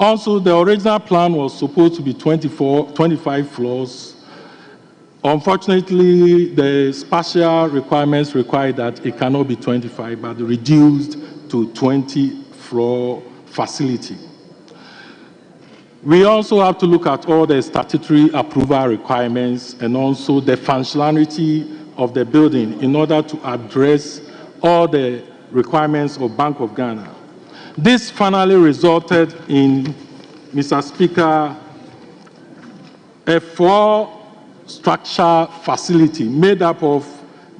Also, the original plan was supposed to be 25 floors. Unfortunately, the spatial requirements require that it cannot be 25, but reduced to 20-floor facility. We also have to look at all the statutory approval requirements and also the functionality of the building in order to address all the requirements of Bank of Ghana. This finally resulted in, Mr. Speaker, a 4-structure facility made up of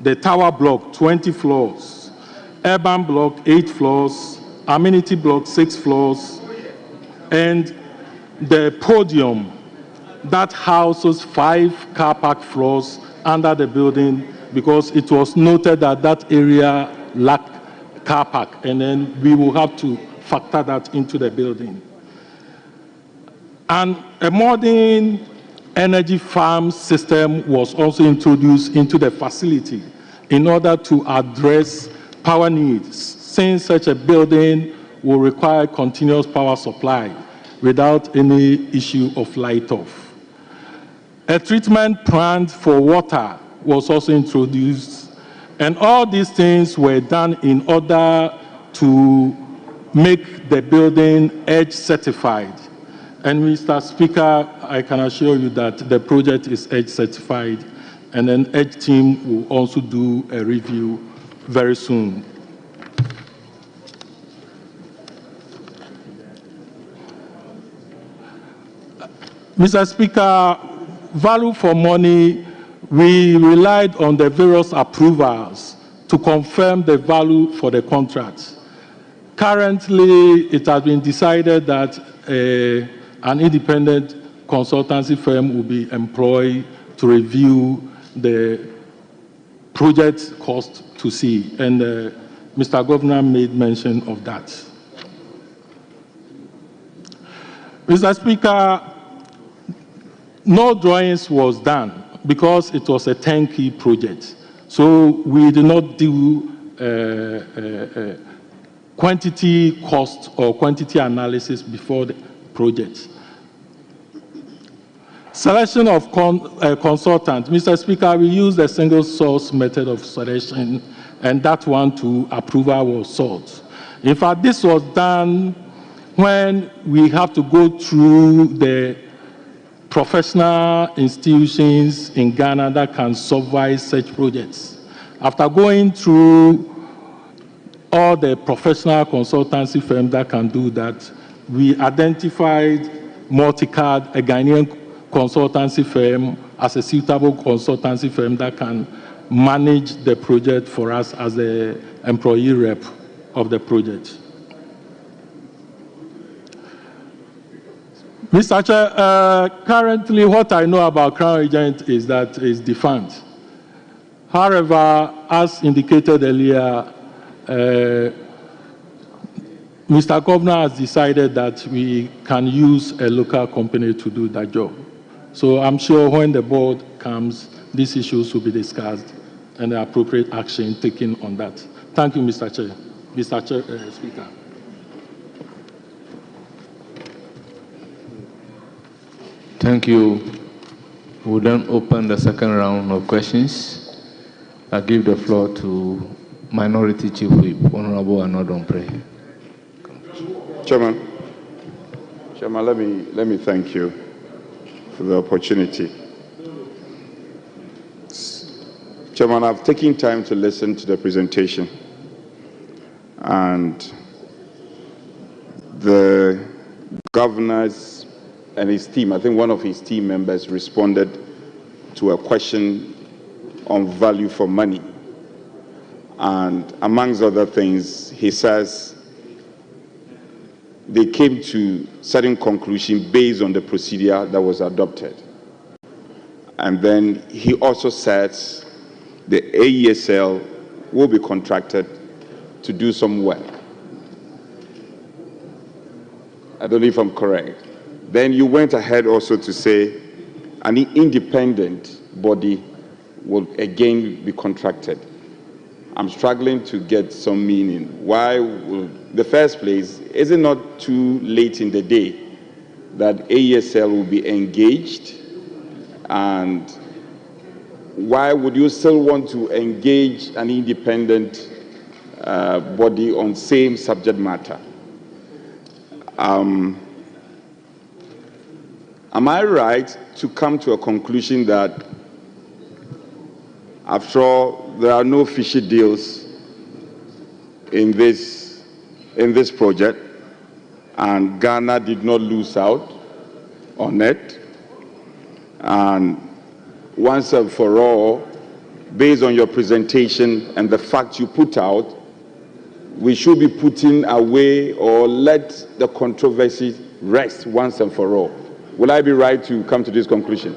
the tower block, 20 floors, urban block, 8 floors, amenity block, 6 floors, and the podium that houses 5 car park floors under the building, because it was noted that that area lacked car park, and then we will have to factor that into the building. And a modern energy farm system was also introduced into the facility in order to address power needs, since such a building will require continuous power supply without any issue of light off. A treatment plant for water was also introduced, and all these things were done in order to make the building EDGE certified. And Mr. Speaker, I can assure you that the project is EDGE certified, and then EDGE team will also do a review very soon. Mr. Speaker, value for money, we relied on the various approvals to confirm the value for the contract. Currently, it has been decided that an independent consultancy firm will be employed to review the project cost to see, and Mr. Governor made mention of that. Mr. Speaker, no drawings was done because it was a turnkey project. So we did not do quantity cost or quantity analysis before the project. Selection of consultants. Mr. Speaker, we used a single source method of selection, and that one to approval was sought. In fact, this was done when we have to go through the professional institutions in Ghana that can supervise such projects. After going through all the professional consultancy firms that can do that, we identified Multicard, a Ghanaian consultancy firm, as a suitable consultancy firm that can manage the project for us as the employee rep of the project. Mr. Chair, currently what I know about Crown Agent is that it's defunct. However, as indicated earlier, Mr. Governor has decided that we can use a local company to do that job. So I'm sure when the board comes, these issues will be discussed and the appropriate action taken on that. Thank you, Mr. Chair. Mr. Speaker. Thank you. We'll then open the second round of questions. I give the floor to Minority Chief Whip, Honorable Anodomprey. Chairman, let me thank you for the opportunity. Chairman, I've taken time to listen to the presentation, and the governor's and his team, I think one of his team members responded to a question on value for money. And amongst other things, he says they came to certain conclusion based on the procedure that was adopted. And then he also said the AESL will be contracted to do some work. I don't know if I'm correct. Then you went ahead also to say an independent body will again be contracted. I'm struggling to get some meaning. Why will, the first place, is it not too late in the day that AESL will be engaged, and why would you still want to engage an independent body on same subject matter? Am I right to come to a conclusion that after all, there are no fishy deals in this project, and Ghana did not lose out on it? And once and for all, based on your presentation and the facts you put out, we should be putting away or let the controversy rest once and for all. Will I be right to come to this conclusion?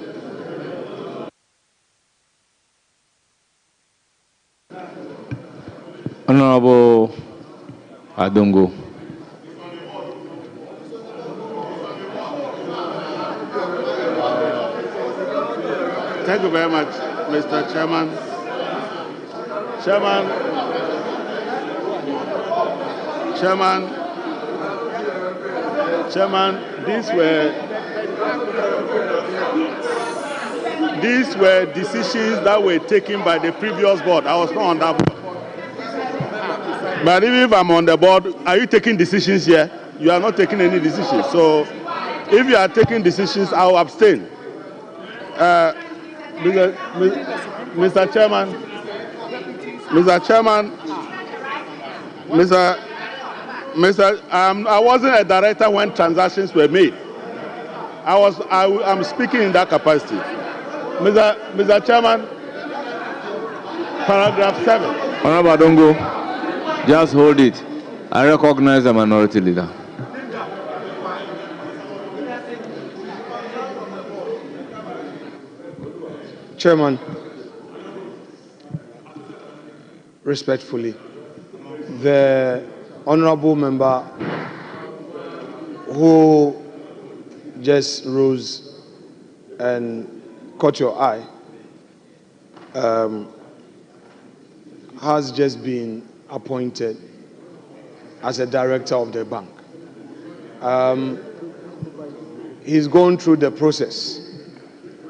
Honorable Adongo. Thank you very much, Mr. Chairman. Chairman, these were decisions that were taken by the previous board. I was not on that board. But even if I'm on the board, are you taking decisions here? You are not taking any decisions. So if you are taking decisions, I will abstain. Mr. Chairman, I wasn't a director when transactions were made. I'm speaking in that capacity. Mr. Chairman, paragraph 7. Honorable Adongo, just hold it. I recognize the minority leader. Chairman, respectfully, the honorable member who just rose and caught your eye has just been appointed as a director of the bank. He's gone through the process,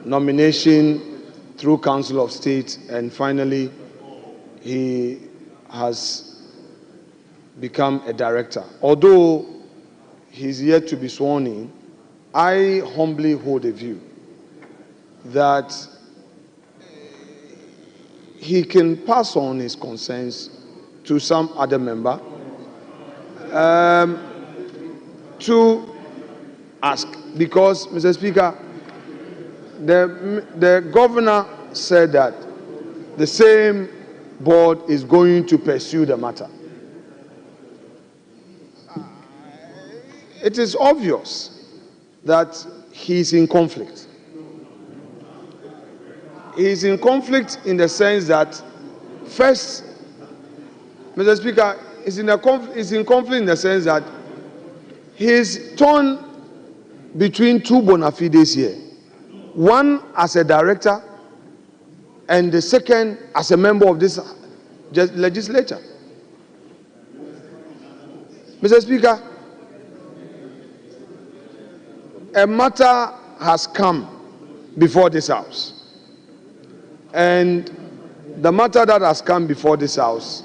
nomination through Council of State, and finally he has become a director. Although he's yet to be sworn in, I humbly hold a view that he can pass on his concerns to some other member to ask. Because, Mr. Speaker, the governor said that the same board is going to pursue the matter. It is obvious that he's in conflict. He's in conflict in the sense that, first, Mr. Speaker, he's in conflict in the sense that he's torn between two bona fides here. One as a director, and the second as a member of this legislature. Mr. Speaker, a matter has come before this House. And the matter that has come before this House,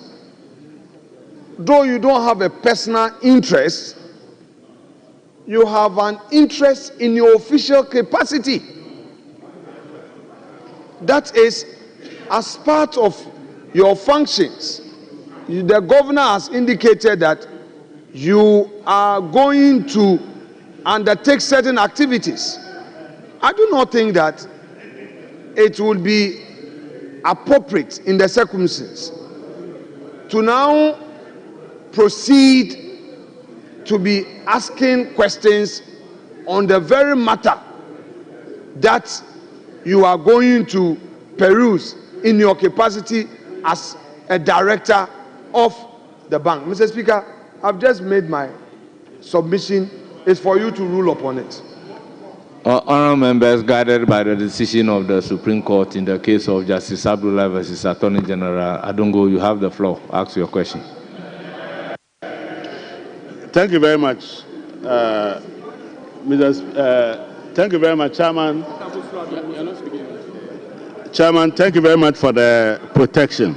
though you don't have a personal interest, you have an interest in your official capacity. That is, as part of your functions, the governor has indicated that you are going to undertake certain activities. I do not think that it would be appropriate in the circumstances to now proceed to be asking questions on the very matter that you are going to peruse in your capacity as a director of the bank. Mr. Speaker, I've just made my submission. It's for you to rule upon it. Honourable members, guided by the decision of the Supreme Court in the case of Justice Abdullah versus Attorney General Adongo, you have the floor. Ask your question. Thank you very much, Thank you very much, Chairman. Chairman, thank you very much for the protection.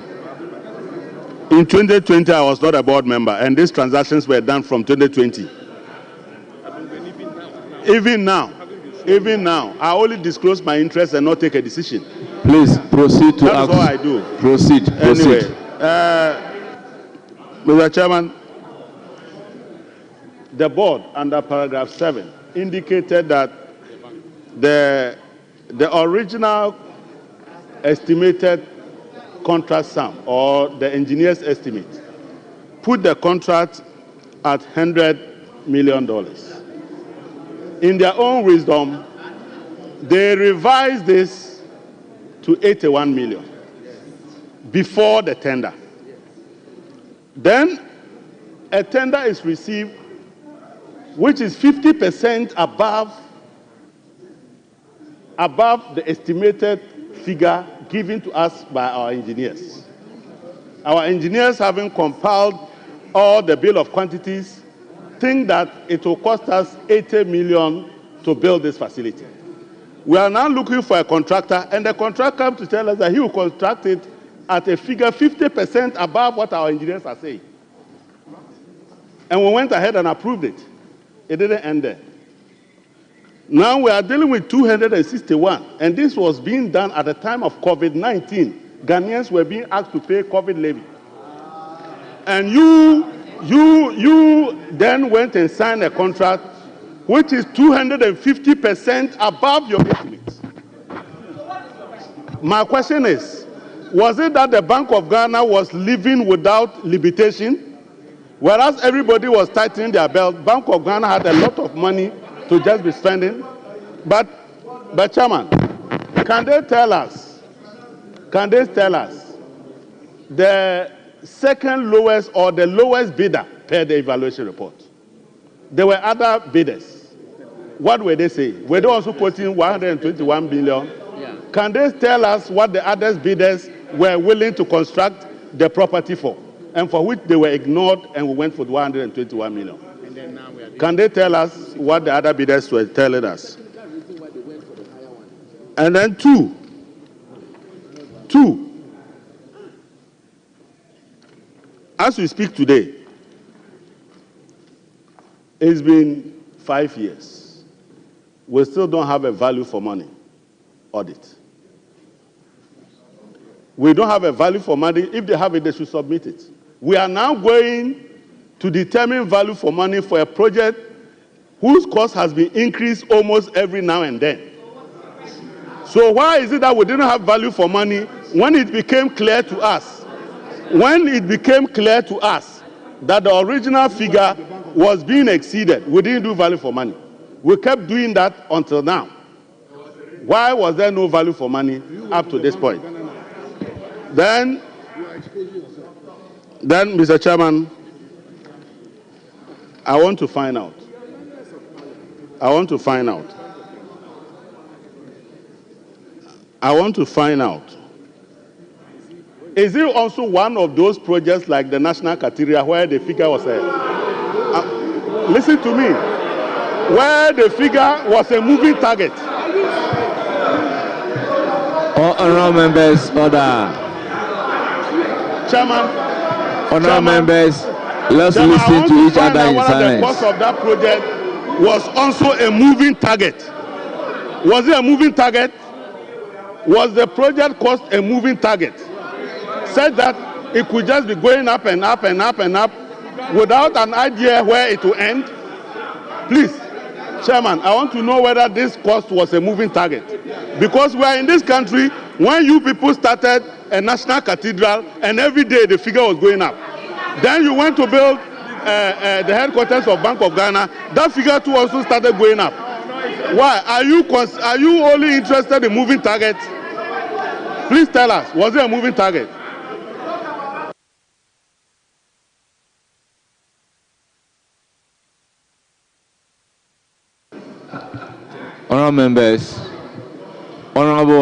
In 2020, I was not a board member, and these transactions were done from 2020. Even now, I only disclose my interest and not take a decision. Please proceed to That's all I do. Proceed. Anyway, Mr. Chairman, the board under paragraph 7 indicated that the original estimated contract sum, or the engineer's estimate, put the contract at $100 million. In their own wisdom, they revised this to 81 million before the tender. Then a tender is received which is 50% above the estimated figure given to us by our engineers. Our engineers, having compiled all the bill of quantities, think that it will cost us 80 million to build this facility. We are now looking for a contractor, and the contractor comes to tell us that he will construct it at a figure 50% above what our engineers are saying. And we went ahead and approved it. It didn't end there. Now we are dealing with 261, and this was being done at the time of COVID-19. Ghanaians were being asked to pay COVID levy. And you then went and signed a contract which is 250% above your estimates. My question is, was it that the Bank of Ghana was living without limitation? Whereas everybody was tightening their belt, Bank of Ghana had a lot of money to just be spending. But Chairman, can they tell us the second lowest or the lowest bidder per the evaluation report? There were other bidders. What were they saying? Were they also quoting 121 billion? Yeah. Can they tell us what the other bidders were willing to construct the property for, and for which they were ignored, and we went for 121 million? And then now we are Can they tell us what the other bidders were telling us? And then two, as we speak today, it's been 5 years. We still don't have a value for money audit. We don't have a value for money. If they have it, they should submit it. We are now going to determine value for money for a project whose cost has been increased almost every now and then. So why is it that we didn't have value for money when it became clear to us? When it became clear to us that the original figure was being exceeded, we didn't do value for money. We kept doing that until now. Why was there no value for money up to this point? Then, Mr. Chairman, I want to find out. Is it also one of those projects like the National Cathedral where the figure was listen to me, where the figure was a moving target? Honourable members, order. Chairman. Honourable members, let's listen to each other in silence. The cost of that project was also a moving target. Was it a moving target? Was the project cost a moving target? Said that it could just be going up and up and up and up without an idea where it will end? Please, Chairman, I want to know whether this cost was a moving target. Because we are in this country when you people started a national cathedral and every day the figure was going up. Then you went to build the headquarters of Bank of Ghana. That figure too also started going up. Why? Are you only interested in moving targets? Please tell us, was it a moving target? Honourable members, Honourable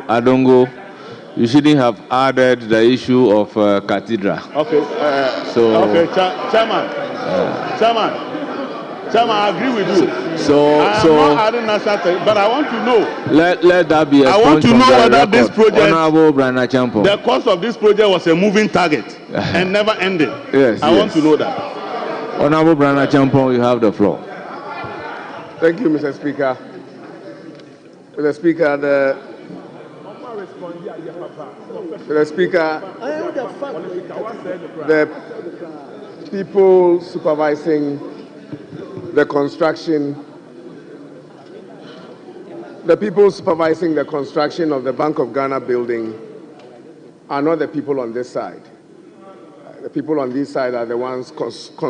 Adongo, you shouldn't have added the issue of cathedral. Okay. Chairman. Chairman, I agree with you. So I'm not adding answer, but I want to know. Let that be a I want to know whether this project, Honorable Brana Champon, the cost of this project was a moving target and never ended. Yes, I want to know that. Honorable Brana Champon, you have the floor. Thank you, Mr. Speaker. Mr. Speaker, the people supervising the construction of the Bank of Ghana building are not the people on this side. The people on this side are the ones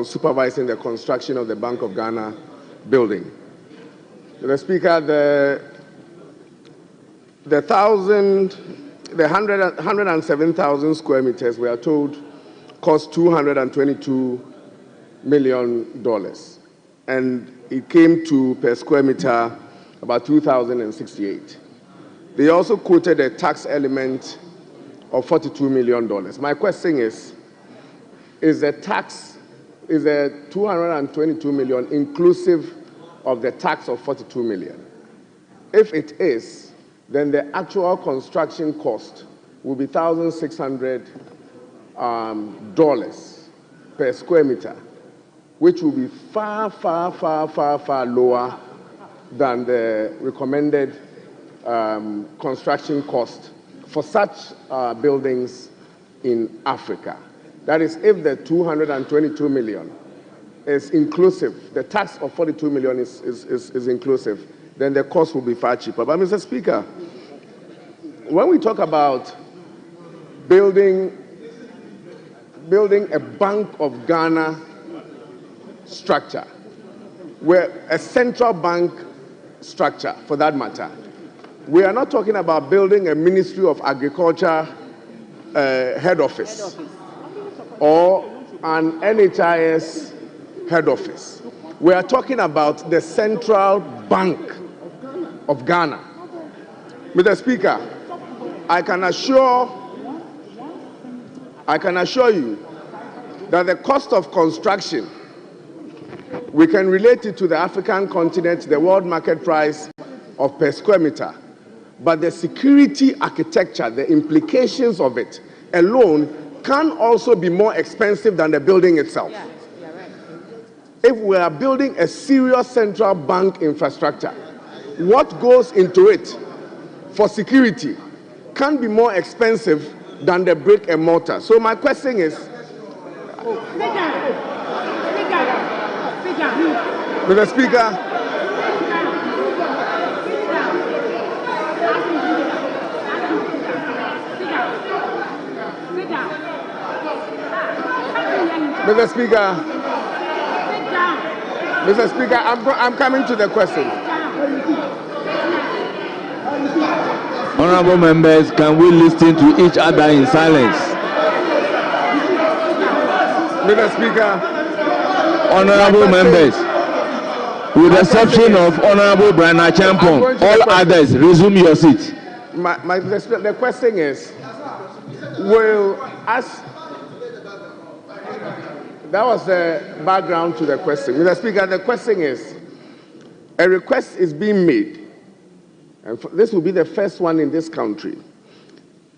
supervising the construction of the Bank of Ghana building. Mr. Speaker, the 107,000 square meters, we are told, cost $222 million. And it came to, per square meter, about 2,068. They also quoted a tax element of $42 million. My question is the 222 million inclusive of the tax of 42 million? If it is, then the actual construction cost will be $1,600 per square meter, which will be far, far, far, far, far lower than the recommended construction cost for such buildings in Africa. That is, if the 222 million is inclusive, the tax of 42 million is inclusive, then the cost will be far cheaper. But Mr. Speaker, when we talk about building a Bank of Ghana structure, where a central bank structure for that matter, we are not talking about building a Ministry of Agriculture head office or an NHIS head office. We are talking about the Central Bank of Ghana. Mr. Speaker, I can assure you that the cost of construction, we can relate it to the African continent, the world market price of per square meter. But the security architecture, the implications of it alone can also be more expensive than the building itself. Yeah, right. If we are building a serious central bank infrastructure, what goes into it for security can be more expensive than the brick and mortar. So my question is, Mr. Speaker, Mr. Speaker, I'm coming to the question. Honorable members, can we listen to each other in silence? Mr. Speaker, honorable members, with the exception of Honorable Brana Champon, all others, resume your seat. The question is, that was the background to the question. Mr. Speaker, the question is, a request is being made, and this will be the first one in this country,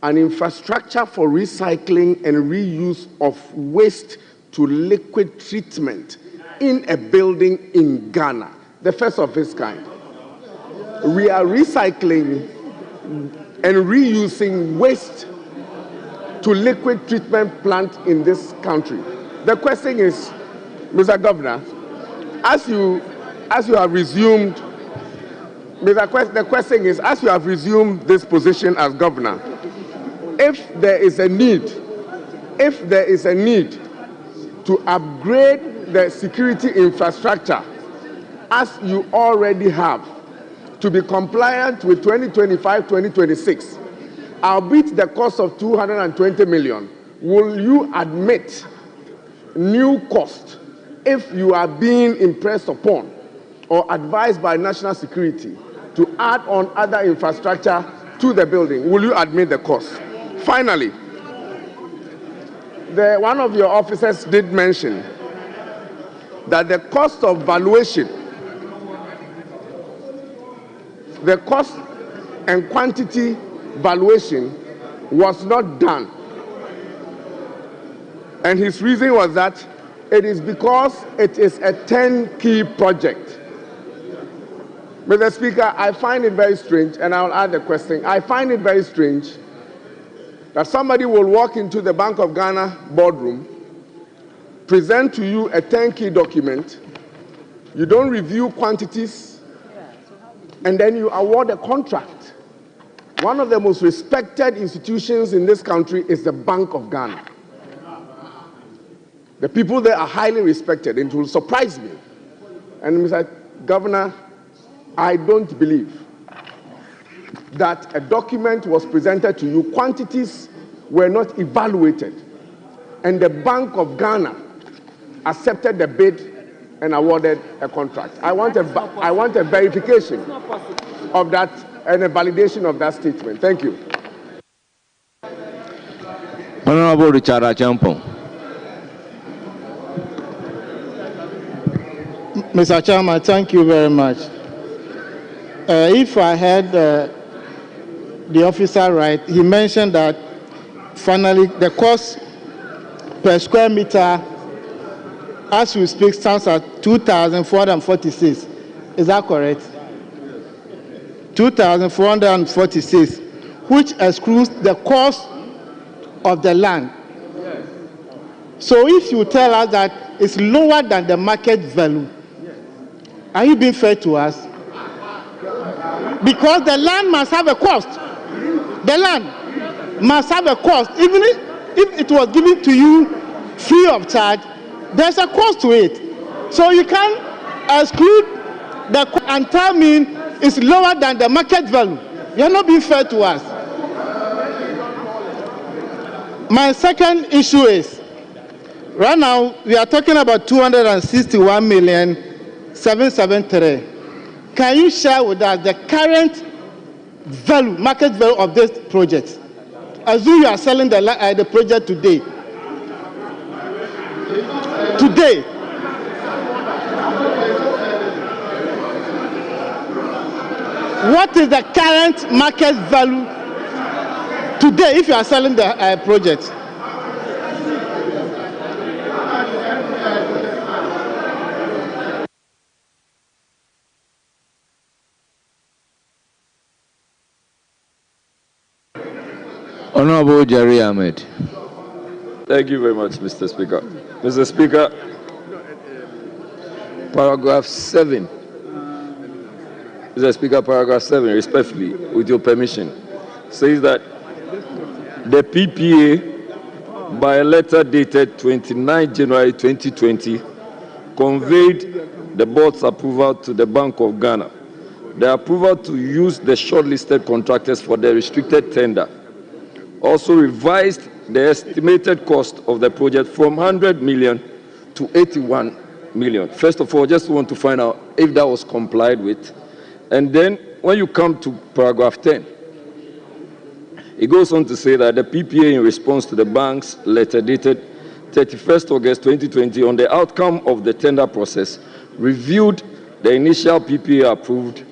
an infrastructure for recycling and reuse of waste to liquid treatment in a building in Ghana, the first of its kind. We are recycling and reusing waste to liquid treatment plant in this country. The question is, Mr. Governor, as you have resumed, the question is, as you have resumed this position as governor, if there is a need to upgrade the security infrastructure, as you already have, to be compliant with 2025-2026, albeit the cost of 220 million, will you admit new cost if you are being impressed upon or advised by national security to add on other infrastructure to the building? Will you admit the cost? Finally, one of your officers did mention that the cost of valuation, the cost and quantity valuation was not done. And his reason was that it is because it is a turnkey project. Mr. Speaker, I find it very strange, and I'll add the question. I find it very strange that somebody will walk into the Bank of Ghana boardroom, present to you a turnkey document, you don't review quantities, and then you award a contract. One of the most respected institutions in this country is the Bank of Ghana. The people there are highly respected, and it will surprise me. And Mr. Governor, I don't believe that a document was presented to you, quantities were not evaluated, and the Bank of Ghana accepted the bid and awarded a contract. I want a verification of that and a validation of that statement. Thank you. Honorable Richard Achampong. Mr. Chairman, thank you very much. If I heard the officer right, he mentioned that finally the cost per square meter as we speak stands at 2,446. Is that correct? 2,446, which excludes the cost of the land. Yes. So if you tell us that it's lower than the market value, are you being fair to us? Because the land must have a cost. The land must have a cost. Even if it was given to you free of charge, there's a cost to it. So you can't exclude the cost and tell me it's lower than the market value. You're not being fair to us. My second issue is, right now we are talking about 261,773. Can you share with us the current value, market value of this project? Assume you are selling the project today. Today. What is the current market value today if you are selling the project? Honorable Jerry Ahmed. Thank you very much, Mr. Speaker. Mr. Speaker, paragraph 7. Mr. Speaker, paragraph 7, respectfully, with your permission, says that the PPA, by a letter dated 29 January 2020, conveyed the board's approval to the Bank of Ghana. The approval to use the shortlisted contractors for the restricted tender also revised the estimated cost of the project from 100 million to 81 million. First of all, just want to find out if that was complied with. And then when you come to paragraph 10, it goes on to say that the PPA, in response to the bank's letter dated 31st August 2020 on the outcome of the tender process, reviewed the initial PPA approved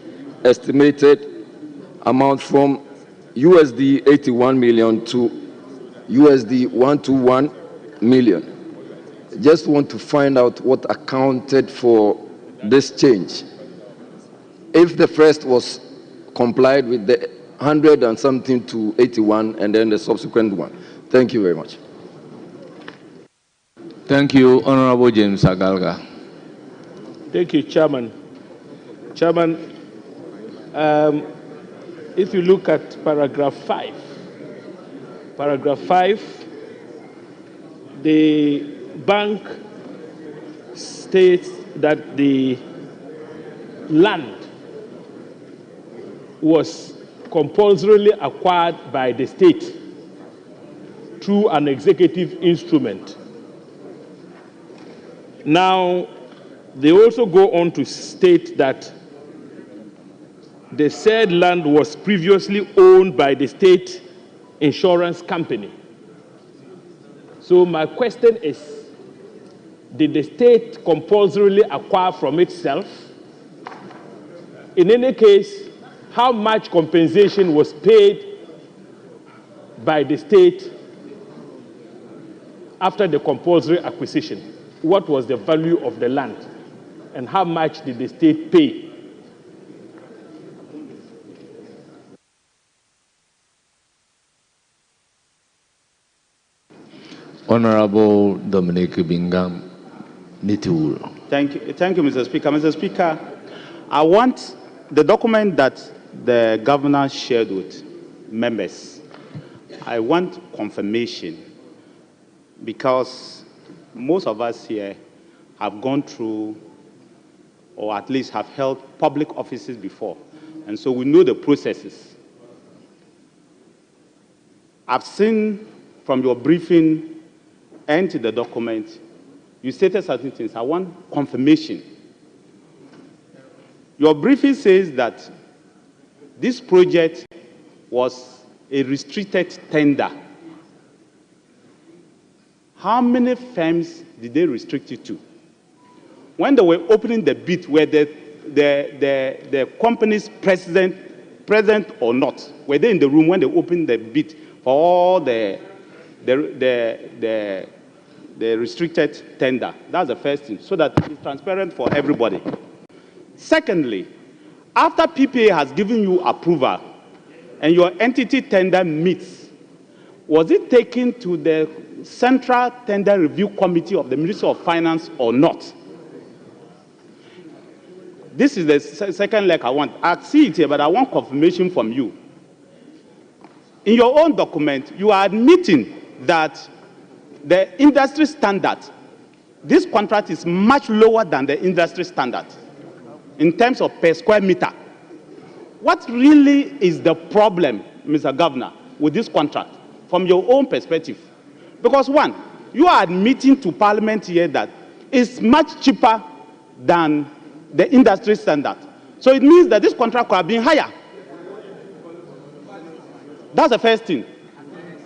estimated amount from USD 81 million to USD 121 million. Just want to find out what accounted for this change. If the first was complied with the 100 and something to 81 and then the subsequent one. Thank you very much. Thank you, Honorable James Agalga. Thank you, Chairman. Chairman, if you look at paragraph 5, the bank states that the land was compulsorily acquired by the state through an executive instrument. Now, they also go on to state that the said land was previously owned by the state insurance company. So my question is, Did the state compulsorily acquire from itself? In any case, how much compensation was paid by the state after the compulsory acquisition? What was the value of the land? And how much did the state pay? Honorable Dominic Bingham Nitiwul. Thank you, Mr. Speaker. Mr. Speaker, I want the document that the governor shared with members. I want confirmation, because most of us here have gone through, or at least have held public offices before, and so we know the processes. I've seen from your briefing and to the document, you stated certain things. I want confirmation. Your briefing says that this project was a restricted tender. How many firms did they restrict it to? When they were opening the bid, were the company's present or not? Were they in the room when they opened the bid for all the restricted tender? That's the first thing, so that it's transparent for everybody. Secondly, after PPA has given you approval and your entity tender meets, was it taken to the Central Tender Review Committee of the Ministry of Finance or not? This is the second leg I want. I see it here, but I want confirmation from you. In your own document, you are admitting that the industry standard, this contract is much lower than the industry standard in terms of per square meter. What really is the problem, Mr. Governor, with this contract from your own perspective? Because one, you are admitting to Parliament here that it's much cheaper than the industry standard. So it means that this contract could have been higher. That's the first thing.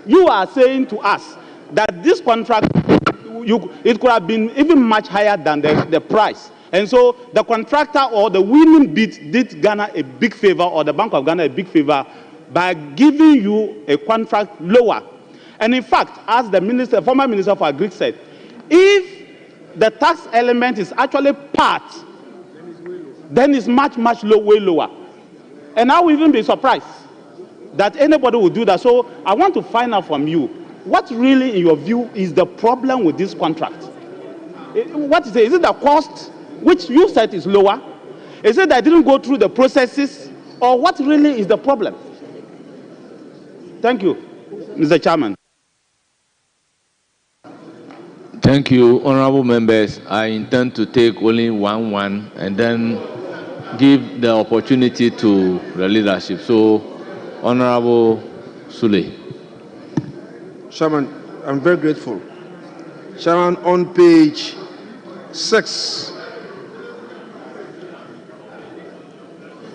You are saying to us that this contract, it could have been even much higher than the price. And so the contractor or the winning bid did Ghana a big favor, or the Bank of Ghana a big favor, by giving you a contract lower. And in fact, as the former Minister for Agri said, if the tax element is actually part, then it's much, way lower. And I will even be surprised that anybody will do that. So I want to find out from you, what really, in your view, is the problem with this contract? What is it? Is it the cost, which you said is lower? Is it that it didn't go through the processes? Or what really is the problem? Thank you, Mr. Chairman. Thank you, honorable members. I intend to take only one, and then give the opportunity to the leadership. So, Honorable Sule. Chairman, I'm very grateful. Chairman, on page 6,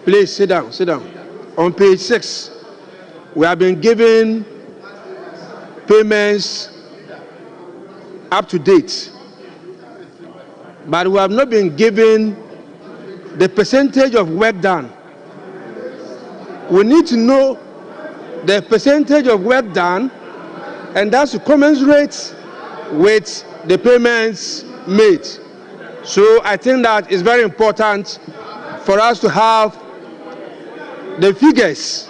please sit down, sit down. On page 6, we have been given payments up to date, but we have not been given the percentage of work done. We need to know the percentage of work done, and that's to commensurate with the payments made. So I think that is very important for us to have the figures,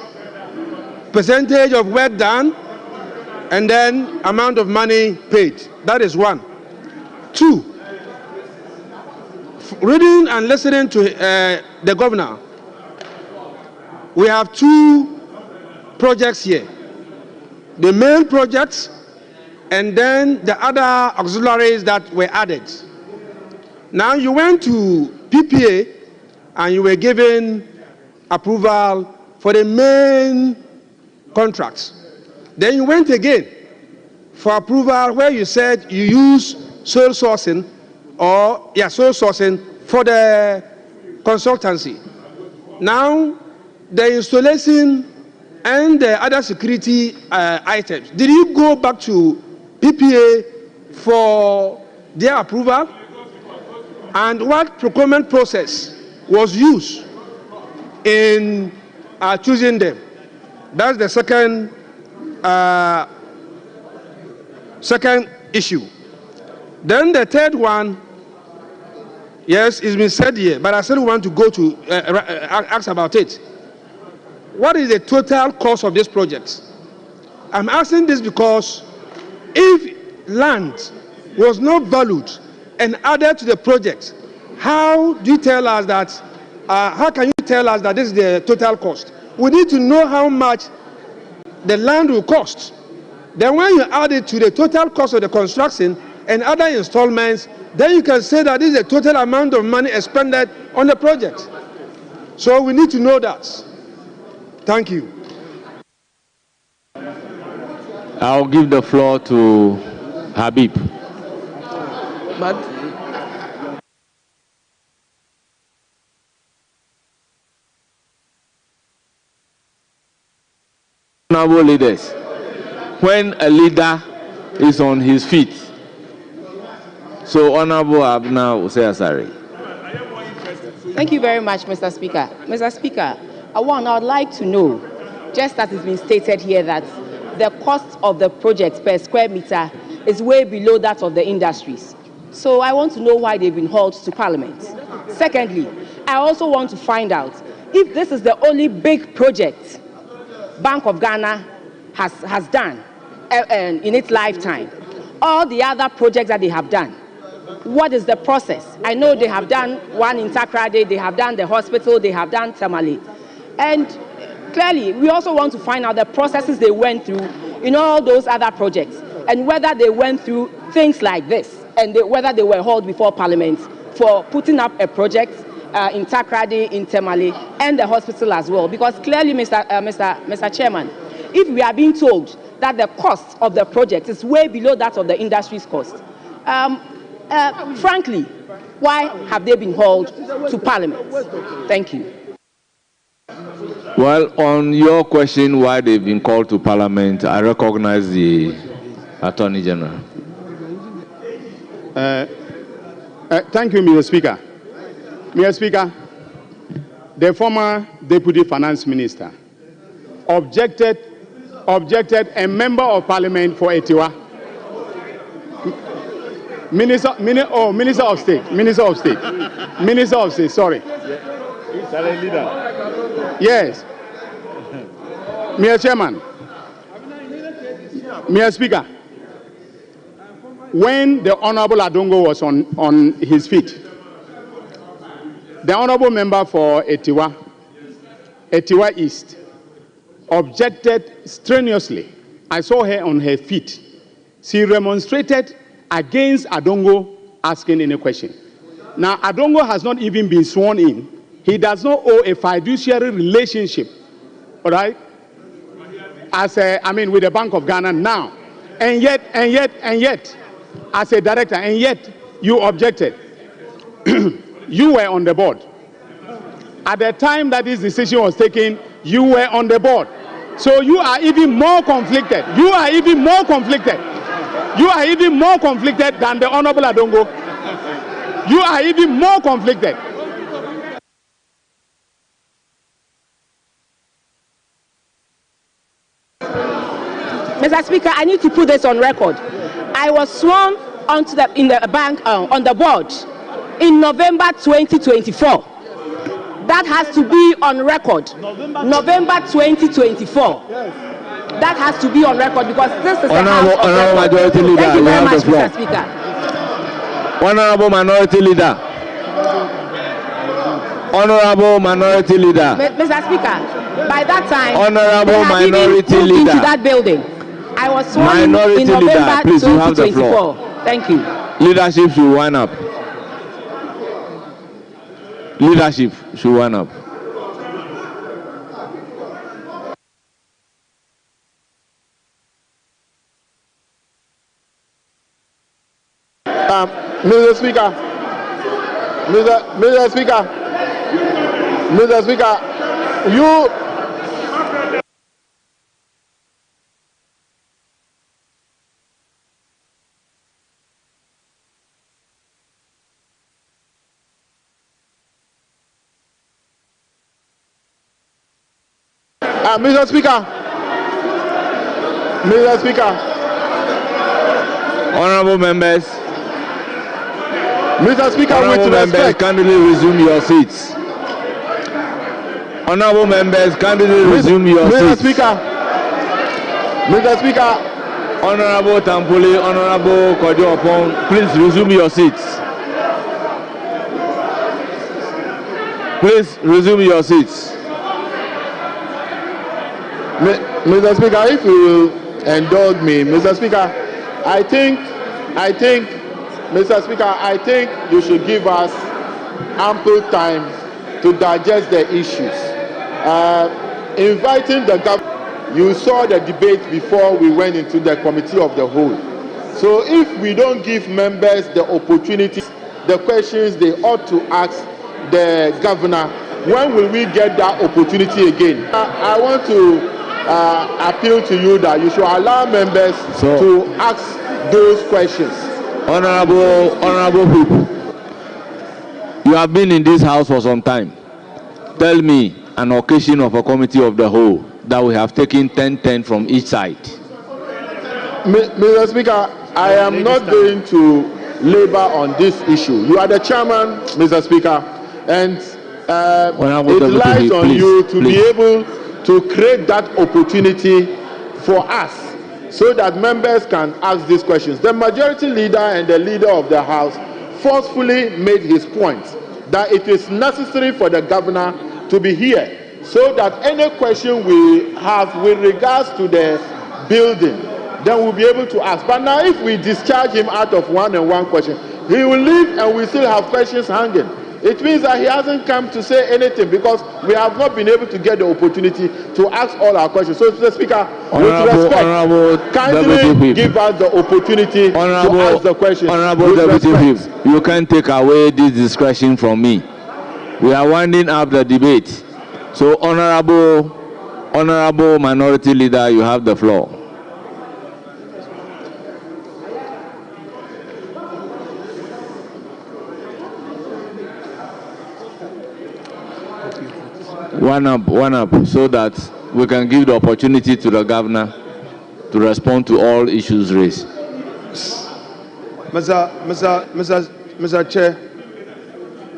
percentage of work done, and then amount of money paid. That is one. 2, reading and listening to the governor, we have 2 projects here. The main projects, and then the other auxiliaries that were added. Now you went to PPA and you were given approval for the main contracts. Then you went again for approval where you said you use sole sourcing for the consultancy. Now the installation and the other security items, did you go back to PPA for their approval and what procurement process was used in choosing them. That's the second issue. Then the third one, yes, it's been said here, but I still want to go to ask about it. What is the total cost of this project? I'm asking this because if land was not valued and added to the project, how do you tell us that, how can you tell us that this is the total cost? We need to know how much the land will cost. Then when you add it to the total cost of the construction and other installments, then you can say that this is the total amount of money expended on the project. So we need to know that. Thank you. I'll give the floor to Habib. But honorable leaders, when a leader is on his feet, so Honorable Abna Usayasari. Thank you very much, Mr. Speaker. Mr. Speaker, I would like to know, just as it's been stated here, that the cost of the project per square meter is way below that of the industries. So I want to know why they've been hauled to Parliament. Secondly, I also want to find out if this is the only big project Bank of Ghana has done in its lifetime. All the other projects that they have done, what is the process? I know they have done one in Takrady, they have done the hospital, they have done Tamale. And clearly, we also want to find out the processes they went through in all those other projects, and whether they went through things like this, and whether they were hauled before Parliament for putting up a project in Takrady, in Tamale, and the hospital as well. Because clearly, Mr. Chairman, if we are being told that the cost of the project is way below that of the industry's cost, frankly, why have they been hauled to Parliament? Thank you. Well, on your question why they've been called to Parliament, I recognize the Attorney General. Thank you, Mr. Speaker. Mr. Speaker, the former Deputy Finance Minister objected, a member of Parliament for Etiwa, Minister of State, sorry. Yes. Mr. Chairman, Mr. Speaker, when the Honorable Adongo was on his feet, the Honorable Member for Etiwa East, objected strenuously. I saw her on her feet. She remonstrated against Adongo asking any question. Now, Adongo has not even been sworn in. He does not owe a fiduciary relationship, all right, with the Bank of Ghana now. And yet, as a director, and yet you objected. You were on the board. At the time that this decision was taken, you were on the board. So you are even more conflicted. You are even more conflicted than the Honorable Adongo. You are even more conflicted. Mr. Speaker, I need to put this on record. I was sworn on the board in November 2024. That has to be on record. November 2024. That has to be on record because this is Honorable Majority Leader. Thank you very much, Mr. Speaker. Honorable Minority Leader. Honorable Minority Leader. Mr. Speaker, by that time, Honorable Minority Leader. Into that building. I was sworn Minority in November Leader, please, you have the 2024. floor. Thank you. Leadership should wind up. Leadership should wind up. Mr. Speaker, you. Mr. Speaker. Mr. Speaker. Honorable members. Mr. Speaker, Honorable with members, respect. kindly resume your seats. Honorable members, kindly resume your Mr. seats. Speaker. Mr. Speaker. Honorable Tampuli, Honorable Kojo-Opon, please resume your seats. Please resume your seats. Mr. Speaker, if you will indulge me, Mr. Speaker, I think, Mr. Speaker, I think you should give us ample time to digest the issues. Inviting the government, you saw the debate before we went into the committee of the whole. So if we don't give members the opportunity, the questions they ought to ask the governor, when will we get that opportunity again? I want to appeal to you that you should allow members to ask those questions. Honorable people, you have been in this house for some time. Tell me an occasion of a committee of the whole that we have taken 10-10 from each side. Mr. Speaker, I am not going to labor on this issue. You are the chairman, Mr. Speaker, and it lies on you to be able to create that opportunity for us so that members can ask these questions. The majority leader and the leader of the House forcefully made his point that it is necessary for the governor to be here so that any question we have with regards to the building, then we'll be able to ask. But now if we discharge him out of one question, he will leave and we still have questions hanging. It means that he hasn't come to say anything because we have not been able to get the opportunity to ask all our questions. So, Mr. Speaker, with respect, kindly give us the opportunity to ask the questions. Honorable Deputy Whip, you can't take away this discretion from me. We are winding up the debate. So, Honorable Minority Leader, you have the floor. One up, so that we can give the opportunity to the governor to respond to all issues raised. Mr. Chair,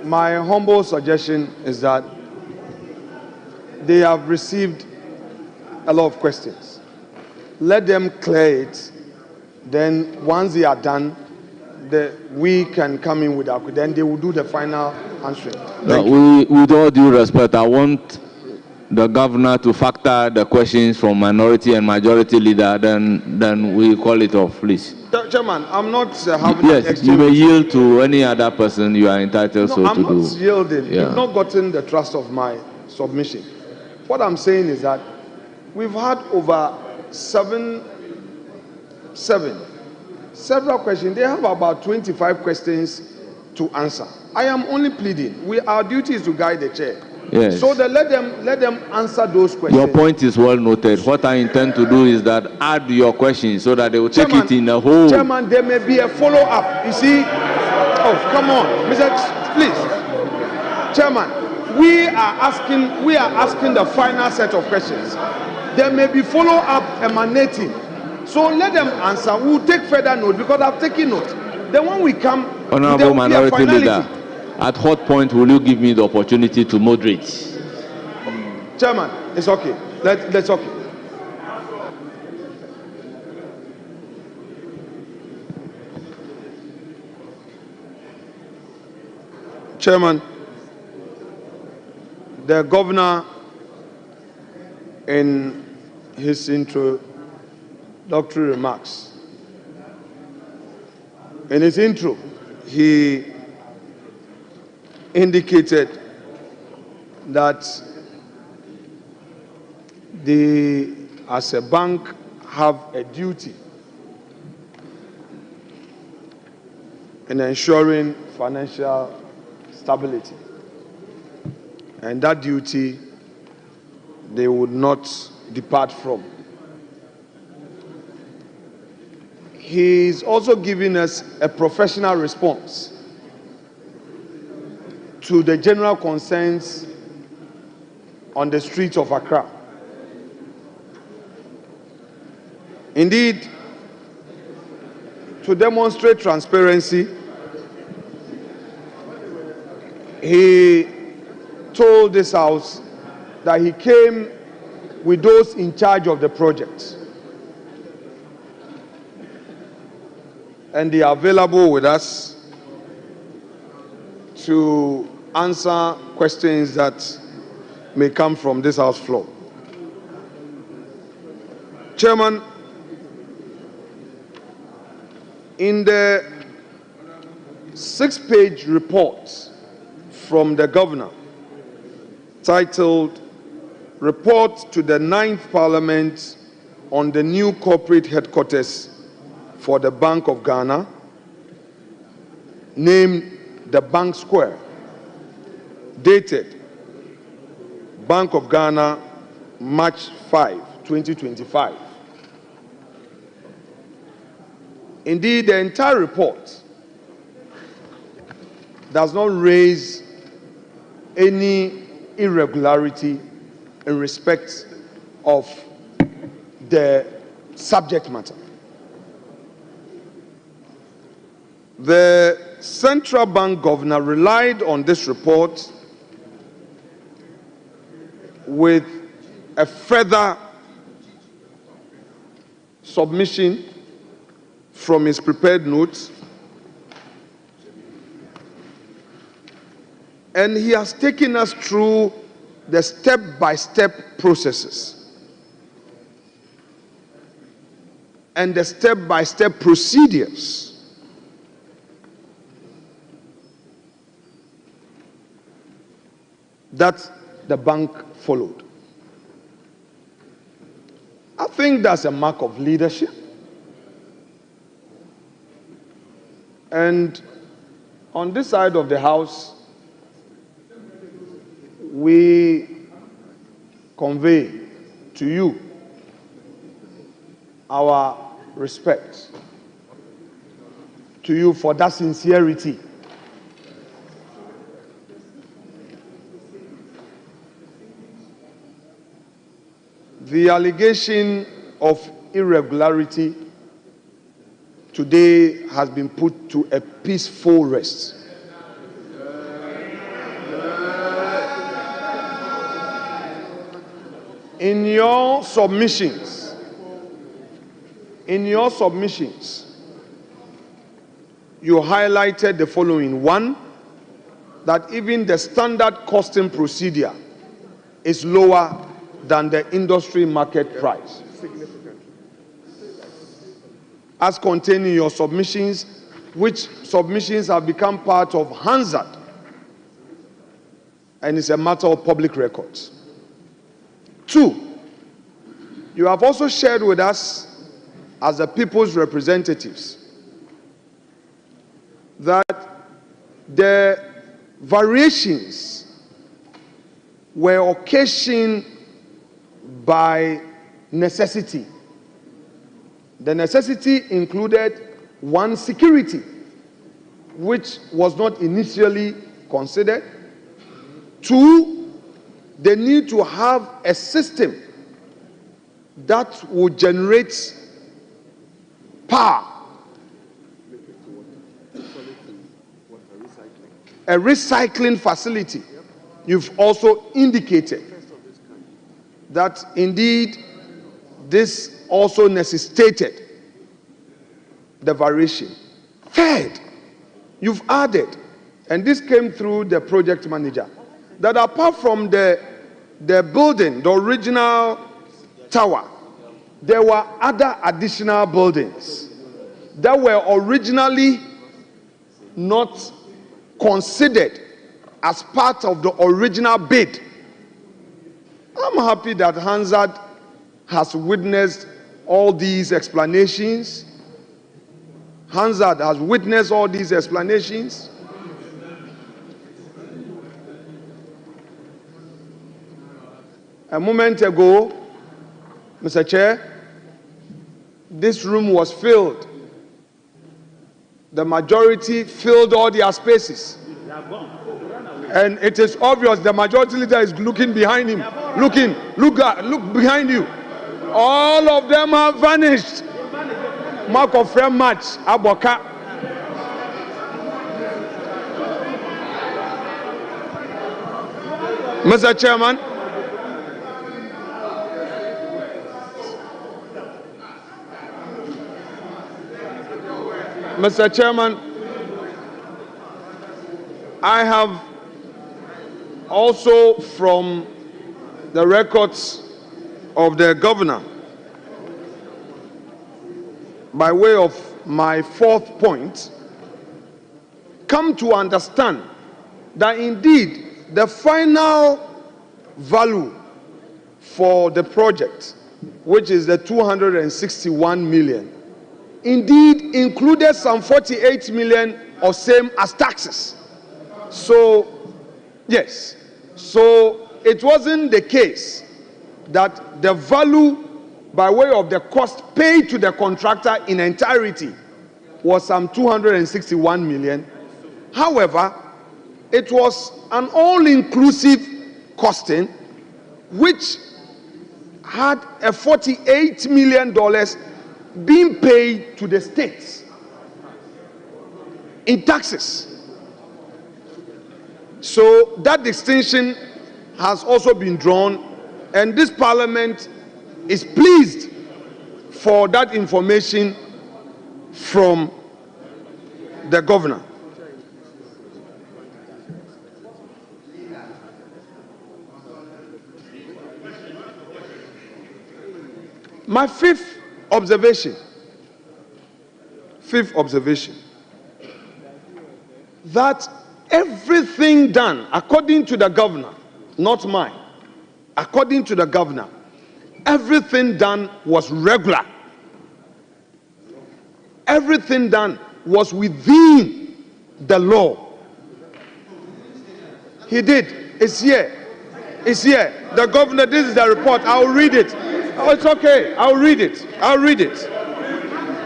my humble suggestion is that they have received a lot of questions. Let them clear it. Then once they are done, we can come in with our, then they will do the final answering. With all due respect, I want the governor to factor the questions from minority and majority leader, then we call it off, please. Chairman, I'm not having yes, an exchange. You may yield to any other person you are entitled to do. I'm not yielding. Yeah. You've not gotten the trust of my submission. What I'm saying is that we've had over several questions. They have about 25 questions to answer. I am only pleading. Our duty is to guide the chair. Yes. So let them answer those questions. Your point is well noted. What I intend to do is that add your questions so that they will take it in the whole. Chairman, there may be a follow-up. You see? Oh, come on, Mr. Please, Chairman. We are asking the final set of questions. There may be follow-up emanating. So let them answer. We'll take further note because I've taken note. Then when we come, Honorable Minority Leader, at what point will you give me the opportunity to moderate? Chairman, it's okay. Let's okay. Chairman, the governor in his introductory remarks, in his intro, he indicated that they, as a bank, have a duty in ensuring financial stability. And that duty they would not depart from. He's also giving us a professional response to the general concerns on the streets of Accra. Indeed, to demonstrate transparency, he told this House that he came with those in charge of the project. And they are available with us to answer questions that may come from this House floor. Chairman, in the 6-page report from the governor titled Report to the 9th Parliament on the new corporate headquarters for the Bank of Ghana, named the Bank Square, dated Bank of Ghana, March 5, 2025. Indeed, the entire report does not raise any irregularity in respect of the subject matter. The central bank governor relied on this report with a further submission from his prepared notes, and he has taken us through the step-by-step processes and the step-by-step procedures that the bank followed. I think that's a mark of leadership. And on this side of the House, we convey to you our respect to you for that sincerity. The allegation of irregularity today has been put to a peaceful rest. In your submissions, you highlighted the following. One, that even the standard costing procedure is lower than the industry market price. As contained in your submissions, which submissions have become part of Hansard, and it's a matter of public records. Two, you have also shared with us, as the people's representatives, that the variations were occasioned by necessity. The necessity included, one, security, which was not initially considered. Two, the need to have a system that would generate power, a recycling facility. You've also indicated that indeed this also necessitated the variation. Third, you've added, and this came through the project manager, that apart from the building, the original tower, there were other additional buildings that were originally not considered as part of the original bid. I'm happy that Hansard has witnessed all these explanations. Hansard has witnessed all these explanations. A moment ago, Mr. Chair, this room was filled. The majority filled all their spaces. And it is obvious the majority leader is looking behind him. Look behind you. All of them have vanished. Mark of friend match, Aboka. Mr. Chairman, I have also from the records of the governor, by way of my fourth point, come to understand that indeed the final value for the project, which is the 261 million, indeed included some 48 million or same as taxes. So, yes, so it wasn't the case that the value by way of the cost paid to the contractor in entirety was some 261 million. However, it was an all-inclusive costing which had a $48 million being paid to the states in taxes. So that distinction has also been drawn, and this parliament is pleased for that information from the governor. My fifth observation, that everything done, according to the governor, not mine, according to the governor, everything done was regular. Everything done was within the law. He did. It's here. It's here. The governor, this is the report. I'll read it. Oh, it's okay. I'll read it. I'll read it.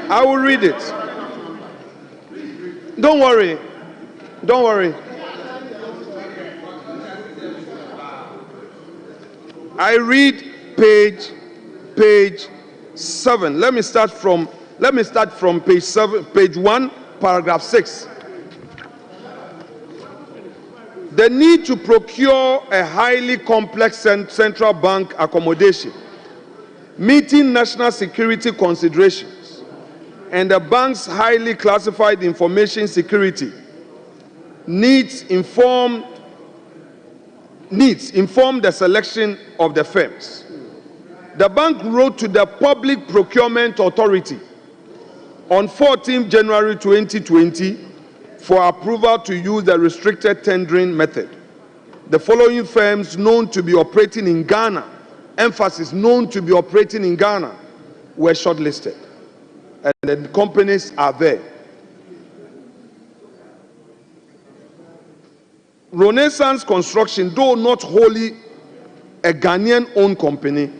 I will read it. Don't worry. Don't worry. I read page 7. Let me start from page 7, page 1, paragraph 6. The need to procure a highly complex central bank accommodation, meeting national security considerations, and the bank's highly classified information security needs inform the selection of the firms. The bank wrote to the Public Procurement Authority on 14 January 2020 for approval to use the restricted tendering method. The following firms known to be operating in Ghana, emphasis known to be operating in Ghana, were shortlisted. And the companies are there. Renaissance Construction, though not wholly a Ghanaian-owned company,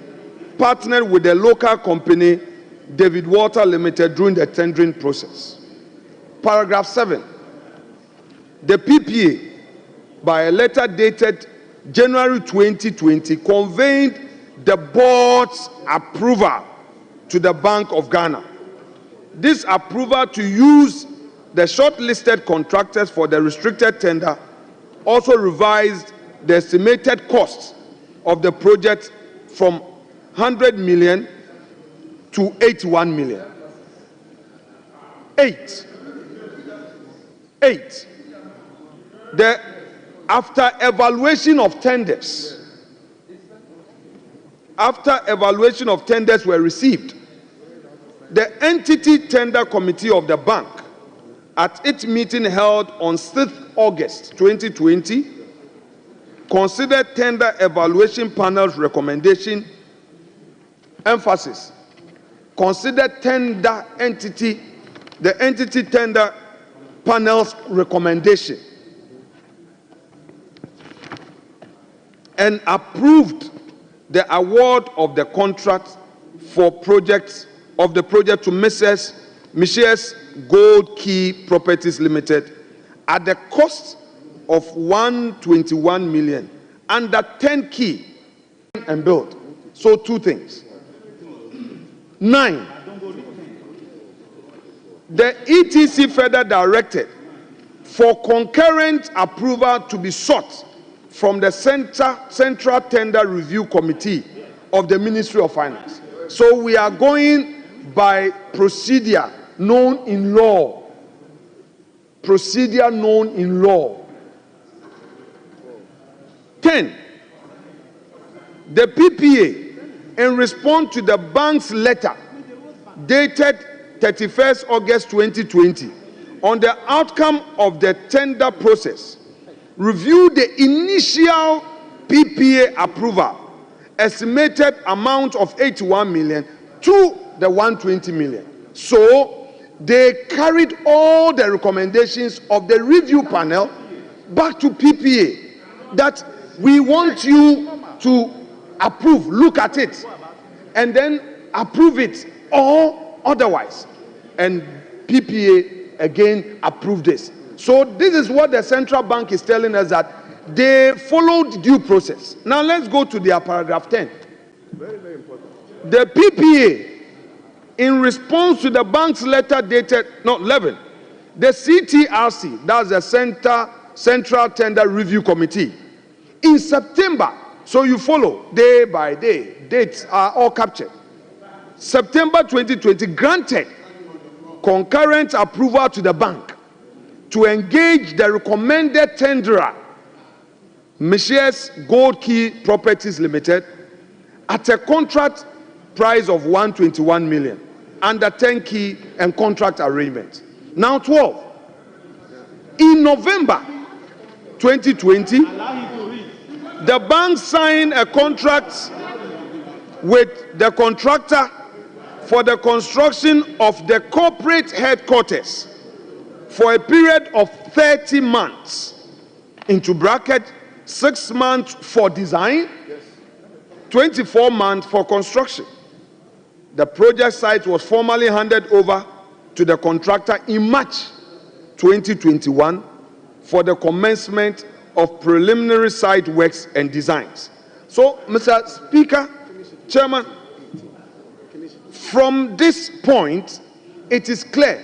partnered with the local company David Walter Limited during the tendering process. Paragraph 7. The PPA, by a letter dated January 2020, conveyed the board's approval to the Bank of Ghana. This approval to use the shortlisted contractors for the restricted tender also revised the estimated cost of the project from 100 million to 81 million. 8. After evaluation of tenders were received, the entity tender committee of the bank, at its meeting held on 6th August 2020, considered tender evaluation panel's recommendation, emphasis, considered the entity tender panel's recommendation, and approved the award of the contract for the project to Mrs. Gold Key Properties Limited at the cost of 121 million under 10 key and build. So two things. 9. The ETC further directed for concurrent approval to be sought from the Central Tender Review Committee of the Ministry of Finance. So we are going by procedure known in law. Procedure known in law. 10. The PPA, in response to the bank's letter dated 31st August 2020, on the outcome of the tender process, reviewed the initial PPA approval estimated amount of 81 million to the 120 million. So they carried all the recommendations of the review panel back to PPA that we want you to approve, look at it, and then approve it or otherwise. And PPA again approved this. So this is what the central bank is telling us, that they followed due process. Now let's go to their paragraph 10. Very, very important. The PPA, in response to the bank's letter dated, 11, the CTRC, that's the Central Tender Review Committee, in September, so you follow day by day, dates are all captured. September 2020 granted concurrent approval to the bank to engage the recommended tenderer, Messieurs Gold Key Properties Limited, at a contract price of 121 million under 10-key and contract arrangement. Now 12. In November 2020, the bank signed a contract with the contractor for the construction of the corporate headquarters for a period of 30 months, into bracket, 6 months for design, 24 months for construction. The project site was formally handed over to the contractor in March 2021 for the commencement of preliminary site works and designs. So, Mr. Speaker, Chairman, from this point, it is clear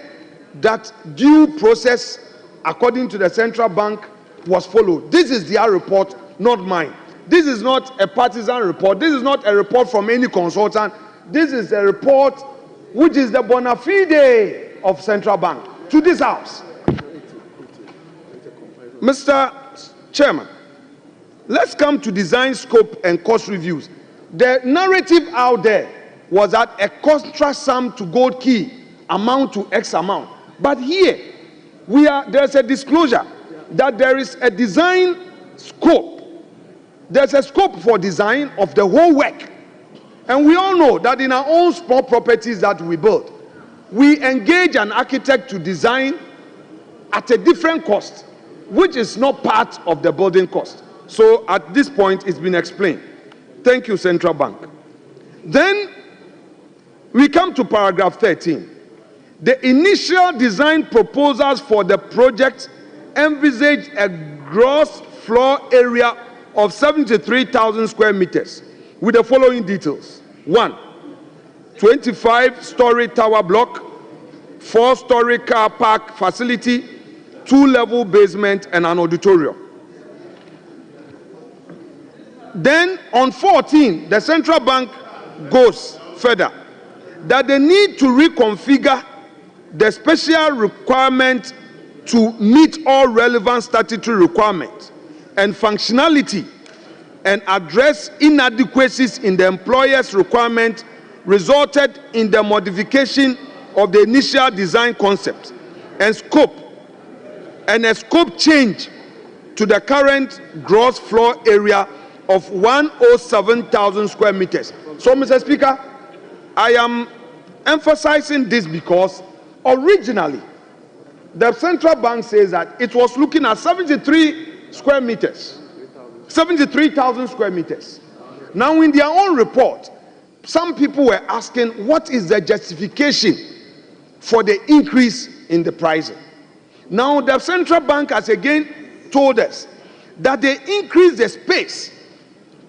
that due process, according to the central bank, was followed. This is their report, not mine. This is not a partisan report. This is not a report from any consultant. This is a report which is the bona fide of central bank to this house. Mr. Chairman, let's come to design scope and cost reviews. The narrative out there was that a contract sum to Gold Key amount to X amount. But here, there's a disclosure that there is a design scope. There's a scope for design of the whole work. And we all know that in our own small properties that we build, we engage an architect to design at a different cost, which is not part of the building cost. So at this point, it's been explained. Thank you, Central Bank. Then we come to paragraph 13. The initial design proposals for the project envisaged a gross floor area of 73,000 square meters with the following details. 1, 25-story tower block, 4-story car park facility, 2-level basement, and an auditorium. Then on 14, the central bank goes further that they need to reconfigure the special requirement to meet all relevant statutory requirements and functionality and address inadequacies in the employer's requirement resulted in the modification of the initial design concept and scope, and a scope change to the current gross floor area of 107,000 square meters. So, Mr. Speaker, I am emphasizing this because originally the central bank says that it was looking at 73 square meters, 73,000 square meters. Now, in their own report, some people were asking what is the justification for the increase in the pricing. Now, the central bank has again told us that they increased the space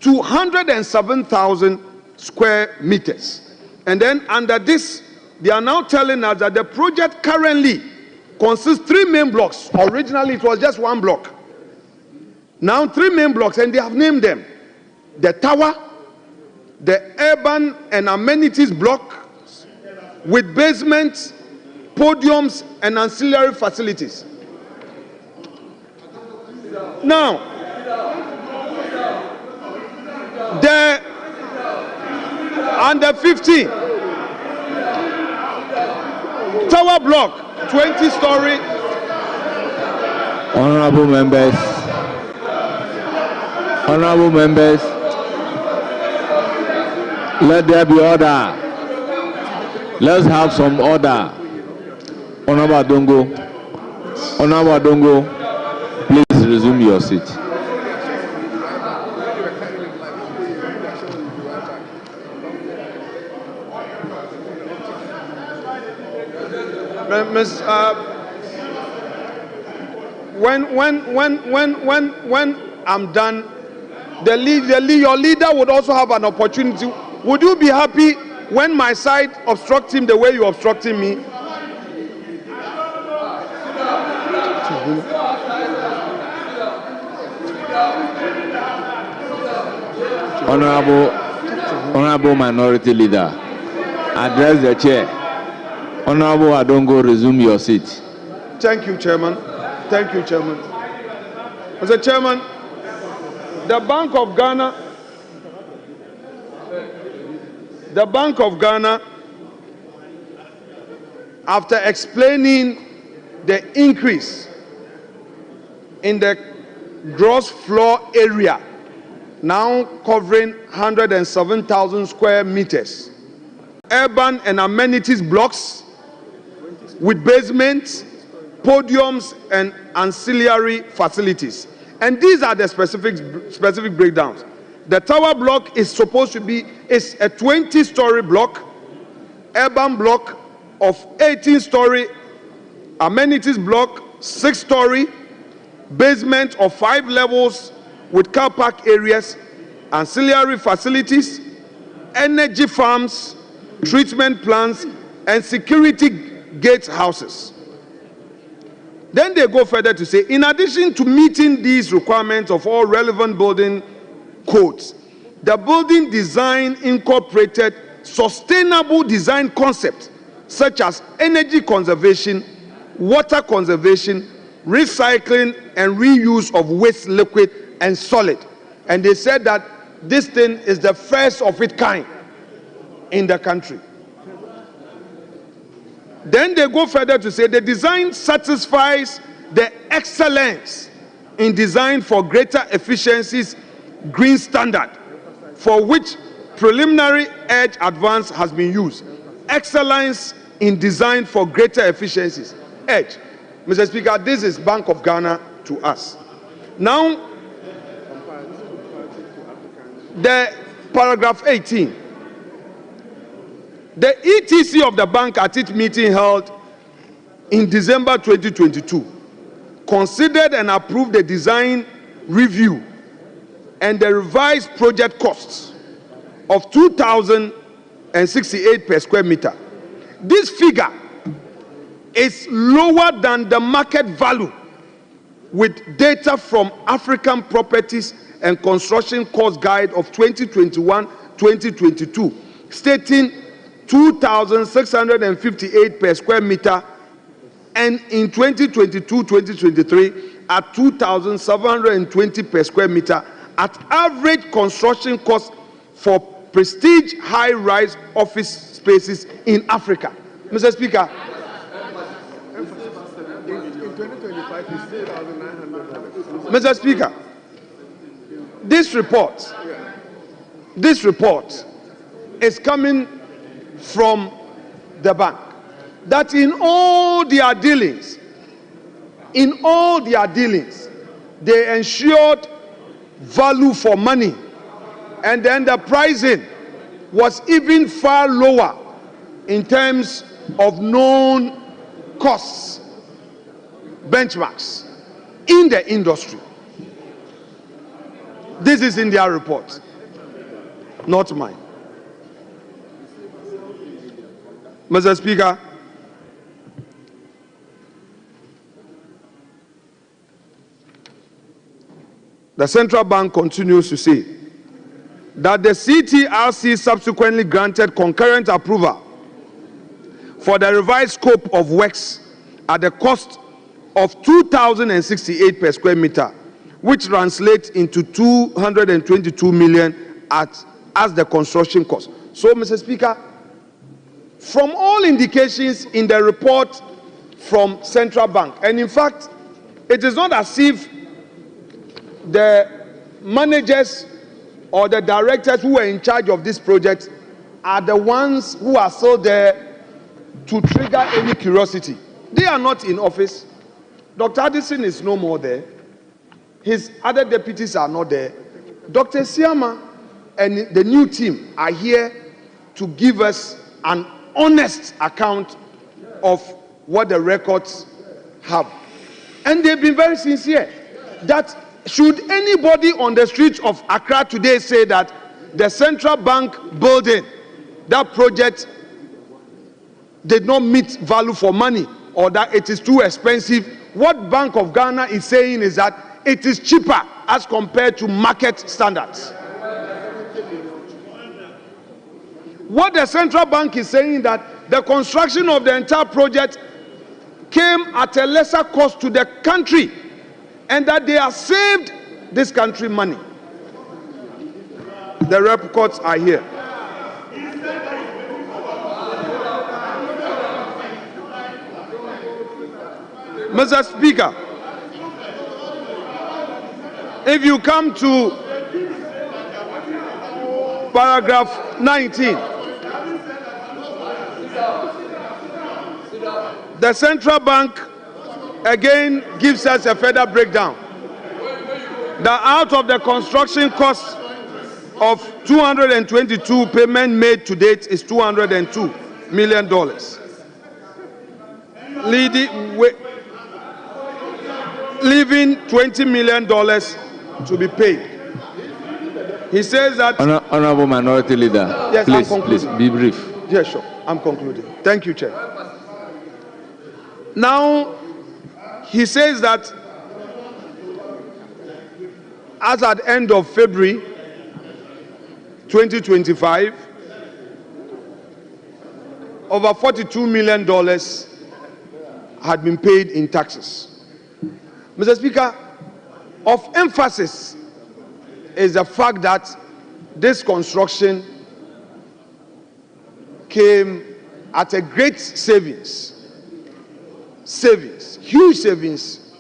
to 107,000 square meters. And then under this, they are now telling us that the project currently consists 3 main blocks. Originally, it was just 1 block. Now 3 main blocks, and they have named them the tower, the urban and amenities block with basements, podiums, and ancillary facilities. Now, the under 15 tower block, 20-story. Honorable members, let there be order. Let's have some order. Honorable Adongo, please resume your seat. When I'm done, your leader would also have an opportunity. Would you be happy when my side obstruct him the way you obstructing me? Honorable Minority Leader, address the chair. Honorable Adongo, resume your seat. Thank you, Chairman. Thank you, Chairman. Mr. Chairman, the Bank of Ghana, after explaining the increase in the gross floor area, now covering 107,000 square meters, urban and amenities blocks with basements, podiums, and ancillary facilities. And these are the specific breakdowns. The tower block is supposed to be a 20-story block, urban block of 18-story, amenities block 6-story, basement of 5 levels with car park areas, ancillary facilities, energy farms, treatment plants, and security gate houses. Then they go further to say, in addition to meeting these requirements of all relevant building codes, the building design incorporated sustainable design concepts such as energy conservation, water conservation, recycling, and reuse of waste, liquid, and solid. And they said that this thing is the first of its kind in the country. Then they go further to say the design satisfies the excellence in design for greater efficiencies green standard, for which preliminary EDGE advance has been used. Excellence in design for greater efficiencies. EDGE. Mr. Speaker, this is Bank of Ghana to us. Now, the paragraph 18. The ETC of the bank at its meeting held in December 2022 considered and approved the design review and the revised project costs of 2,068 per square meter. This figure is lower than the market value with data from African Properties and Construction Cost Guide of 2021-2022 stating 2,658 per square meter, and in 2022-2023 at 2,720 per square meter at average construction cost for prestige high-rise office spaces in Africa. Mr. Speaker. Mr. Speaker, this report is coming from the bank, that in all their dealings, they ensured value for money, and then the pricing was even far lower in terms of known costs, benchmarks in the industry. This is in their report, not mine. Mr. Speaker, the Central Bank continues to say that the CTRC subsequently granted concurrent approval for the revised scope of works at the cost of 2,068 per square meter, which translates into 222 million as the construction cost. So, Mr. Speaker, from all indications in the report from Central Bank, and in fact, it is not as if the managers or the directors who were in charge of this project are the ones who are still there to trigger any curiosity. They are not in office. Dr. Addison is no more there. His other deputies are not there. Dr. Siama and the new team are here to give us an honest account of what the records have. And they've been very sincere that should anybody on the streets of Accra today say that the Central Bank building, that project did not meet value for money or that it is too expensive, what Bank of Ghana is saying is that it is cheaper as compared to market standards. What the Central Bank is saying that the construction of the entire project came at a lesser cost to the country and that they have saved this country money. The reports are here. Mr. Speaker, if you come to paragraph 19, the Central Bank again gives us a further breakdown that out of the construction cost of 222, payment made to date is $202 million. Leaving $20 million to be paid. He says that... Honorable Minority Leader, yes, please be brief. Yes, sure. I'm concluding. Thank you, Chair. Now, he says that as at end of February 2025, over $42 million had been paid in taxes. Mr. Speaker, of emphasis is the fact that this construction came at a great savings, huge savings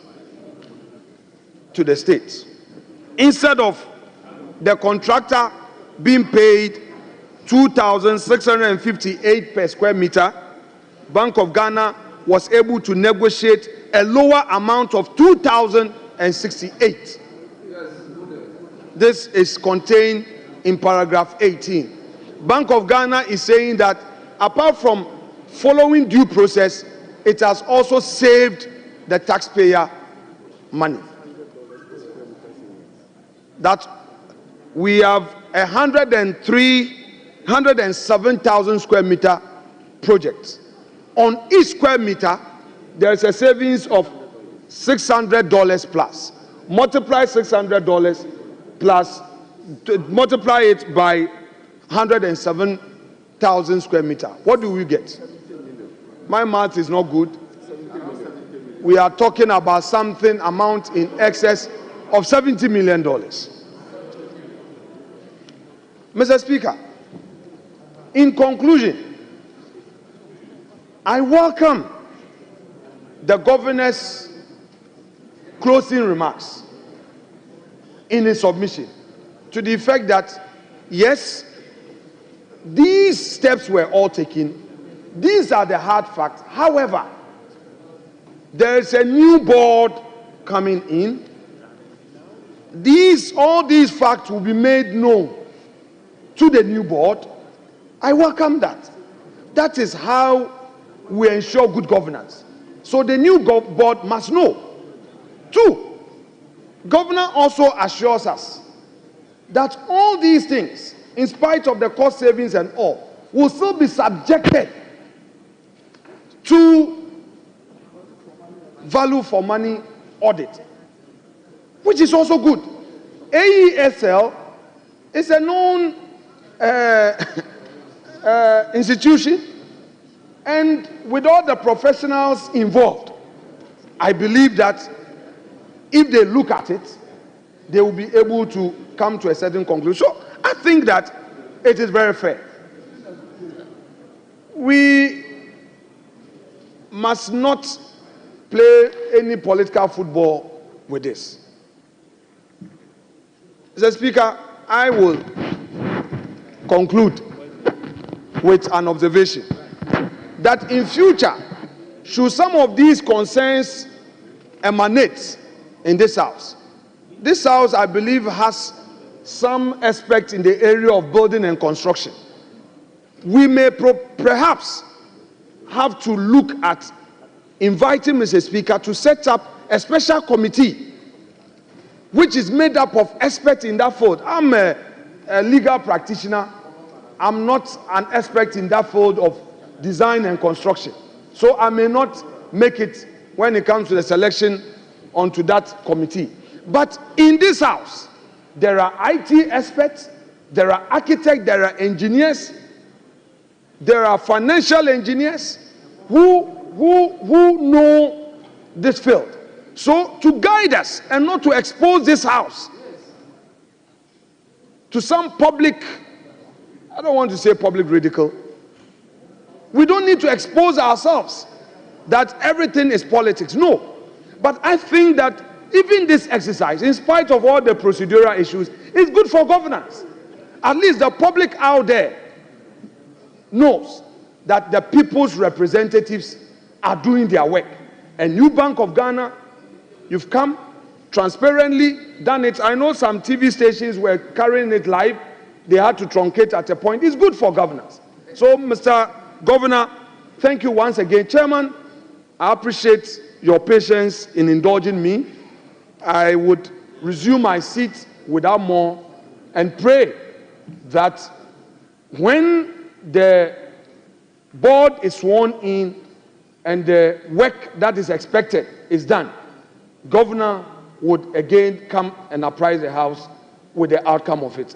to the state. Instead of the contractor being paid 2,658 per square meter, Bank of Ghana was able to negotiate a lower amount of 2,068. This is contained in paragraph 18. Bank of Ghana is saying that apart from following due process, it has also saved the taxpayer money. That we have 107,000 square meter projects. On each square meter, there is a savings of $600 plus. Multiply $600 plus, multiply it by 107,000 square meter. What do we get? My math is not good. We are talking about something amount in excess of $70 million. Mr. Speaker, in conclusion, I welcome the governor's closing remarks in his submission to the effect that, yes, these steps were all taken. These are the hard facts. However, there is a new board coming in. All these facts will be made known to the new board. I welcome that. That is how we ensure good governance. So the new board must know. 2, Governor also assures us that all these things, in spite of the cost savings and all, will still be subjected 2 value for money audit, which is also good. AESL is a known institution, and with all the professionals involved, I believe that if they look at it, they will be able to come to a certain conclusion. So I think that it is very fair. We must not play any political football with this. Mr. Speaker, I will conclude with an observation that in future, should some of these concerns emanate in this House, I believe, has some aspect in the area of building and construction. We may perhaps have to look at inviting Mr. Speaker to set up a special committee which is made up of experts in that field. I'm a legal practitioner. I'm not an expert in that field of design and construction. So I may not make it when it comes to the selection onto that committee. But in this House, there are IT experts, there are architects, there are engineers, there are financial engineers who know this field. So to guide us and not to expose this House to some public, I don't want to say public ridicule. We don't need to expose ourselves that everything is politics. No. But I think that even this exercise, in spite of all the procedural issues, is good for governance. At least the public out there knows that the people's representatives are doing their work. And New Bank of Ghana, you've come transparently, done it. I know some TV stations were carrying it live. They had to truncate at a point. It's good for governance. So, Mr. Governor, thank you once again. Chairman, I appreciate your patience in indulging me. I would resume my seat without more and pray that when the board is sworn in and the work that is expected is done, Governor would again come and apprise the House with the outcome of it.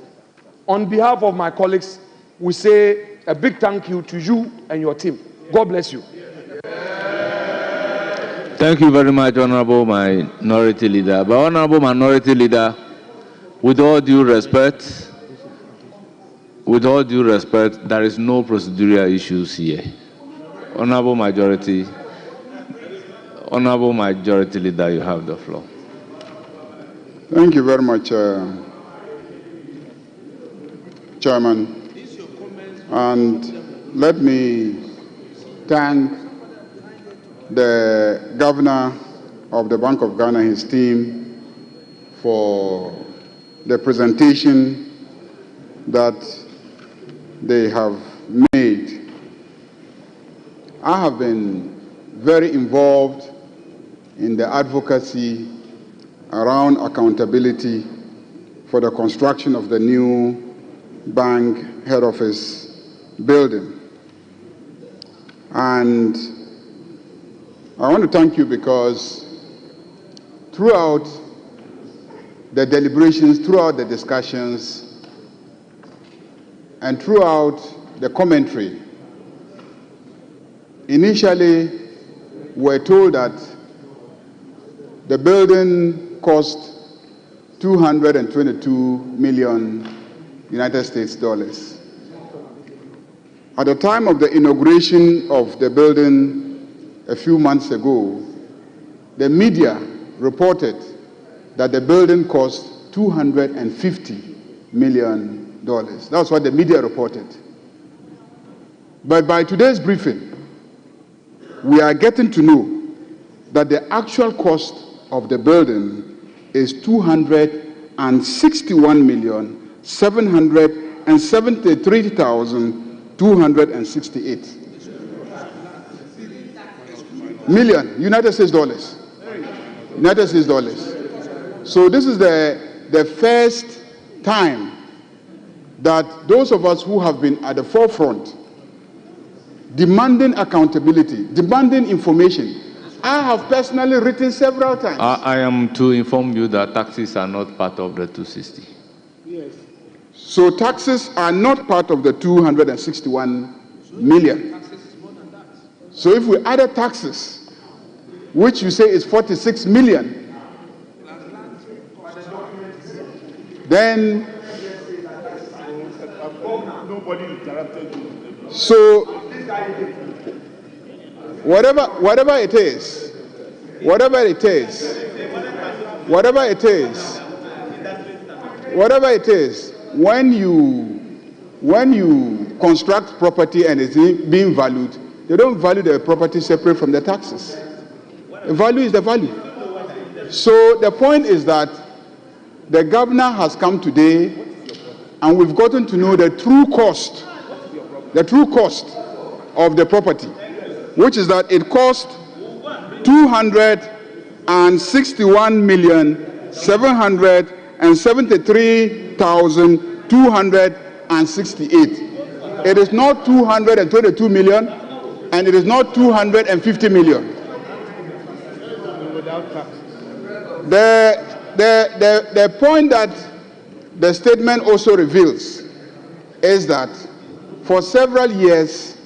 On behalf of my colleagues, we say a big thank you to you and your team. God bless you. Thank you very much, Honorable Minority Leader. But Honorable Minority Leader, with all due respect, there is no procedural issues here. Honorable Majority Leader, you have the floor. Thank you very much, Chairman. And let me thank the Governor of the Bank of Ghana and his team for the presentation that they have made. I have been very involved in the advocacy around accountability for the construction of the new bank head office building. And I want to thank you because throughout the deliberations, throughout the discussions, and throughout the commentary, initially we're told that the building cost $222 million United States dollars. At the time of the inauguration of the building a few months ago, the media reported that the building cost $250 million. That's what the media reported. But by today's briefing, we are getting to know that the actual cost of the building is $261,773,268 million United States dollars. United States dollars. So this is the first time that those of us who have been at the forefront demanding accountability, demanding information. I have personally written several times. I am to inform you that taxes are not part of the 260. Yes. So taxes are not part of the 261 million. So if we added taxes, which you say is 46 million, then so whatever it is, when you construct property and it's being valued, they don't value the property separate from the taxes. The value is the value. So the point is that the governor has come today and we've gotten to know the true cost of the property, which is that it cost 261,773,268. It is not 222 million, and it is not 250 million. The point that the statement also reveals is that for several years,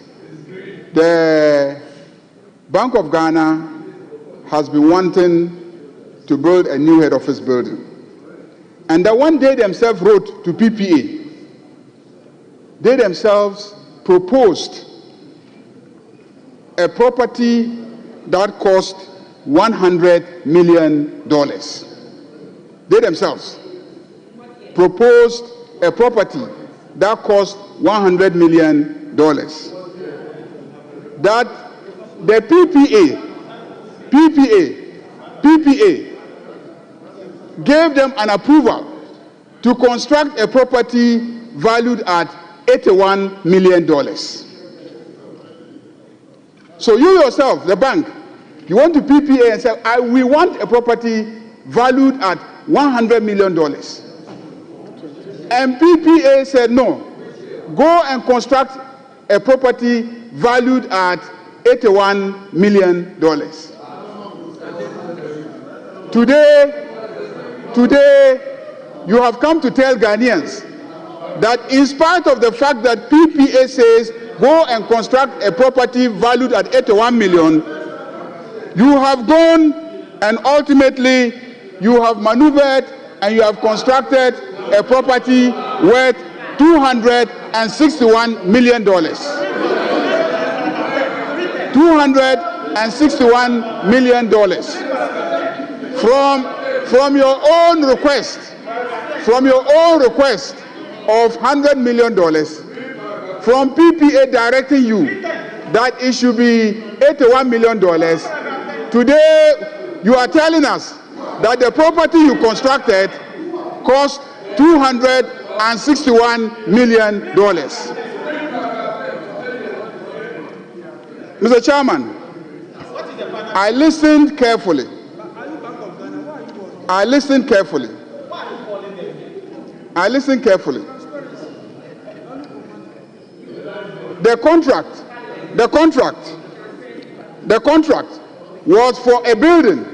the Bank of Ghana has been wanting to build a new head office building. And that one day themselves wrote to PPA. They themselves proposed a property that cost $100 million. They themselves proposed a property that cost $100 million. That the PPA gave them an approval to construct a property valued at $81 million. So you yourself, the bank, you want to PPA and say, we want a property valued at $100 million. And PPA said, no, go and construct a property valued at $81 million. Today, you have come to tell Ghanaians that in spite of the fact that PPA says go and construct a property valued at $81 million, you have gone and ultimately you have maneuvered and you have constructed a property worth $261 million. $261 million from your own request of $100 million, from PPA directing you that it should be $81 million. Today, you are telling us that the property you constructed cost $261 million. Mr. Chairman, I listened carefully. The contract was for a building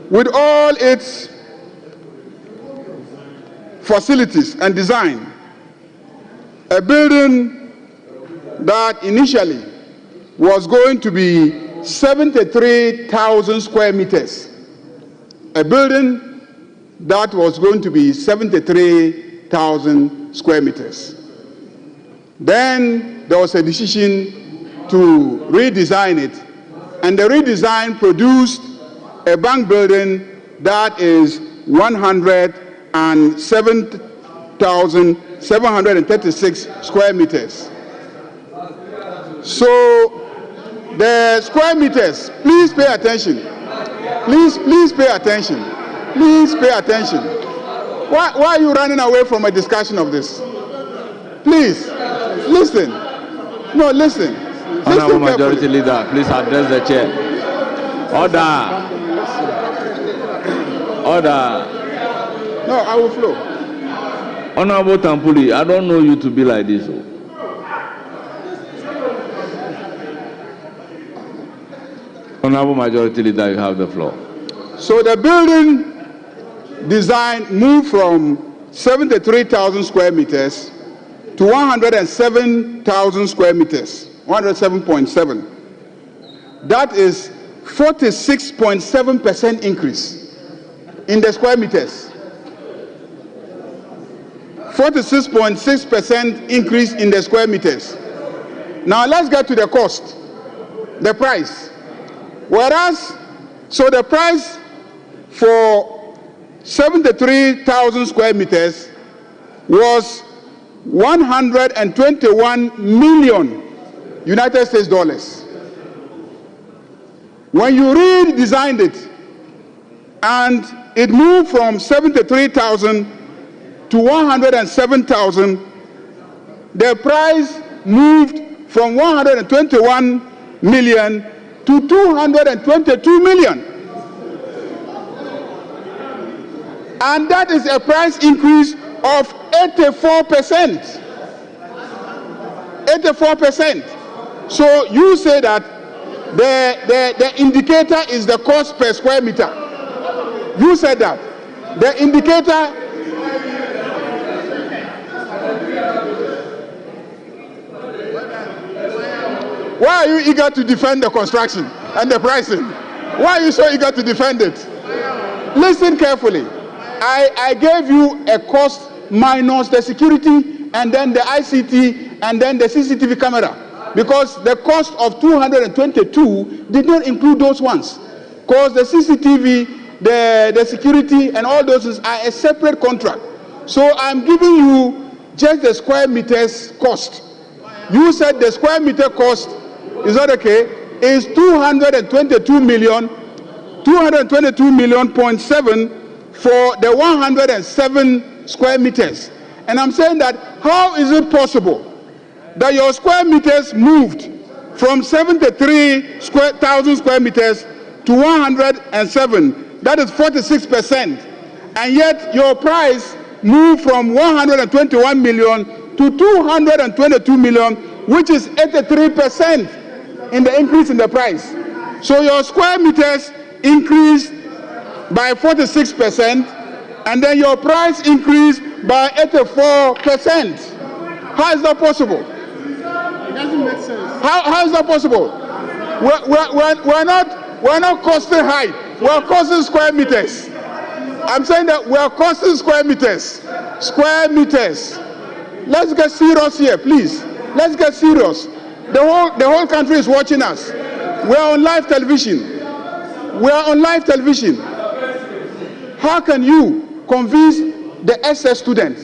with all its facilities and design. A building that initially was going to be 73,000 square meters. A building that was going to be 73,000 square meters. Then there was a decision to redesign it, and the redesign produced a bank building that is 107,736 square meters. So the square meters, please pay attention. Please pay attention. Why are you running away from a discussion of this? Please, listen. No, listen. Honorable Majority Leader, please address the chair. Order. No, I will flow. Honorable Tampuli, I don't know you to be like this. Honorable Majority Leader, you have the floor. So the building design moved from 73,000 square meters to 107,000 square meters, 107.7. That is 46.7% increase in the square meters. 46.6% increase in the square meters. Now let's get to the cost, the price. Whereas, so the price for 73,000 square meters was 121 million United States dollars. When you redesigned it and it moved from 73,000 to 107,000, the price moved from 121 million to 222 million. And that is a price increase of 84%. 84%. So you say that the indicator is the cost per square meter. You said that. The indicator. Why are you eager to defend the construction and the pricing? Why are you so eager to defend it? Listen carefully. I gave you a cost minus the security and then the ICT and then the CCTV camera, because the cost of 222 did not include those ones, because the CCTV, the security and all those are a separate contract. So I'm giving you just the square meters cost. You said the square meter cost is not okay, is 222 million, 222 million point 7 for the 107 square meters. And I'm saying that how is it possible that your square meters moved from 73,000 square meters to 107, that is 46%, and yet your price moved from 121 million to 222 million, which is 83% in the increase in the price. So your square meters increased by 46%, and then your price increased by 84%. How is that possible? It doesn't make sense. How is that possible? We're not costing height. We're costing square meters. I'm saying that we're costing square meters. Square meters. Let's get serious here, please. Let's get serious. The whole country is watching us. We're on live television. We're on live television. How can you convince the SS student,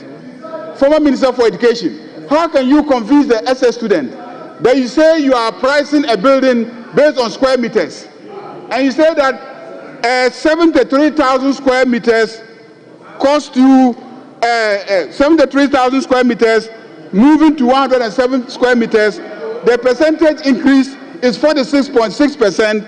former Minister for Education, how can you convince the SS student that you say you are pricing a building based on square meters, and you say that 73,000 square meters cost you 73,000 square meters moving to 107 square meters, the percentage increase is 46.6%,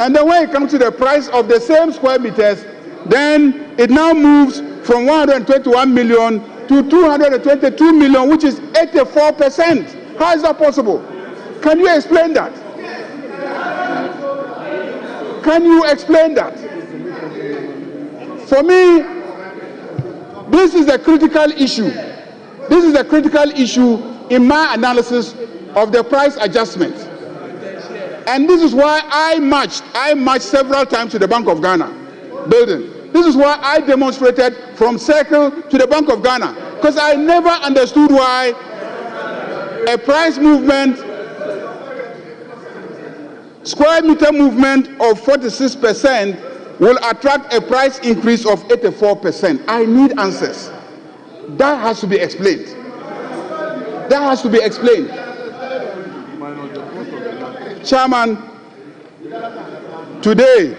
and then when it comes to the price of the same square meters, then it now moves from 121 million to 222 million, which is 84%. How is that possible? Can you explain that? Can you explain that? For me, this is a critical issue. This is a critical issue in my analysis of the price adjustment. And this is why I marched several times to the Bank of Ghana building. This is why I demonstrated from Circle to the Bank of Ghana, because I never understood why a price movement, square meter movement of 46% will attract a price increase of 84%. I need answers. That has to be explained. That has to be explained. Chairman, today,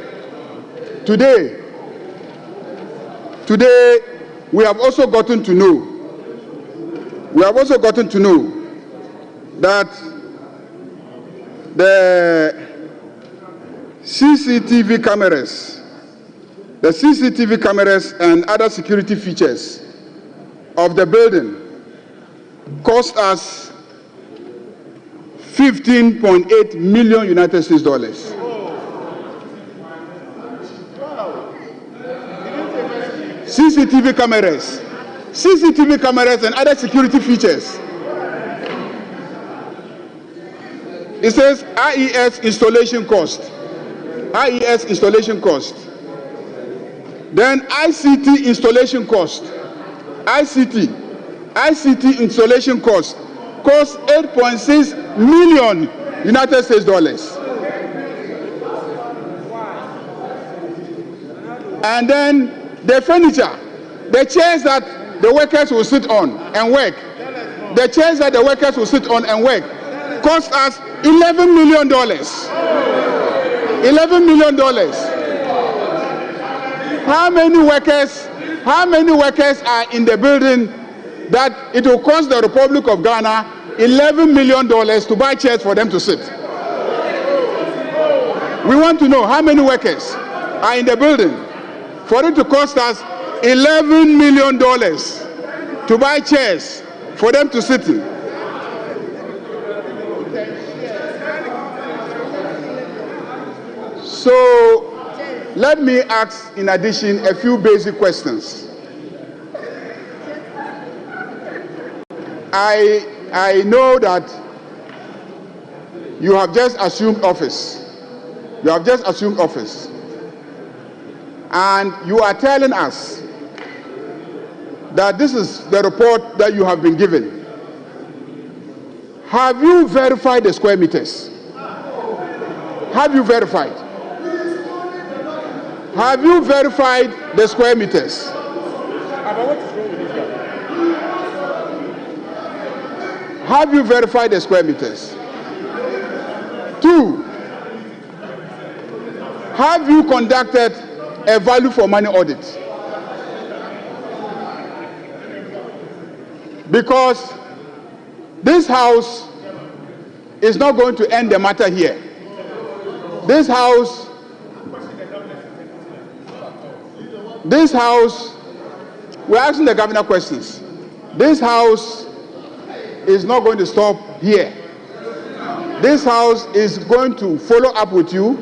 we have also gotten to know that the CCTV cameras and other security features of the building cost us 15.8 million United States dollars. CCTV cameras and other security features. It says IES installation cost. IES installation cost. Then ICT installation cost. ICT installation cost costs 8.6 million United States dollars. And then the furniture, the chairs that the workers will sit on and work, the chairs that the workers will sit on and work, cost us $11 million. $11 million. How many workers are in the building that it will cost the Republic of Ghana $11 million to buy chairs for them to sit? We want to know how many workers are in the building for it to cost us $11 million to buy chairs for them to sit in. So let me ask, in addition, a few basic questions. I know that you have just assumed office. You have just assumed office. And you are telling us that this is the report that you have been given. Have you verified the square meters? Have you verified? Have you verified the square meters? Have you verified the square meters? 2, have you conducted a value for money audit? Because this house is not going to end the matter here. This house, we're asking the governor questions. This house is not going to stop here. This house is going to follow up with you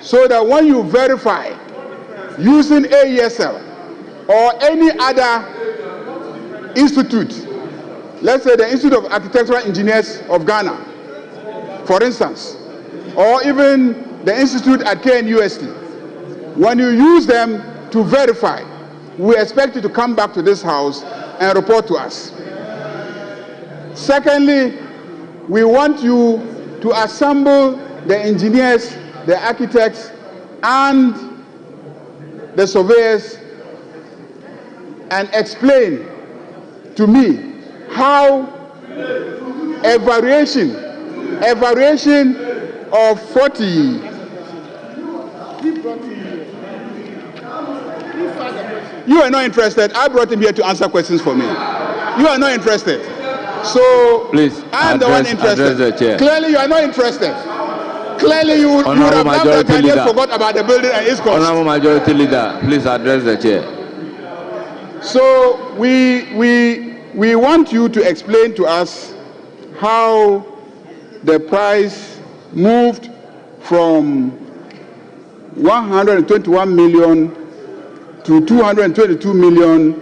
so that when you verify using AESL or any other institute, let's say the Institute of Architectural Engineers of Ghana, for instance, or even the institute at KNUST, when you use them to verify, we expect you to come back to this house and report to us. Secondly, we want you to assemble the engineers, the architects, and the surveyors and explain to me how a variation of 40. You are not interested. I brought him here to answer questions for me. You are not interested. So please, I'm the one interested. Clearly, you are not interested. Clearly, you would have done that and yet forgot about the building and its cost. Honorable Majority Leader, please address the chair. So we want you to explain to us how the price moved from 121 million to 222 million,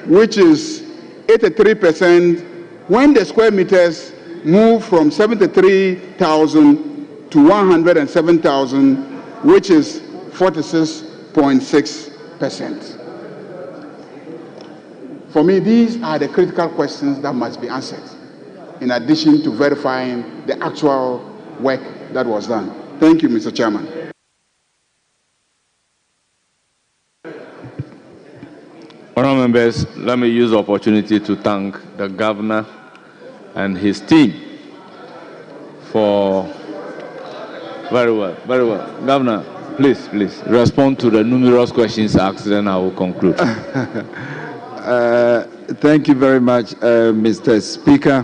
which is 83%, when the square meters moved from 73,000 to 107,000, which is 46.6%. For me, these are the critical questions that must be answered, in addition to verifying the actual work that was done. Thank you, Mr. Chairman. Honourable members, let me use the opportunity to thank the governor and his team for very well. Governor, please respond to the numerous questions asked, then I will conclude. Thank you very much, Mr. Speaker.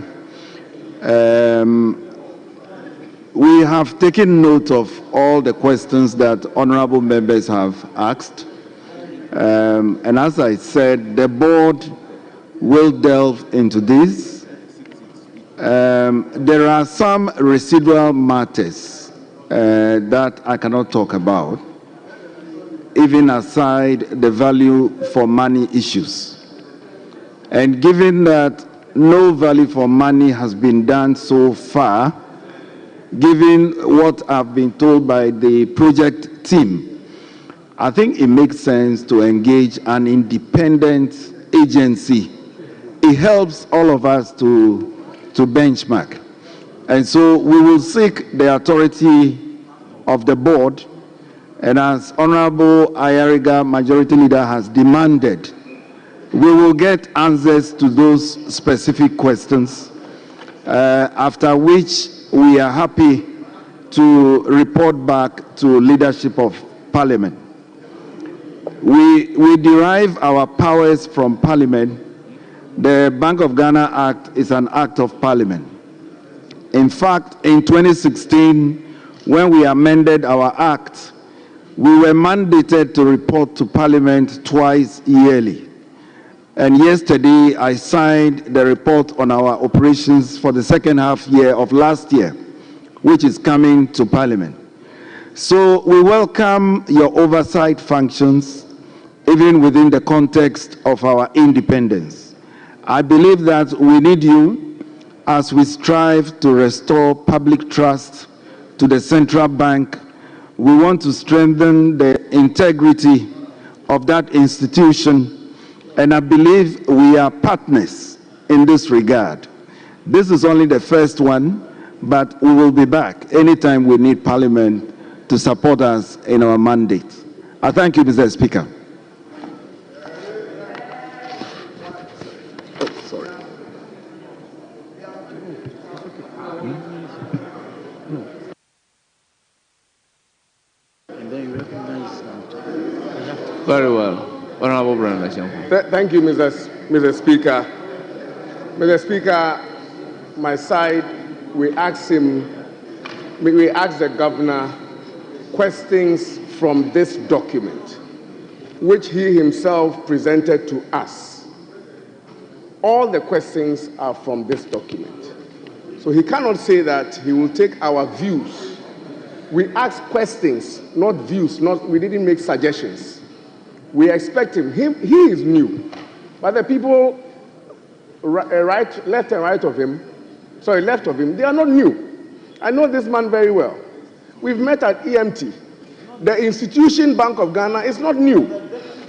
We have taken note of all the questions that honorable members have asked. And as I said, the board will delve into this. There are some residual matters that I cannot talk about. even aside the value for money issues. And given that no value for money has been done so far, given what I've been told by the project team, I think it makes sense to engage an independent agency. It helps all of us to benchmark. And so we will seek the authority of the board, and as Honorable Ayariga, Majority Leader, has demanded, we will get answers to those specific questions, after which we are happy to report back to leadership of Parliament. We derive our powers from Parliament. The Bank of Ghana Act is an act of Parliament. In fact, in 2016, when we amended our act, we were mandated to report to Parliament twice yearly. And yesterday, I signed the report on our operations for the second half year of last year, which is coming to Parliament. So we welcome your oversight functions, even within the context of our independence. I believe that we need you as we strive to restore public trust to the central bank. We want to strengthen the integrity of that institution, and I believe we are partners in this regard. This is only the first one, but we will be back anytime we need Parliament to support us in our mandate. I thank you, Mr. Speaker. Very well. Honorable Brenda. Thank you, Mr. Speaker. Mr. Speaker, my side, we asked the governor questions from this document, which he himself presented to us. All the questions are from this document. So he cannot say that he will take our views. We asked questions, not views, we didn't make suggestions. We expect him. He is new. But the people left of him, they are not new. I know this man very well. We've met at EMT. The institution Bank of Ghana is not new.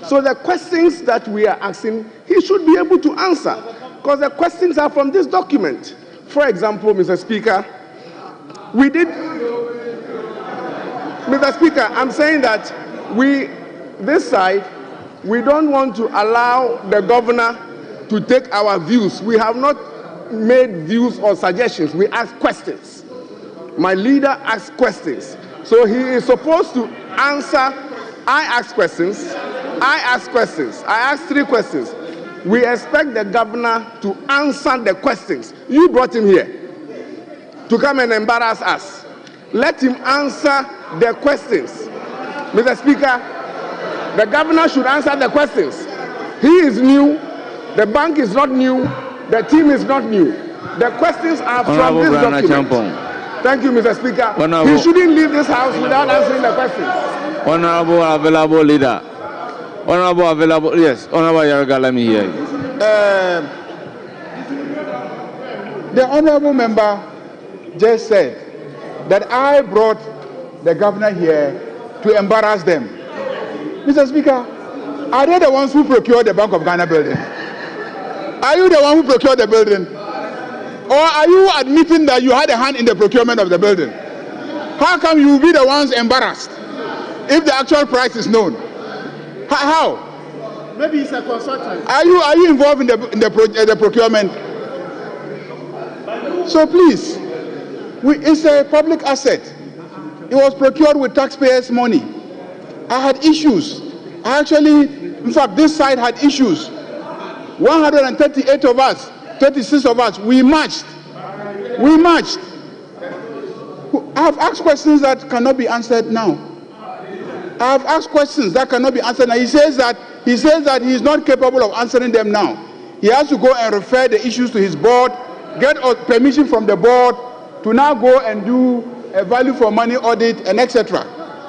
So the questions that we are asking, he should be able to answer, because the questions are from this document. For example, Mr. Speaker, Mr. Speaker, I'm saying that this side, we don't want to allow the governor to take our views. We have not made views or suggestions. We ask questions. My leader asks questions. So he is supposed to answer. I ask questions. I ask 3 questions. We expect the governor to answer the questions. You brought him here to come and embarrass us. Let him answer the questions. Mr. Speaker, the governor should answer the questions. He is new. The bank is not new. The team is not new. The questions are from this document. Thank you, Mr. Speaker. He shouldn't leave this house without answering the questions. Honorable available leader. Honorable available, yes. Honorable Ayariga, let me hear you. The honorable member just said that I brought the governor here to embarrass them. Mr. Speaker, are they the ones who procured the Bank of Ghana building? Are you the one who procured the building? Or are you admitting that you had a hand in the procurement of the building? How come you will be the ones embarrassed if the actual price is known? How? Maybe he's a consultant. Are you involved in the procurement? So please, it's a public asset. It was procured with taxpayers' money. I had issues. In fact, this side had issues. 138 of us, 36 of us, we marched. I have asked questions that cannot be answered now. He says that he is not capable of answering them now. He has to go and refer the issues to his board, get permission from the board to now go and do a value for money audit and etc.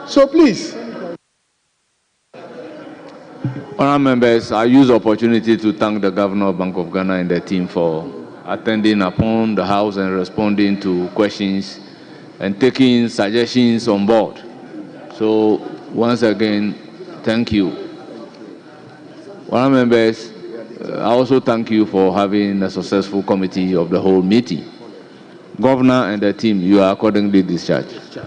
So please. Honourable members, I use the opportunity to thank the Governor of Bank of Ghana and the team for attending upon the House and responding to questions and taking suggestions on board. So once again, thank you. Honourable members, I also thank you for having a successful committee of the whole meeting. Governor and the team, you are accordingly discharged.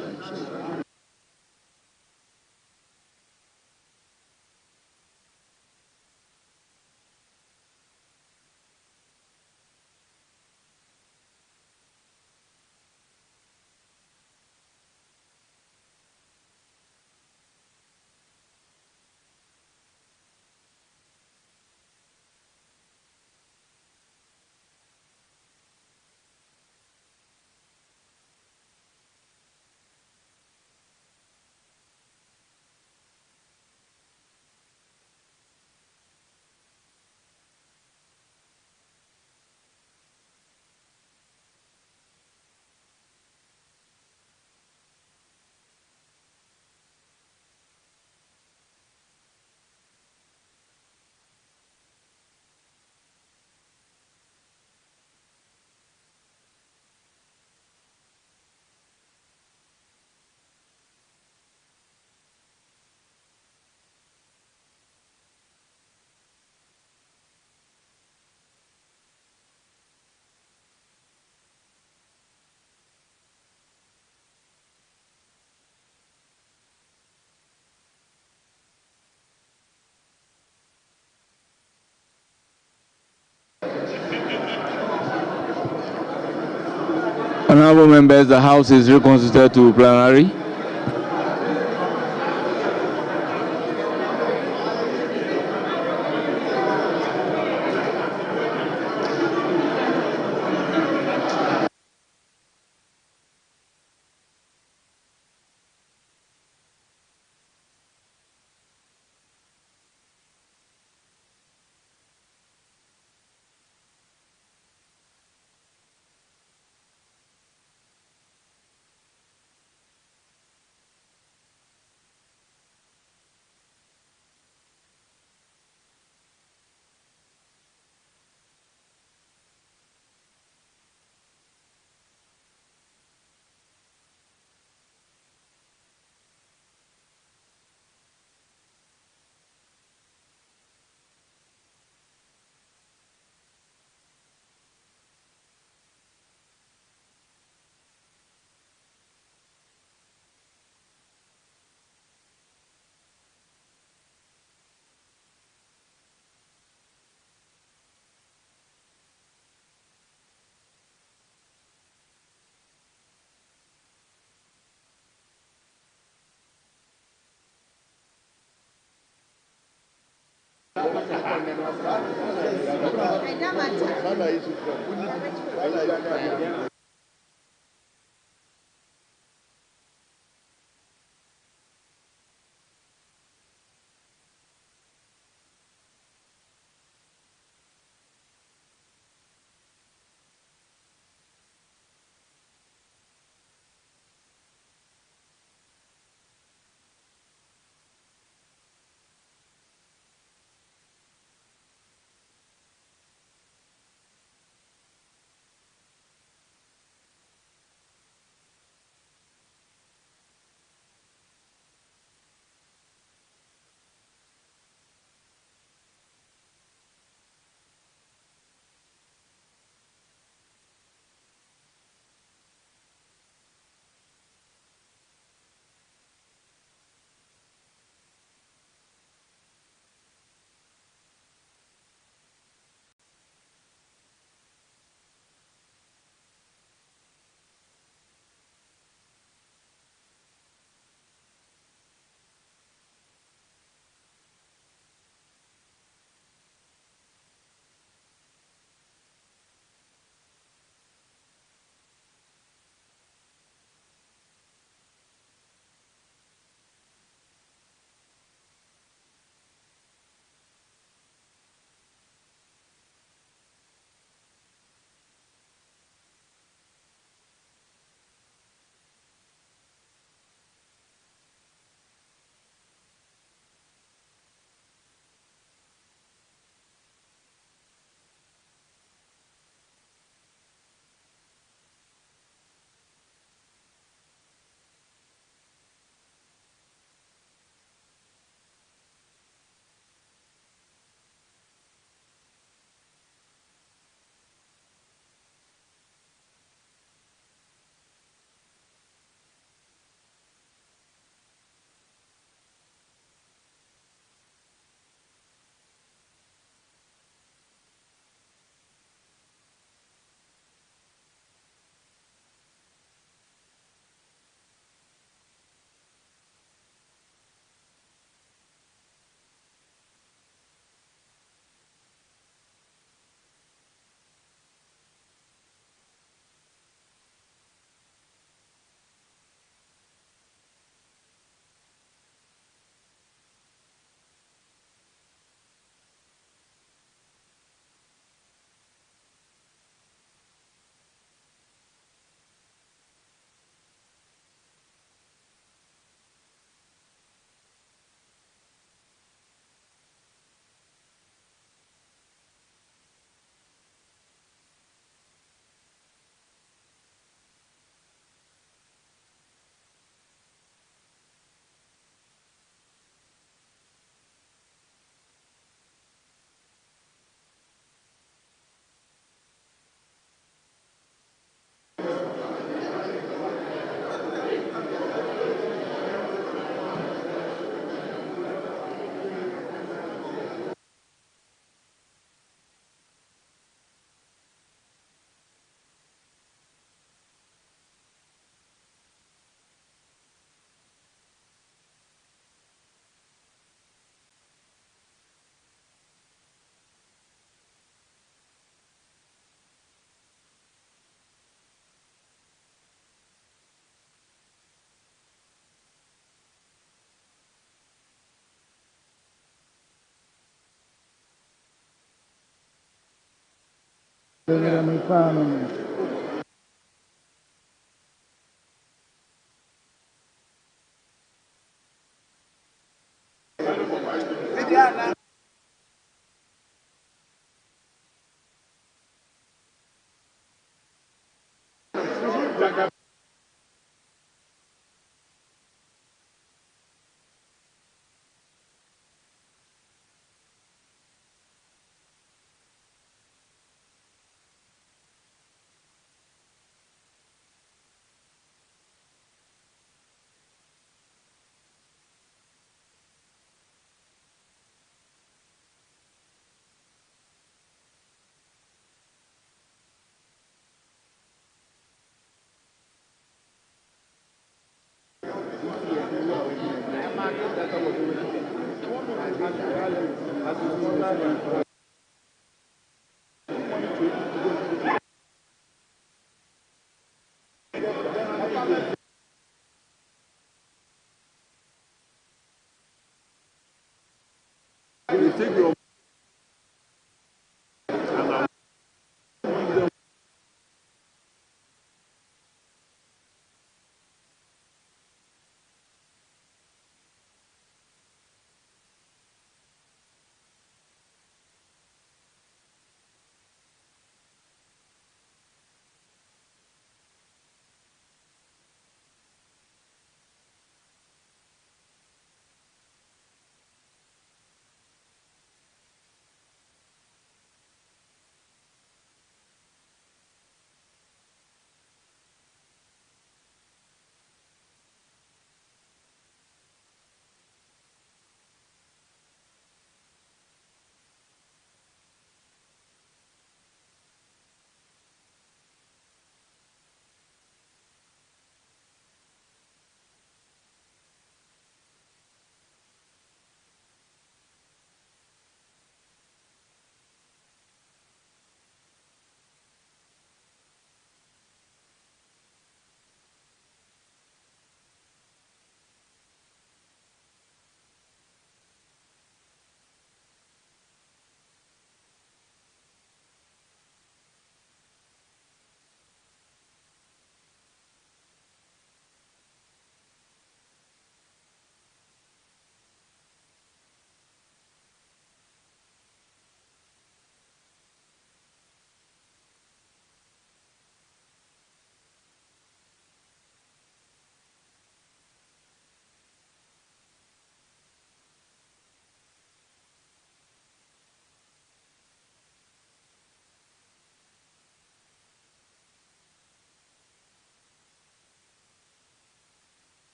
Honourable members, the House is reconstituted to plenary.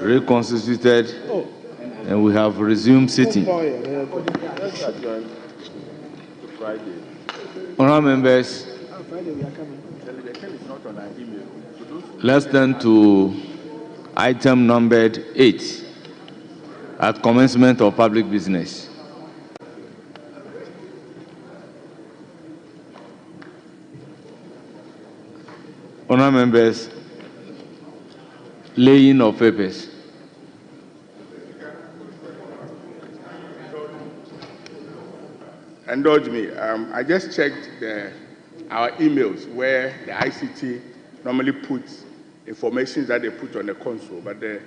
reconstituted, and we have resumed sitting. Honourable members, let's turn to item numbered 8 at commencement of public business. Honourable members, laying of papers. Indulge me. I just checked our emails where the ICT normally puts information that they put on the console, but the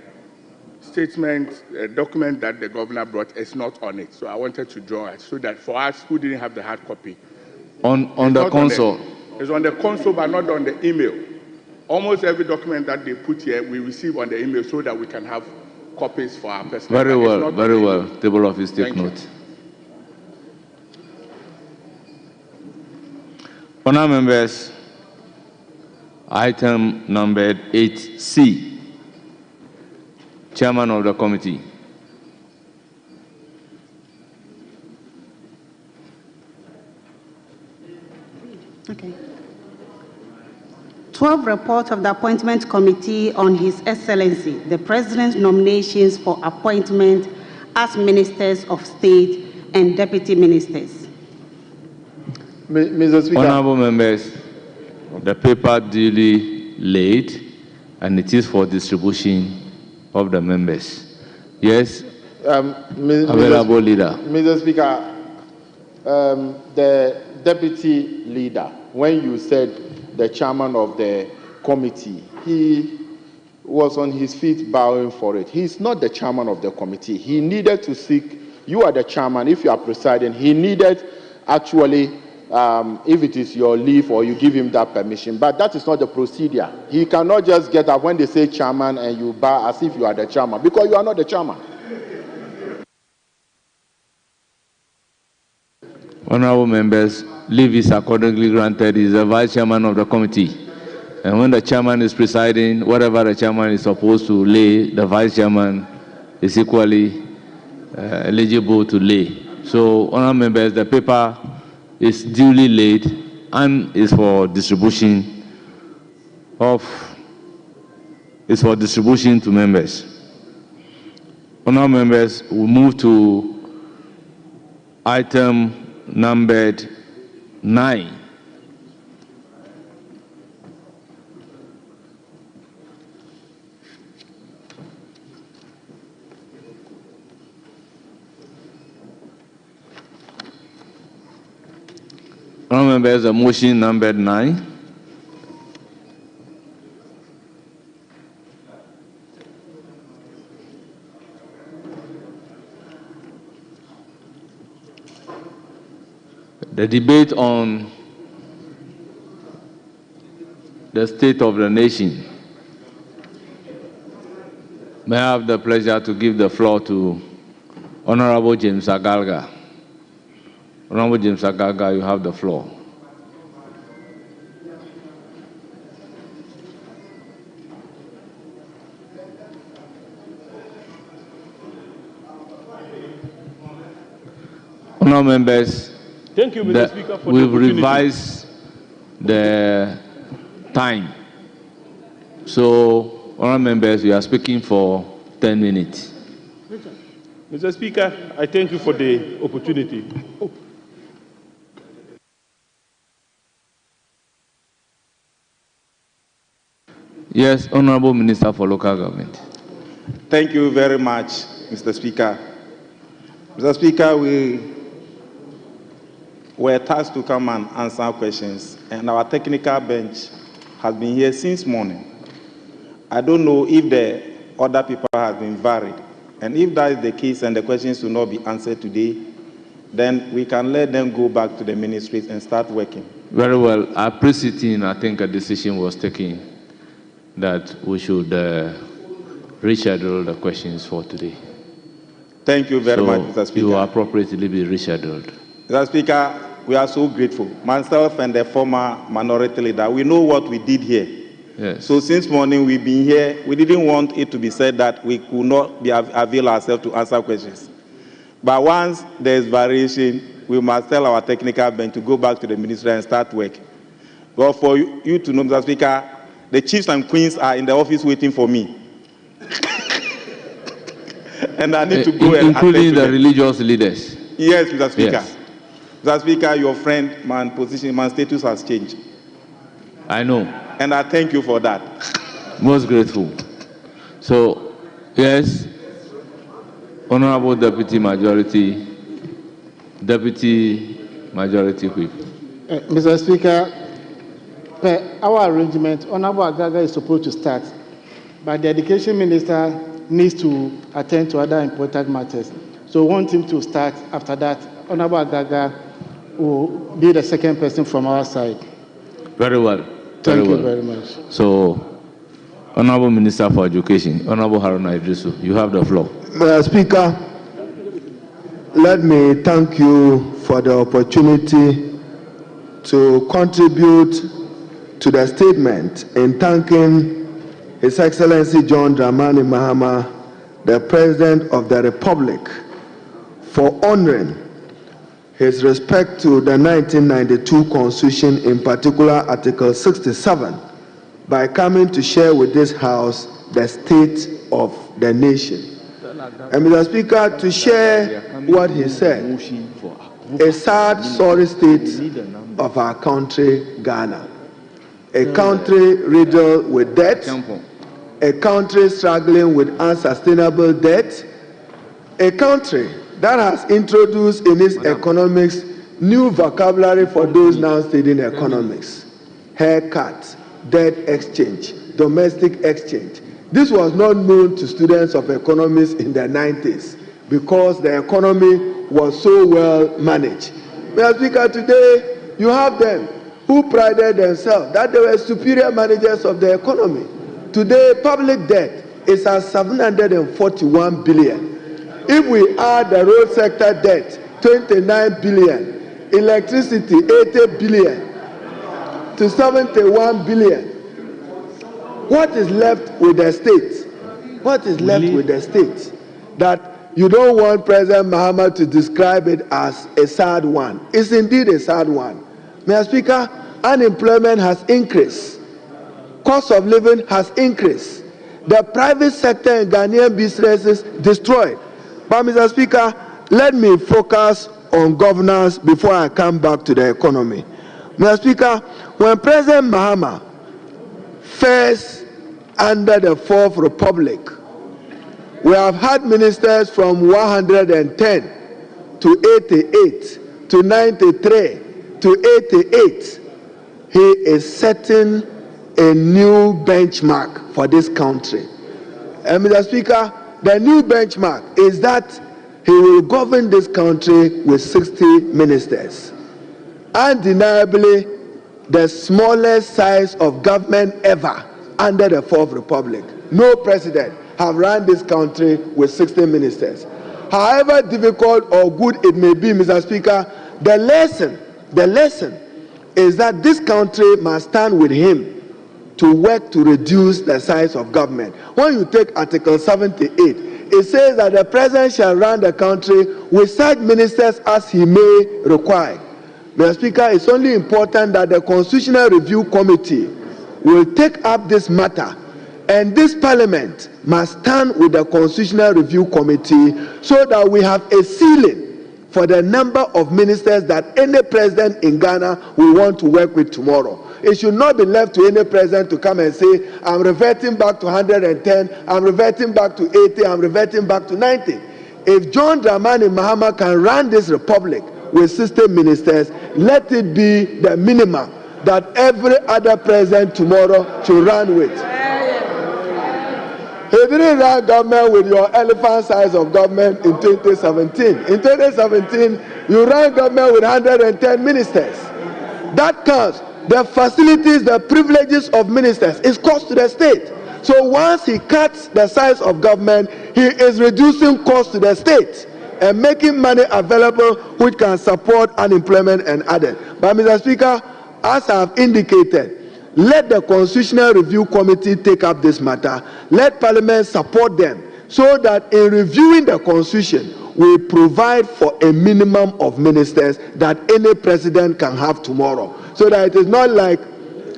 statement, document that the governor brought is not on it. So I wanted to draw it so that for us who didn't have the hard copy. On the console? It's on the console, but not on the email. Almost every document that they put here, we receive on the email so that we can have copies for our personal. Very well, very well. Table office, take note. Honourable members, item numbered 8C, Chairman of the Committee. Okay. 12 report of the Appointment Committee on His Excellency, the President's nominations for appointment as Ministers of State and Deputy Ministers. Mr. Speaker. Honourable members, the paper duly laid, and it is for distribution of the members. Yes, available leader. Mr. Speaker, the deputy leader, when you said the chairman of the committee, he was on his feet bowing for it. He's not the chairman of the committee. He needed to seek, you are the chairman, if you are presiding, he needed actually, if it is your leave or you give him that permission, but that is not the procedure. He cannot just get up when they say chairman and you bow as if you are the chairman, because you are not the chairman. Honourable members, leave is accordingly granted. He is the vice chairman of the committee. And when the chairman is presiding, whatever the chairman is supposed to lay, the vice chairman is equally eligible to lay. So, honourable members, the paper is duly laid and is for distribution to members. Honourable members, we move to item numbered 9. Honourable members, the motion numbered 9. The debate on the state of the nation. May I have the pleasure to give the floor to Honourable James Agalga. Honourable James Agalga, you have the floor. Honourable members, thank you, Mr. Speaker, for we've the opportunity. revised the time. So, honourable members, we are speaking for 10 minutes. Mr. Speaker, I thank you for the opportunity. Yes, Honourable Minister for Local Government. Thank you very much, Mr. Speaker. Mr. Speaker, we were tasked to come and answer questions, and our technical bench has been here since morning. I don't know if the other people have been varied, and if that is the case and the questions will not be answered today, then we can let them go back to the ministries and start working. Very well. At pre-sitting, I think a decision was taken that we should reschedule the questions for today. Thank you very much, Mr. Speaker. You will appropriately be rescheduled. Mr. Speaker, we are so grateful. Myself and the former minority leader, we know what we did here. Yes. So since morning we've been here. We didn't want it to be said that we could not avail ourselves to answer questions. But once there's variation, we must tell our technical bench to go back to the ministry and start work. But for you to know, Mr. Speaker, the chiefs and queens are in the office waiting for me. And I need to go and including the religious leaders. Yes, Mr. Speaker. Yes. Mr. Speaker, your friend, my position, my status has changed. I know. And I thank you for that. Most grateful. So, yes, Honorable Deputy Majority Whip. Mr. Speaker, per our arrangement, Honorable Agaga is supposed to start, but the Education Minister needs to attend to other important matters. So we want him to start. After that, Honorable Agaga will be the second person from our side. Very well. Thank you very much. So, Honorable Minister for Education, Honorable Haruna Idrisu, you have the floor. Mr. Speaker, let me thank you for the opportunity to contribute to the statement in thanking His Excellency John Dramani Mahama, the President of the Republic, for honoring his respect to the 1992 Constitution, in particular Article 67, by coming to share with this House the state of the nation. And Mr. Speaker, to share what he said, a sad, sorry state of our country, Ghana. A country riddled with debt, a country struggling with unsustainable debt, a country that has introduced in its economics new vocabulary for those now studying economics: haircut, debt exchange, domestic exchange. This was not known to students of economics in the 90s because the economy was so well managed. Mr. Speaker, today you have them who prided themselves that they were superior managers of the economy. Today, public debt is at 741 billion. If we add the road sector debt, 29 billion, electricity, 80 billion, to 71 billion, what is left with the state? What is left with the state? That you don't want President Mahama to describe it as a sad one. It's indeed a sad one. Mr. Speaker, unemployment has increased. Cost of living has increased. The private sector in Ghanaian businesses destroyed. But Mr. Speaker, let me focus on governance before I come back to the economy. Mr. Speaker, when President Mahama first under the Fourth Republic, we have had ministers from 110 to 88 to 93 to 88. He is setting a new benchmark for this country. And Mr. Speaker, the new benchmark is that he will govern this country with 60 ministers. Undeniably, the smallest size of government ever under the Fourth Republic. No president have run this country with 60 ministers. However difficult or good it may be, Mr. Speaker, the lesson is that this country must stand with him to work to reduce the size of government. When you take Article 78, it says that the president shall run the country with such ministers as he may require. Mr. Speaker, it's only important that the Constitutional Review Committee will take up this matter, and this Parliament must stand with the Constitutional Review Committee so that we have a ceiling for the number of ministers that any president in Ghana will want to work with tomorrow. It should not be left to any president to come and say, I'm reverting back to 110, I'm reverting back to 80, I'm reverting back to 90. If John Dramani Mahama can run this republic with 60 ministers, let it be the minimum that every other president tomorrow should run with. He didn't run government with your elephant size of government in 2017. In 2017, you ran government with 110 ministers. That counts. The facilities, the privileges of ministers is cost to the state. So once he cuts the size of government, he is reducing cost to the state and making money available which can support unemployment and others. But Mr. Speaker, as I have indicated, let the Constitutional Review Committee take up this matter. Let Parliament support them so that in reviewing the Constitution, we provide for a minimum of ministers that any president can have tomorrow. So that it is not like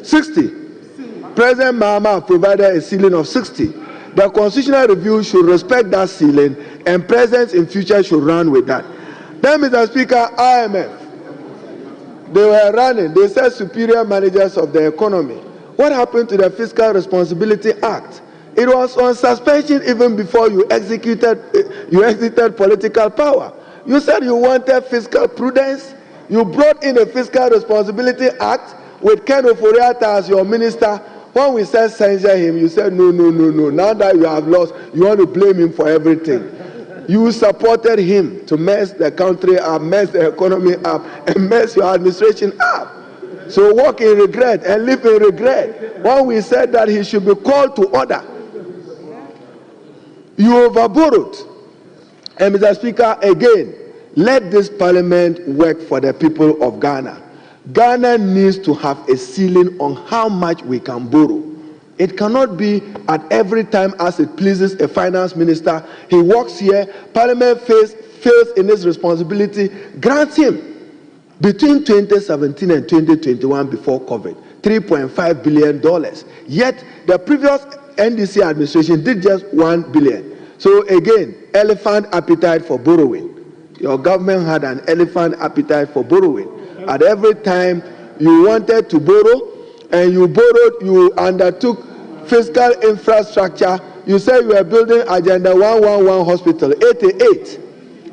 60. President Mahama provided a ceiling of 60. The Constitutional Review should respect that ceiling, and presidents in future should run with that. Then, Mr. Speaker, IMF, they were running. They said superior managers of the economy. What happened to the Fiscal Responsibility Act? It was on suspension even before you exited political power. You said you wanted fiscal prudence. You brought in a Fiscal Responsibility Act with Ken Oforiatta as your minister. When we said censure him, you said no. Now that you have lost, you want to blame him for everything. You supported him to mess the country up, mess the economy up, and mess your administration up. So walk in regret and live in regret. When we said that he should be called to order, you overborrowed. And Mr. Speaker, again, let this parliament work for the people of Ghana. Ghana needs to have a ceiling on how much we can borrow. It cannot be at every time as it pleases a finance minister. He walks here, Parliament fails in its responsibility, grants him between 2017 and 2021 before COVID, $3.5 billion. Yet the previous NDC administration did just $1 billion. So again, elephant appetite for borrowing. Your government had an elephant appetite for borrowing. At every time you wanted to borrow, and you borrowed, you undertook fiscal infrastructure. You said you were building Agenda 111 hospital, 88.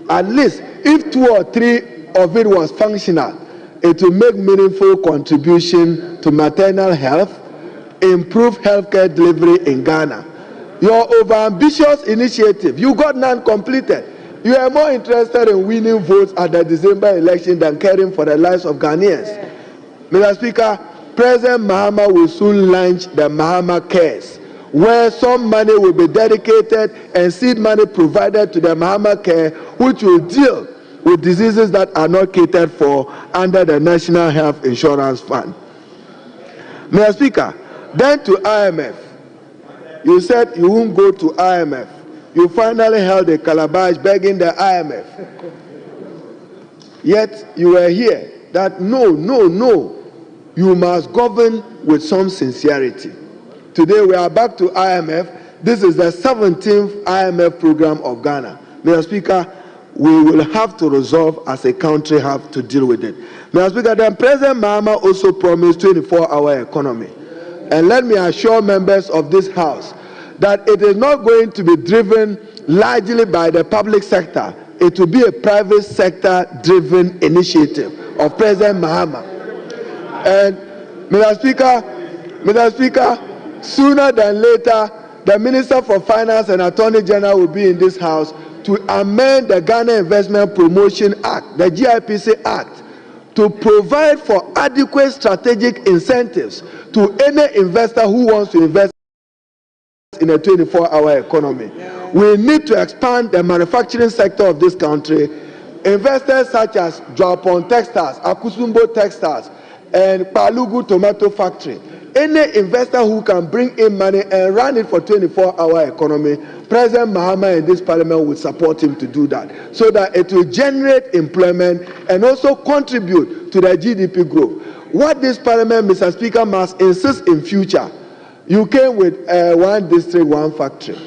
At least, if 2 or 3 of it was functional, it will make meaningful contribution to maternal health, improve healthcare delivery in Ghana. Your overambitious initiative, you got none completed. You are more interested in winning votes at the December election than caring for the lives of Ghanaians. Mr. Speaker, President Mahama will soon launch the Mahama Cares, where some money will be dedicated and seed money provided to the Mahama Care, which will deal with diseases that are not catered for under the National Health Insurance Fund. Mr. Speaker, then to IMF. You said you won't go to IMF. You finally held a calabash begging the IMF. Yet you were here that no, you must govern with some sincerity. Today we are back to IMF. This is the 17th IMF program of Ghana. Mr. Speaker, we will have to resolve as a country have to deal with it. Mr. Speaker, then President Mahama also promised 24-hour economy. And let me assure members of this House that it is not going to be driven largely by the public sector. It will be a private sector driven initiative of President Mahama. And Mr. Speaker, sooner than later, the Minister for Finance and Attorney General will be in this House to amend the Ghana Investment Promotion Act, the GIPC Act, to provide for adequate strategic incentives to any investor who wants to invest in a 24-hour economy. We need to expand the manufacturing sector of this country. Investors such as Japan Textiles, Akusumbo Textiles, and Palugu Tomato Factory. Any investor who can bring in money and run it for 24-hour economy, President Mahama and this parliament will support him to do that, so that it will generate employment and also contribute to the GDP growth. What this parliament, Mr. Speaker, must insist in future. You came with one district, one factory.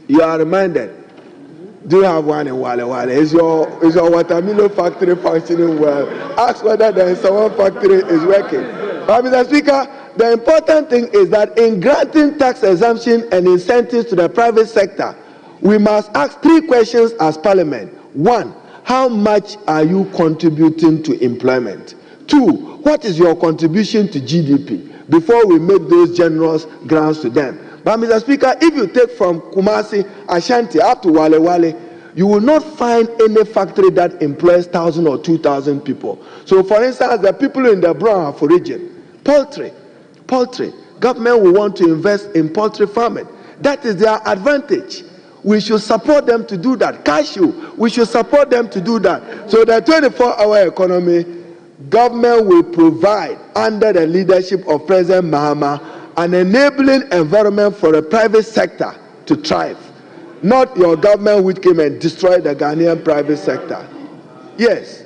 You are reminded. Do you have one in Wale Wale? Is your watermelon factory functioning well? Ask whether the Nsawam factory is working. But Mr. Speaker, the important thing is that in granting tax exemption and incentives to the private sector, we must ask 3 questions as Parliament. 1, how much are you contributing to employment? 2, what is your contribution to GDP? Before we make those generous grants to them. But Mr. Speaker, if you take from Kumasi, Ashanti up to Wale Wale, you will not find any factory that employs 1,000 or 2,000 people. So for instance, the people in the Brown region, poultry. Government will want to invest in poultry farming. That is their advantage. We should support them to do that. Cashew, we should support them to do that. So the 24-hour economy, government will provide, under the leadership of President Mahama, an enabling environment for the private sector to thrive. Not your government which came and destroyed the Ghanaian private sector. Yes,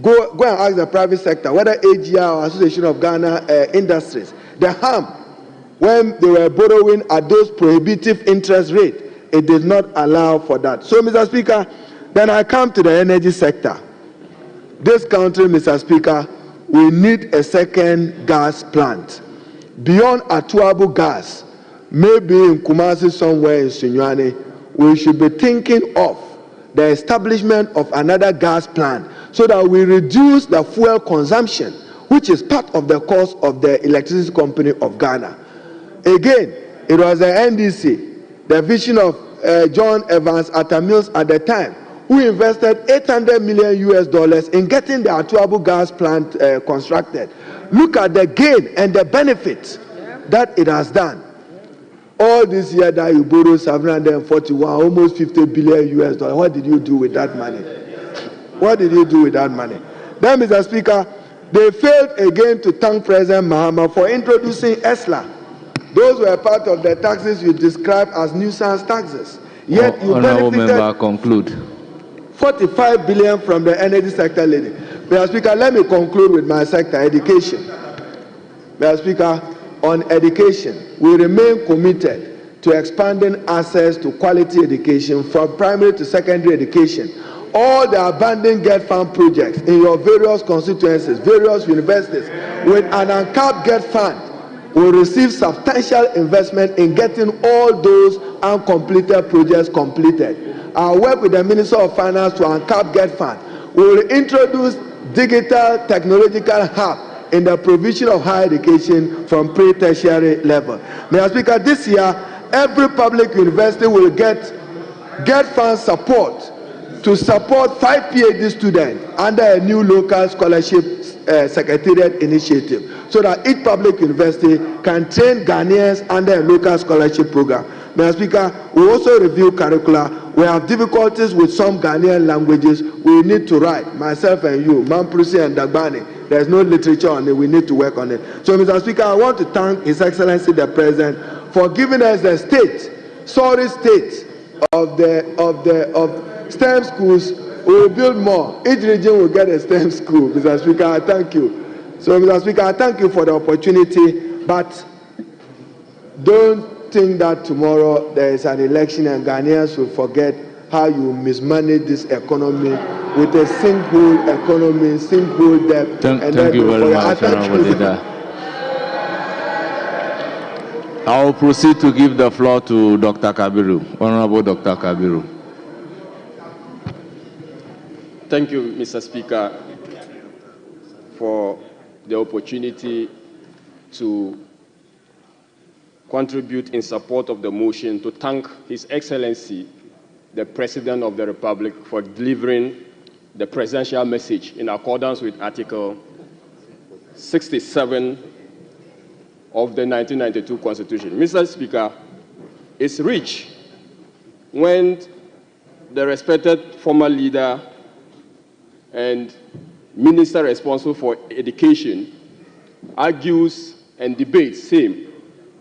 go and ask the private sector, whether AGR or Association of Ghana Industries, the harm when they were borrowing at those prohibitive interest rates, it did not allow for that. So, Mr. Speaker, then I come to the energy sector. This country, Mr. Speaker, we need a second gas plant. Beyond Atuabu gas, maybe in Kumasi somewhere in Sunyani, we should be thinking of the establishment of another gas plant so that we reduce the fuel consumption, which is part of the cost of the electricity company of Ghana. Again, it was the NDC, the vision of John Evans Atta-Mills at the time, who invested $800 million in getting the Atuabu gas plant constructed. Look at the gain and the benefit that it has done. All this year that you borrowed 741, almost $50 billion. What did you do with that money? What did you do with that money? Then, Mr. Speaker, they failed again to thank President Mahama for introducing ESLA. Those were part of the taxes you described as nuisance taxes. Yet you benefited conclude. 45 billion from the energy sector, lady. Mr. Speaker, let me conclude with my sector, education. Mr. Speaker, on education, we remain committed to expanding access to quality education from primary to secondary education. All the abandoned GET Fund projects in your various constituencies, various universities, with an uncapped GET Fund, will receive substantial investment in getting all those uncompleted projects completed. I'll work with the Minister of Finance to uncap GET Fund. We will introduce digital technological hub in the provision of higher education from pre-tertiary level. Mr. Speaker, this year, every public university will get GET Fund support to support 5 PhD students under a new local scholarship secretariat initiative, so that each public university can train Ghanaians under a local scholarship program. Mr. Speaker, we also review curricula. We have difficulties with some Ghanaian languages we need to write, myself and you, Mamprusi and Dagbani. There's no literature on it, we need to work on it. So, Mr. Speaker, I want to thank His Excellency the President for giving us the state of STEM schools. We will build more. Each region will get a STEM school. Mr. Speaker, I thank you. So, Mr. Speaker, I thank you for the opportunity, but don't think that tomorrow there is an election and Ghanaians will forget how you mismanage this economy with a single economy, single debt. Thank you very much, Honorable Leader. I will proceed to give the floor to Dr. Kabiru, Honorable Dr. Kabiru. Thank you, Mr. Speaker, for the opportunity to contribute in support of the motion to thank His Excellency, the President of the Republic, for delivering the presidential message in accordance with Article 67 of the 1992 Constitution. Mr. Speaker, it's rich when the respected former leader and minister responsible for education argues and debates same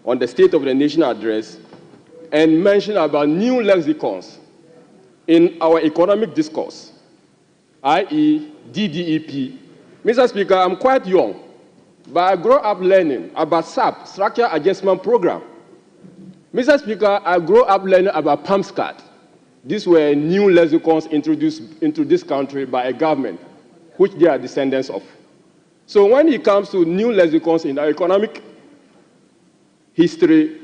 on the State of the Nation address and mention about new lexicons in our economic discourse, i.e. DDEP. Mr. Speaker, I'm quite young, but I grew up learning about SAP, Structure Adjustment Program. Mr. Speaker, I grew up learning about PAMSCAD. These were new lexicons introduced into this country by a government, which they are descendants of. So when it comes to new lexicons in our economic history,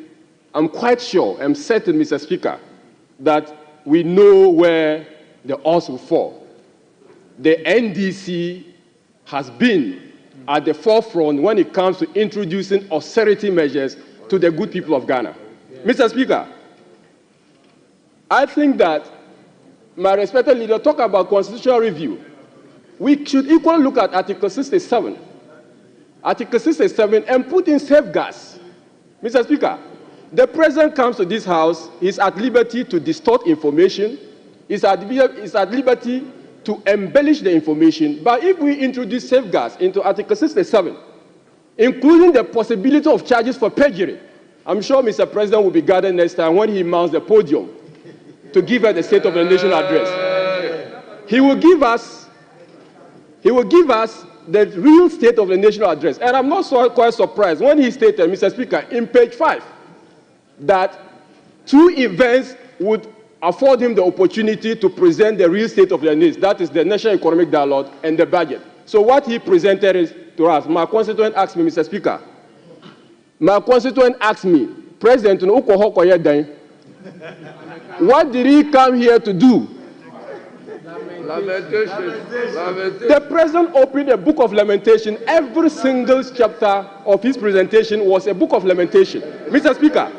I'm quite sure, I'm certain, Mr. Speaker, that we know where the odds will fall. The NDC has been at the forefront when it comes to introducing austerity measures to the good people of Ghana. Mr. Speaker, I think that my respected leader talked about constitutional review. We should equally look at Article 67. Article 67 and put in safeguards. Mr. Speaker, the President comes to this House, he's at liberty to distort information, he's at liberty to embellish the information. But if we introduce safeguards into Article 67, including the possibility of charges for perjury, I'm sure Mr. President will be gathered next time when he mounts the podium to give us the State of the Nation address. He will give us the real State of the Nation address. And I'm not quite surprised when he stated, Mr. Speaker, in page 5, that 2 events would afford him the opportunity to present the real state of the needs. That is the National Economic Dialogue and the budget. So what he presented is to us. My constituent asked me, Mr. Speaker, President, what did he come here to do? The president opened a book of lamentation. Every single chapter of his presentation was a book of lamentation. Mr. Speaker,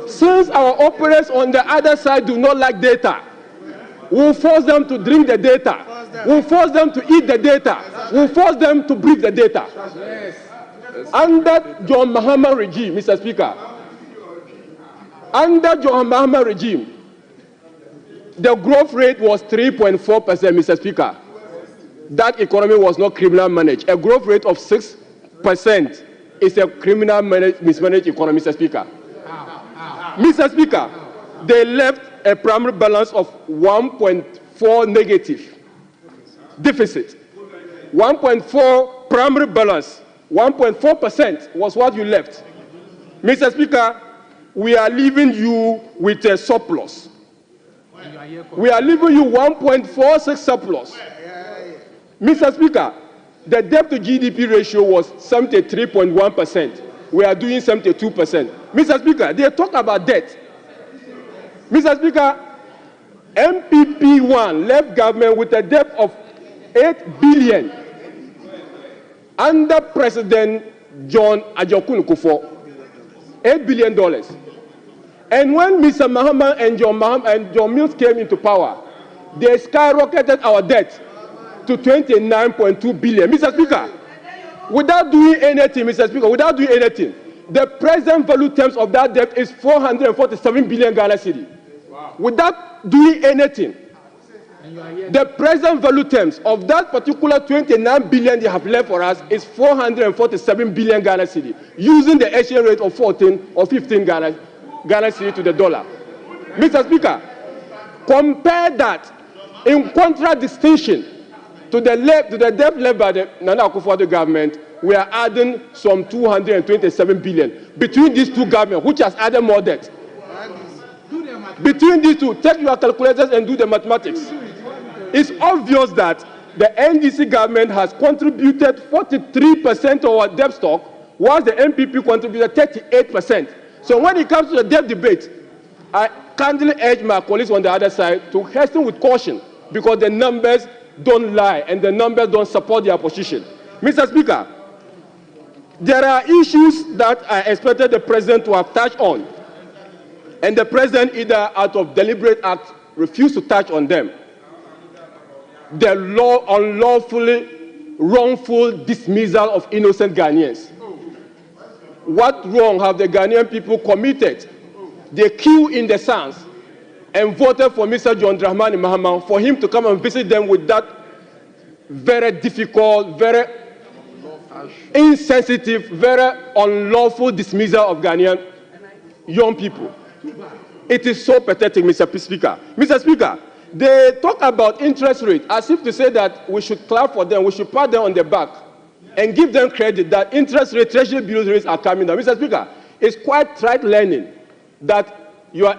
since our operators on the other side do not like data, we'll force them to drink the data. We'll force them to eat the data. We'll force them to breathe the data. Under John Mahama regime, Mr. Speaker, under John Mahama regime, the growth rate was 3.4%, Mr. Speaker. That economy was not criminal managed. A growth rate of 6% is a criminal mismanaged economy, Mr. Speaker. Mr. Speaker, they left a primary balance of 1.4 negative deficit. 1.4 primary balance, 1.4% was what you left. Mr. Speaker, we are leaving you with a surplus. We are leaving you 1.46 surplus. Mr. Speaker, the debt to GDP ratio was 73.1%. We are doing 72%. Mr. Speaker, they talk about debt. Mr. Speaker, MPP1 left government with a debt of $8 billion under President John Ajokun Kufuor. $8 billion. And when Mr. Mahama and John Mills came into power, they skyrocketed our debt to $29.2 billion. Mr. Speaker, without doing anything, Mr. Speaker, without doing anything, the present value terms of that debt is 447 billion Ghana cedi. Wow. Without doing anything, the present value terms of that particular 29 billion they have left for us is 447 billion Ghana cedi, using the exchange rate of 14 or 15 Ghana cedi to the dollar. Mr. Speaker, compare that in contradistinction to the debt left by the Nana Akufo-Addo government. We are adding some 227 billion between these two governments, which has added more debt. Between these two, take your calculators and do the mathematics. It's obvious that the NDC government has contributed 43% of our debt stock, while the MPP contributed 38%. So when it comes to the debt debate, I kindly urge my colleagues on the other side to hasten with caution, because the numbers don't lie and the numbers don't support their position. Mr. Speaker, there are issues that I expected the president to have touched on, and the president, either out of deliberate act, refused to touch on them. The unlawfully wrongful dismissal of innocent Ghanaians. What wrong have the Ghanaian people committed? They queued in the sands and voted for Mr. John Dramani Mahama for him to come and visit them with that very difficult, very insensitive, very unlawful dismissal of Ghanaian young people. It is so pathetic, Mr. Speaker. Mr. Speaker, they talk about interest rate as if to say that we should clap for them, we should pat them on the back and give them credit that interest rate, treasury bills rates are coming down. Mr. Speaker, it's quite trite learning that your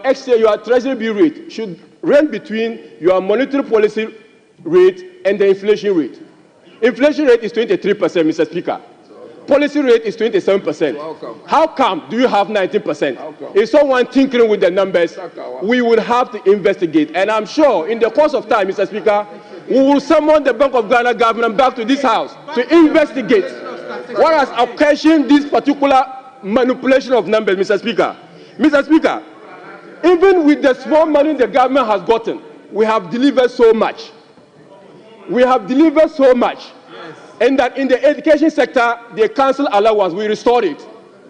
treasury bill rate should range between your monetary policy rate and the inflation rate. Inflation rate is 23%, Mr. Speaker. Policy rate is 27%. How come do you have 19%? If someone tinkering with the numbers, we will have to investigate. And I'm sure in the course of time, Mr. Speaker, we will summon the Bank of Ghana government back to this house to investigate what has occasioned this particular manipulation of numbers, Mr. Speaker. Mr. Speaker, even with the small money the government has gotten, we have delivered so much. We have delivered so much. And that in the education sector, they cancelled allowance, we restored it.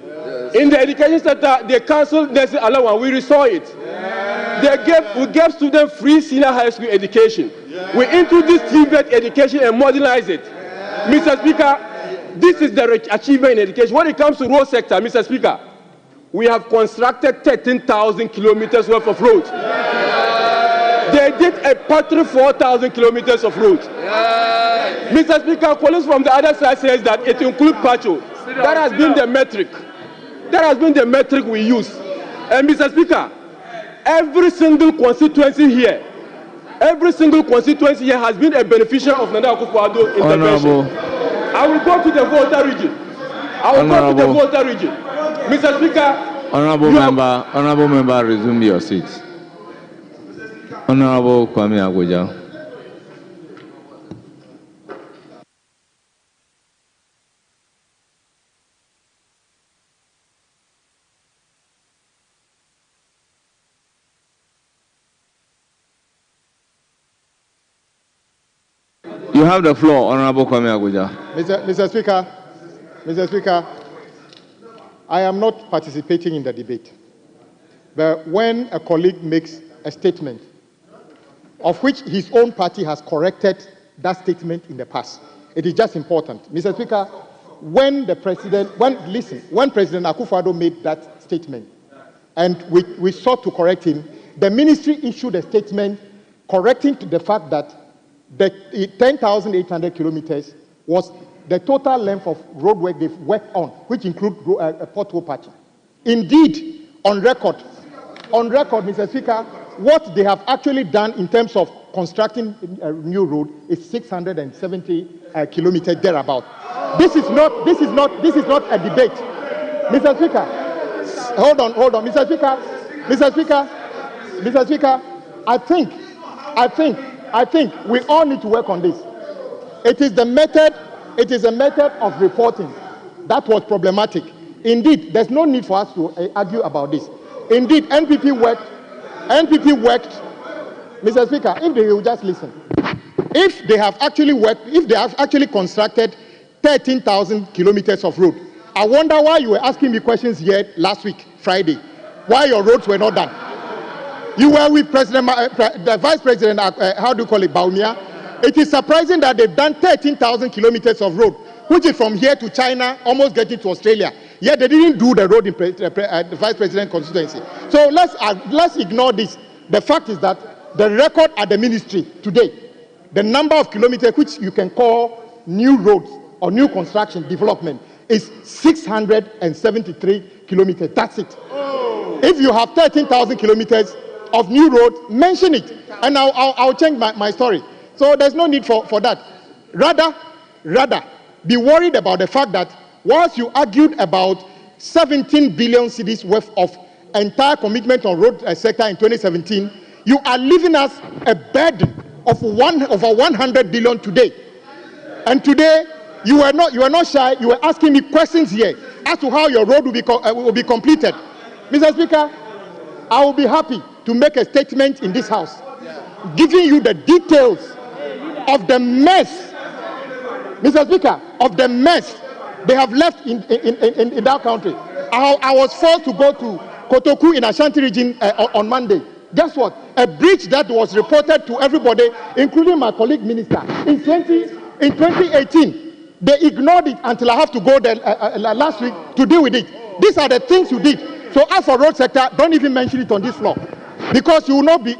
Yes. In the education sector, they cancelled allowance, we restored it. Yes. We gave students free senior high school education. Yes. We introduced TVET education and modernize it. Mr. Speaker, this is the achievement in education. When it comes to road sector, Mr. Speaker, we have constructed 13,000 kilometers worth of roads. They did a patch 4,000 kilometers of roads. Mr. Speaker, colleagues from the other side says that it includes Pacho. That has been the metric. That has been the metric we use. And Mr. Speaker, every single constituency here has been a beneficiary of Nana Akufo-Addo intervention. I will go to the Volta region. Mr. Speaker, Honorable member, resume your seat. Honorable Kwame Agoja. You have the floor, Honorable Kwame Agoja. Mr. Speaker, I am not participating in the debate. But when a colleague makes a statement of which his own party has corrected that statement in the past, it is just important. Mr. Speaker, when President Akufo-Addo made that statement and we sought to correct him, the ministry issued a statement correcting to the fact that the 10,800 kilometers was the total length of roadway they've worked on, which include pothole patching. Indeed, on record, Mr. Speaker, what they have actually done in terms of constructing a new road is 670 kilometers thereabout. This is not a debate, Mr. Speaker. Hold on, Mr. Speaker. I think we all need to work on this. It is a method of reporting that was problematic. Indeed, there's no need for us to argue about this. Indeed, NPP worked, Mr. Speaker, if they will just listen. If they have actually constructed 13,000 kilometers of road, I wonder why you were asking me questions here last week, Friday, why your roads were not done. You were with the Vice President, Baumia. It is surprising that they've done 13,000 kilometers of road, which is from here to China, almost getting to Australia. Yet they didn't do the road in the Vice President constituency. So let's ignore this. The fact is that the record at the ministry today, the number of kilometers which you can call new roads or new construction development is 673 kilometers. That's it. Oh. If you have 13,000 kilometers of new road, mention it, and I'll change my story. So there's no need for that. Rather, be worried about the fact that whilst you argued about 17 billion cedis worth of entire commitment on road sector in 2017, you are leaving us a burden of over 100 billion today. And today, you are not shy. You were asking me questions here as to how your road will be completed. Mr. Speaker, I will be happy to make a statement in this House, giving you the details of the mess, Mr. Speaker, of the mess they have left in that country. I was forced to go to Kotoku in Ashanti region on Monday. Guess what? A breach that was reported to everybody, including my colleague minister, in 2018. They ignored it until I have to go there last week to deal with it. These are the things you did. So as for road sector, don't even mention it on this floor, because you will not be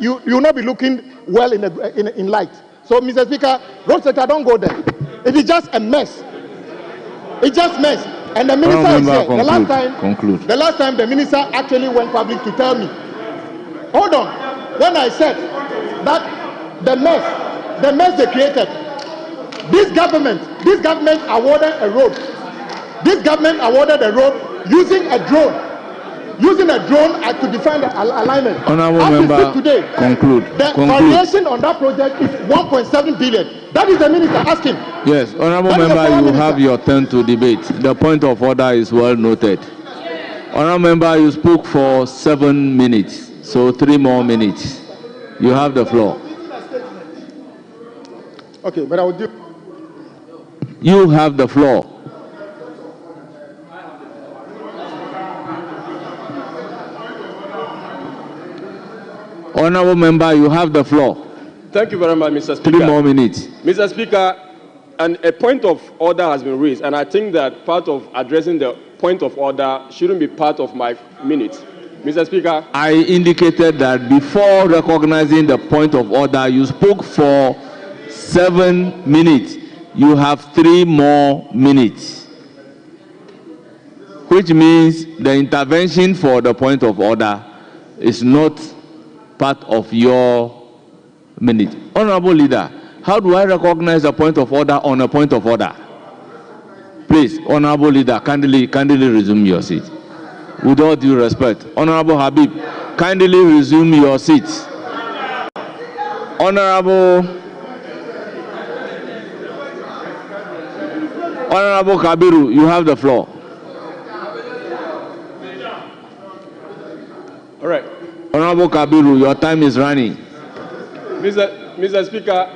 looking well in light. So, Mr. Speaker, road sector, don't go there. It is just a mess. It's just mess. And the minister is here. The last time the minister actually went public to tell me, hold on, when I said that the mess they created, this government awarded a road. This government awarded a road using a drone to define the alignment. Honorable member, today, conclude. The variation on that project is 1.7 billion. That is the minister asking. Yes, honorable member, you have your turn to debate. The point of order is well noted. Honorable member, you spoke for 7 minutes, so 3 more minutes. You have the floor. Okay, but I will do. You have the floor. Honorable member, you have the floor. Thank you very much, Mr. Speaker. 3 more minutes. Mr. Speaker, and a point of order has been raised, and I think that part of addressing the point of order shouldn't be part of my minutes. Mr. Speaker. I indicated that before recognizing the point of order, you spoke for 7 minutes. You have 3 more minutes, which means the intervention for the point of order is not part of your minute. Honorable Leader, how do I recognize a point of order on a point of order? Please, Honorable Leader, kindly resume your seat. With all due respect, Honorable Habib, kindly resume your seat. Honorable Kabiru, you have the floor. All right. Honorable Kabiru, your time is running. Mr. Speaker.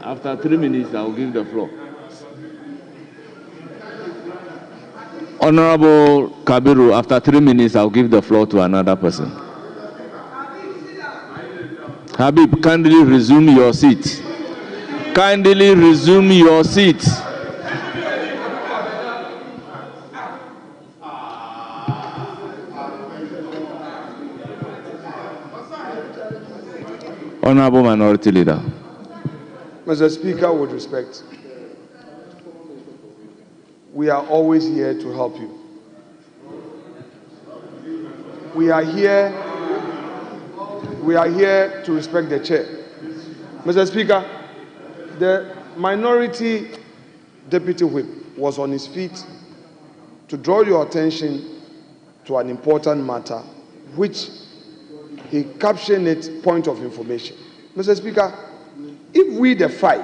After 3 minutes, I will give the floor. Honorable Kabiru, after 3 minutes, I will give the floor to another person. Habib, kindly resume your seat. Kindly resume your seat. Honorable Minority Leader. Mr. Speaker, with respect, we are always here to help you. We are here to respect the chair. Mr. Speaker, the minority deputy whip was on his feet to draw your attention to an important matter, which he captioned it point of information. Mr. Speaker, if we, the 5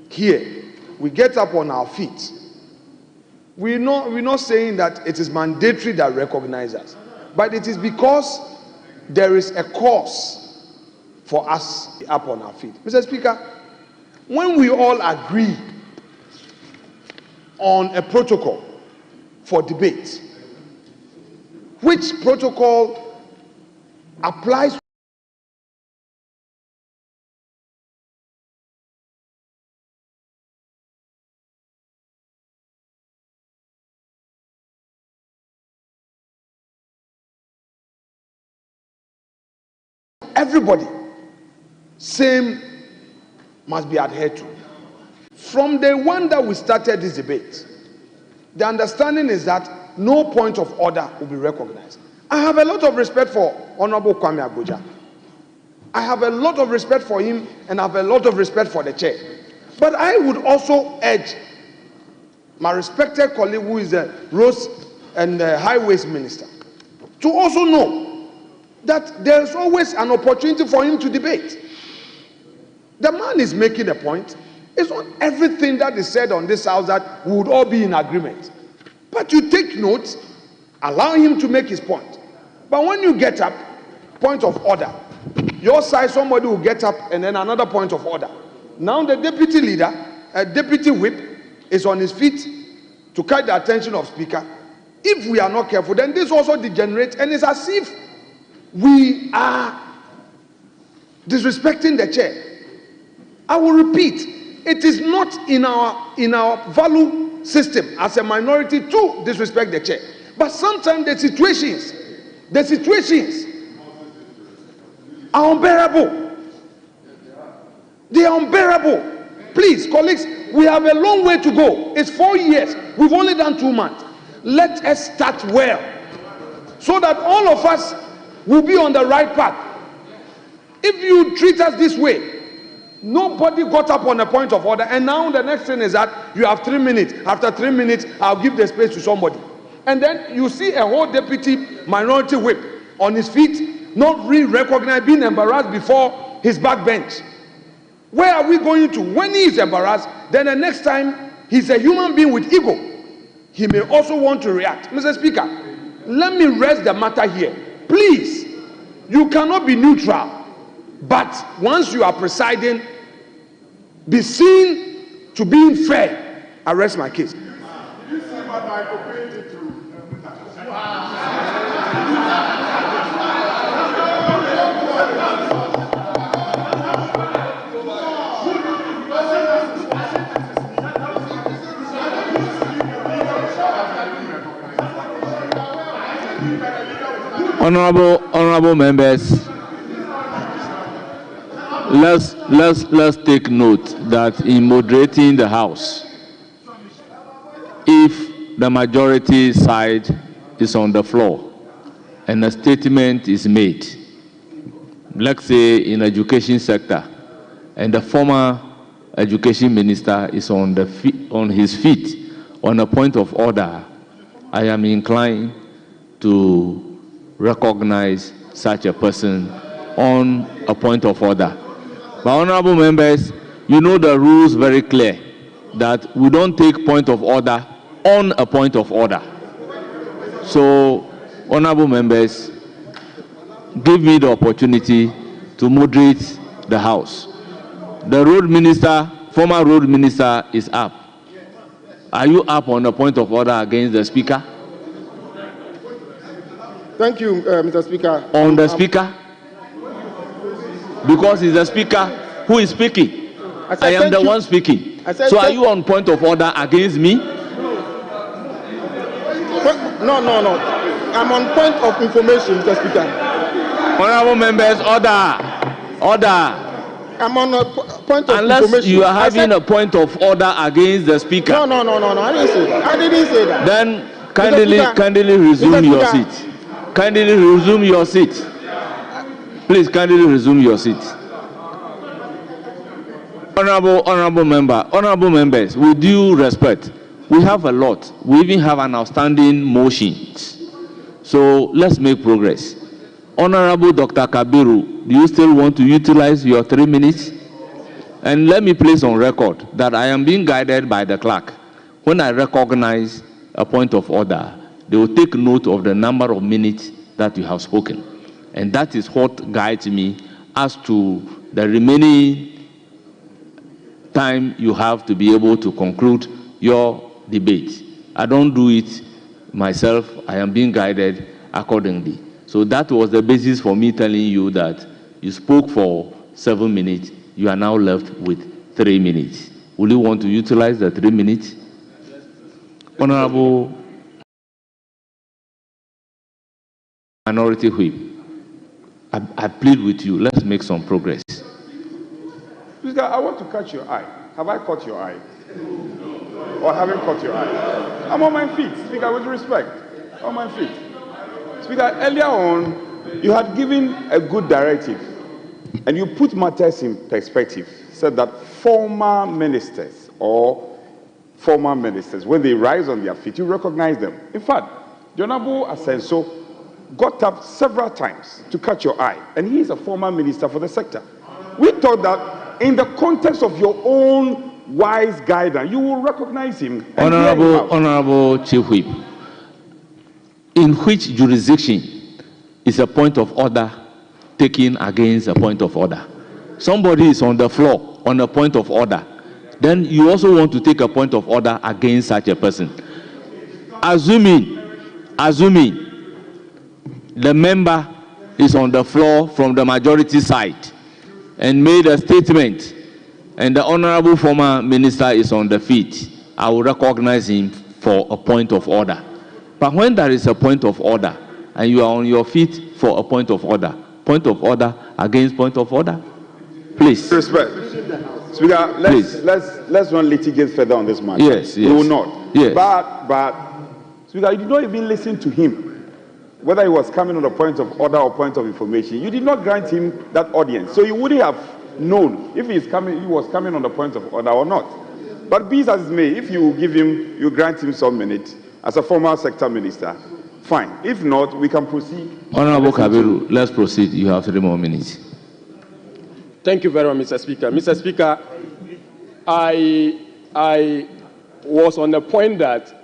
here, we get up on our feet, we're not saying that it is mandatory that recognize us, but it is because there is a cause for us up on our feet. Mr. Speaker, when we all agree on a protocol for debate, which protocol applies everybody, same must be adhered to. From the one that we started this debate, the understanding is that no point of order will be recognized. I have a lot of respect for Honorable Kwame Abuja. I have a lot of respect for him, and I have a lot of respect for the chair. But I would also urge my respected colleague, who is the Roads and Highways Minister, to also know that there is always an opportunity for him to debate. The man is making a point. It's not everything that is said on this house that we would all be in agreement. But you take note, allow him to make his point. But when you get up, point of order, your side, somebody will get up and then another point of order. Now the deputy leader, deputy whip, is on his feet to catch the attention of speaker. If we are not careful, then this also degenerates, and it's as if we are disrespecting the chair. I will repeat, it is not in our value system as a minority to disrespect the chair. But sometimes the situations are unbearable. They are unbearable. Please, colleagues, we have a long way to go. It's 4 years. We've only done 2 months. Let us start well, so that all of us will be on the right path. If you treat us this way, nobody got up on a point of order, and now the next thing is that you have 3 minutes. After 3 minutes, I'll give the space to somebody. And then you see a whole deputy minority whip on his feet, not really recognized, being embarrassed before his backbench. Where are we going to? When he is embarrassed, then the next time he's a human being with ego, he may also want to react. Mr. Speaker, let me rest the matter here. Please, you cannot be neutral, but once you are presiding, be seen to be fair. I rest my case. Honorable members, let's take note that in moderating the House, if the majority side is on the floor and a statement is made, let's say in education sector, and the former education minister is on his feet on a point of order, I am inclined to recognize such a person on a point of order. But honorable members, you know the rules very clear that we don't take point of order on a point of order. So, honorable members, give me the opportunity to moderate the House. The road minister, former road minister, is up. Are you up on a point of order against the speaker? Thank you, Mr. Speaker. On the speaker? Because it's the speaker who is speaking. I am the one speaking. So are you on point of order against me? No. I'm on point of information, Mr. Speaker. Honorable members, order. I'm on a point of Unless information. You are having a point of order against the speaker. No. I didn't say that. I didn't say that. Then kindly resume your seat. Kindly resume your seat. Please kindly resume your seat. Honorable members, with due respect, we have a lot. We even have an outstanding motion. So let's make progress. Honorable Dr. Kabiru, do you still want to utilize your 3 minutes? And let me place on record that I am being guided by the clerk. When I recognize a point of order, they will take note of the number of minutes that you have spoken. And that is what guides me as to the remaining time you have to be able to conclude your debate. I don't do it myself. I am being guided accordingly. So that was the basis for me telling you that you spoke for 7 minutes. You are now left with 3 minutes. Will you want to utilize the 3 minutes? Honorable Minority Whip, I plead with you, let's make some progress. Speaker, I want to catch your eye. Have I caught your eye? Or haven't caught your eye? I'm on my feet, Speaker, with respect. On my feet. Speaker, earlier on, you had given a good directive, and you put matters in perspective, said that former ministers, when they rise on their feet, you recognize them. In fact, the Honorable Asenso got up several times to catch your eye, and he is a former minister for the sector. We thought that in the context of your own wise guidance, you will recognize him. Honorable Chief Whip, in which jurisdiction is a point of order taken against a point of order? Somebody is on the floor on a point of order. Then you also want to take a point of order against such a person. Assuming the member is on the floor from the majority side and made a statement, and the honorable former minister is on the feet, I will recognize him for a point of order. But when there is a point of order and you are on your feet for a point of order against point of order, please. Respect. Speaker, let's not litigate further on this matter. Yes. We will not. Yes. But Speaker, you did not even listen to him. Whether he was coming on a point of order or point of information, you did not grant him that audience. So you wouldn't have known if he was coming on the point of order or not. But be it as it may, if you grant him some minutes as a former sector minister, fine. If not, we can proceed. Honorable Kabiru, let's proceed. You have 3 more minutes. Thank you very much, Mr. Speaker. Mr. Speaker, I was on the point that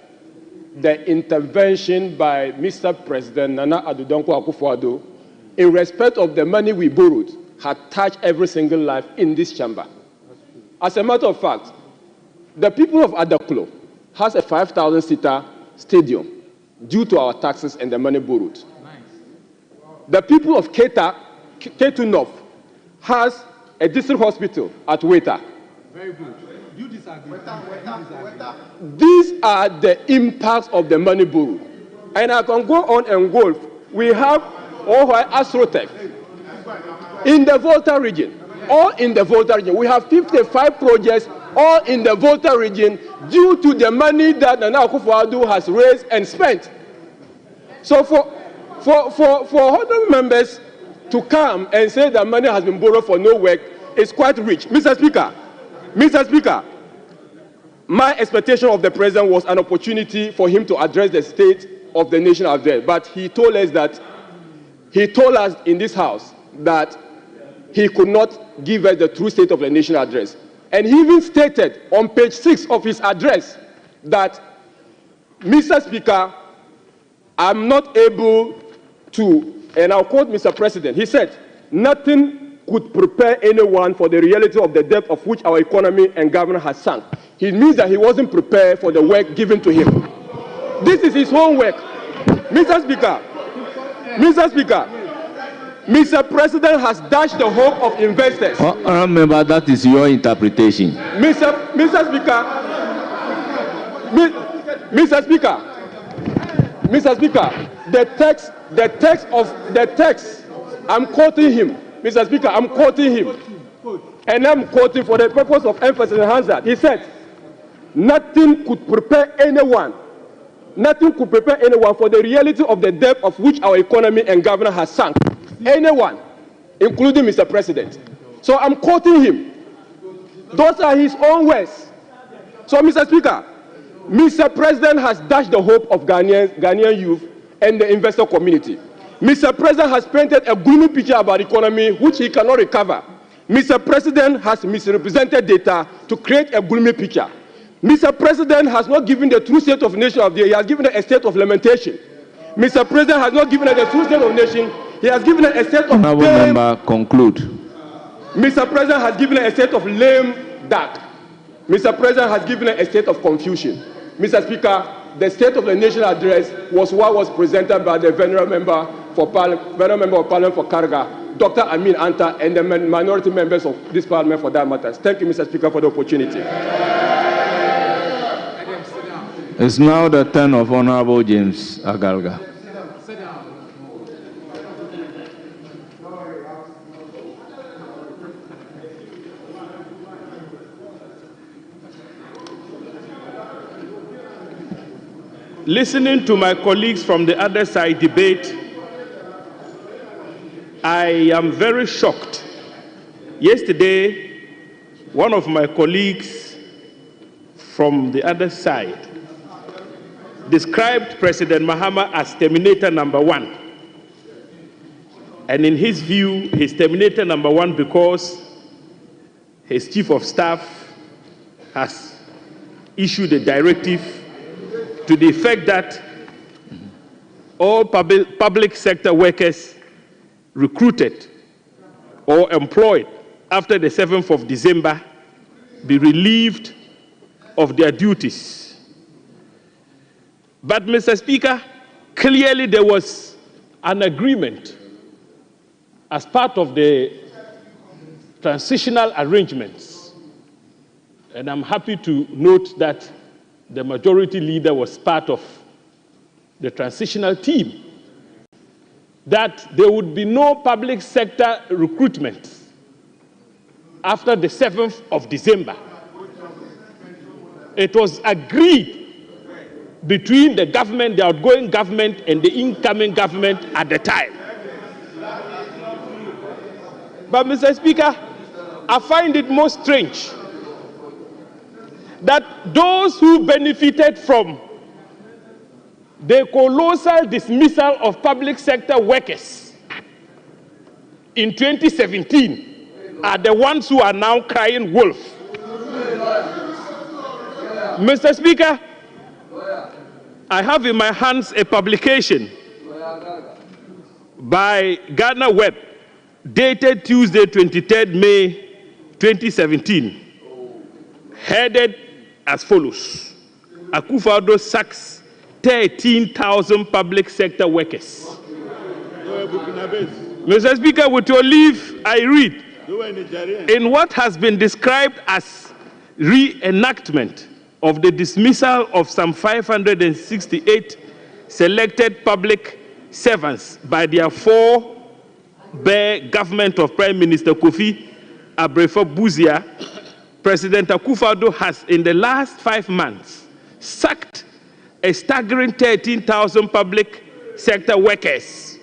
the intervention by Mr. President Nana Addo Dankwa Akufo-Addo in respect of the money we borrowed had touched every single life in this chamber. As a matter of fact, the people of Adaklo has a 5,000-seater Stadium due to our taxes and the money borrowed. The people of Ketu North has a district hospital at Weta. Very good. You disagree. These are the impacts of the money borrowed. And I can go on and go. We have Astrotech in the Volta region, all in the Volta region. We have 55 projects, all in the Volta region, due to the money that Nana Akufo-Addo has raised and spent. So for honorable members to come and say that money has been borrowed for no work is quite rich. Mr. Speaker, my expectation of the president was an opportunity for him to address the state of the nation out there, but he told us in this house that he could not give us the true state of the nation address. And he even stated on page 6 of his address that, Mr. Speaker, I'm not able to, and I'll quote Mr. President, he said, nothing could prepare anyone for the reality of the depth of which our economy and government has sunk. It means that he wasn't prepared for the work given to him. This is his own work. Mr. Speaker, Mr. President has dashed the hope of investors. Remember, that is your interpretation. Mr. Speaker, the text, I'm quoting him. Mr. Speaker, I'm quoting him. And I'm quoting for the purpose of emphasis and answer. He said, nothing could prepare anyone for the reality of the depth of which our economy and government has sunk. Anyone, including Mr. President. So I'm quoting him. Those are his own words. So, Mr. Speaker, Mr. President has dashed the hope of Ghanaian youth and the investor community. Mr. President has painted a gloomy picture about the economy which he cannot recover. Mr. President has misrepresented data to create a gloomy picture. Mr. President has not given the true state of the nation of the year. He has given a state of lamentation. Mr. President has not given the true state of the nation. He has given a state of Honorable member, conclude. Mr. President has given a state of lame duck. Mr. President has given a state of confusion. Mr. Speaker, the State of the Nation address was what was presented by the Venerable Member of Parliament for Karga, Dr. Amin Anta, and the minority members of this Parliament for that matter. Thank you, Mr. Speaker, for the opportunity. It's now the turn of Honorable James Agalga. Listening to my colleagues from the other side debate, I am very shocked. Yesterday, one of my colleagues from the other side described President Mahama as Terminator number 1. And in his view, he's Terminator number 1 because his chief of staff has issued a directive to the effect that all public sector workers recruited or employed after the 7th of December be relieved of their duties. But, Mr. Speaker, clearly there was an agreement as part of the transitional arrangements. And I'm happy to note that the majority leader was part of the transitional team, that there would be no public sector recruitment after the 7th of December. It was agreed between the government, the outgoing government, and the incoming government at the time. But, Mr. Speaker, I find it most strange that those who benefited from the colossal dismissal of public sector workers in 2017 are the ones who are now crying wolf. Mr. Speaker, I have in my hands a publication by Ghana Web dated Tuesday, 23rd May 2017, headed as follows: Akufo-Addo sacks 13,000 public sector workers. Mr. Speaker, with your leave, I read, in what has been described as reenactment of the dismissal of some 568 selected public servants by their four-bear government of Prime Minister Kofi Abrefa-Buzia, President Akufo-Addo has, in the last 5 months, sacked a staggering 13,000 public sector workers.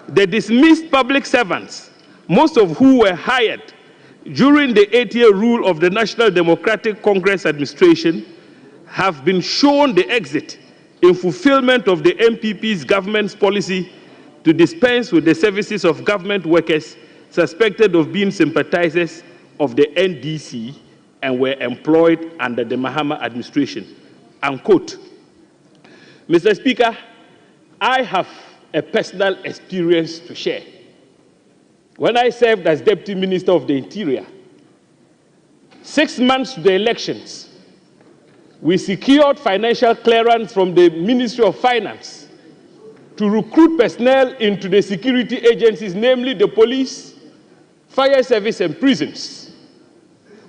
The dismissed public servants, most of who were hired during the 8-year rule of the National Democratic Congress administration, have been shown the exit in fulfillment of the NPP's government's policy to dispense with the services of government workers suspected of being sympathizers of the NDC and were employed under the Mahama administration. Unquote. Mr. Speaker, I have a personal experience to share. When I served as Deputy Minister of the Interior, 6 months to the elections, we secured financial clearance from the Ministry of Finance to recruit personnel into the security agencies, namely the police, fire service, and prisons.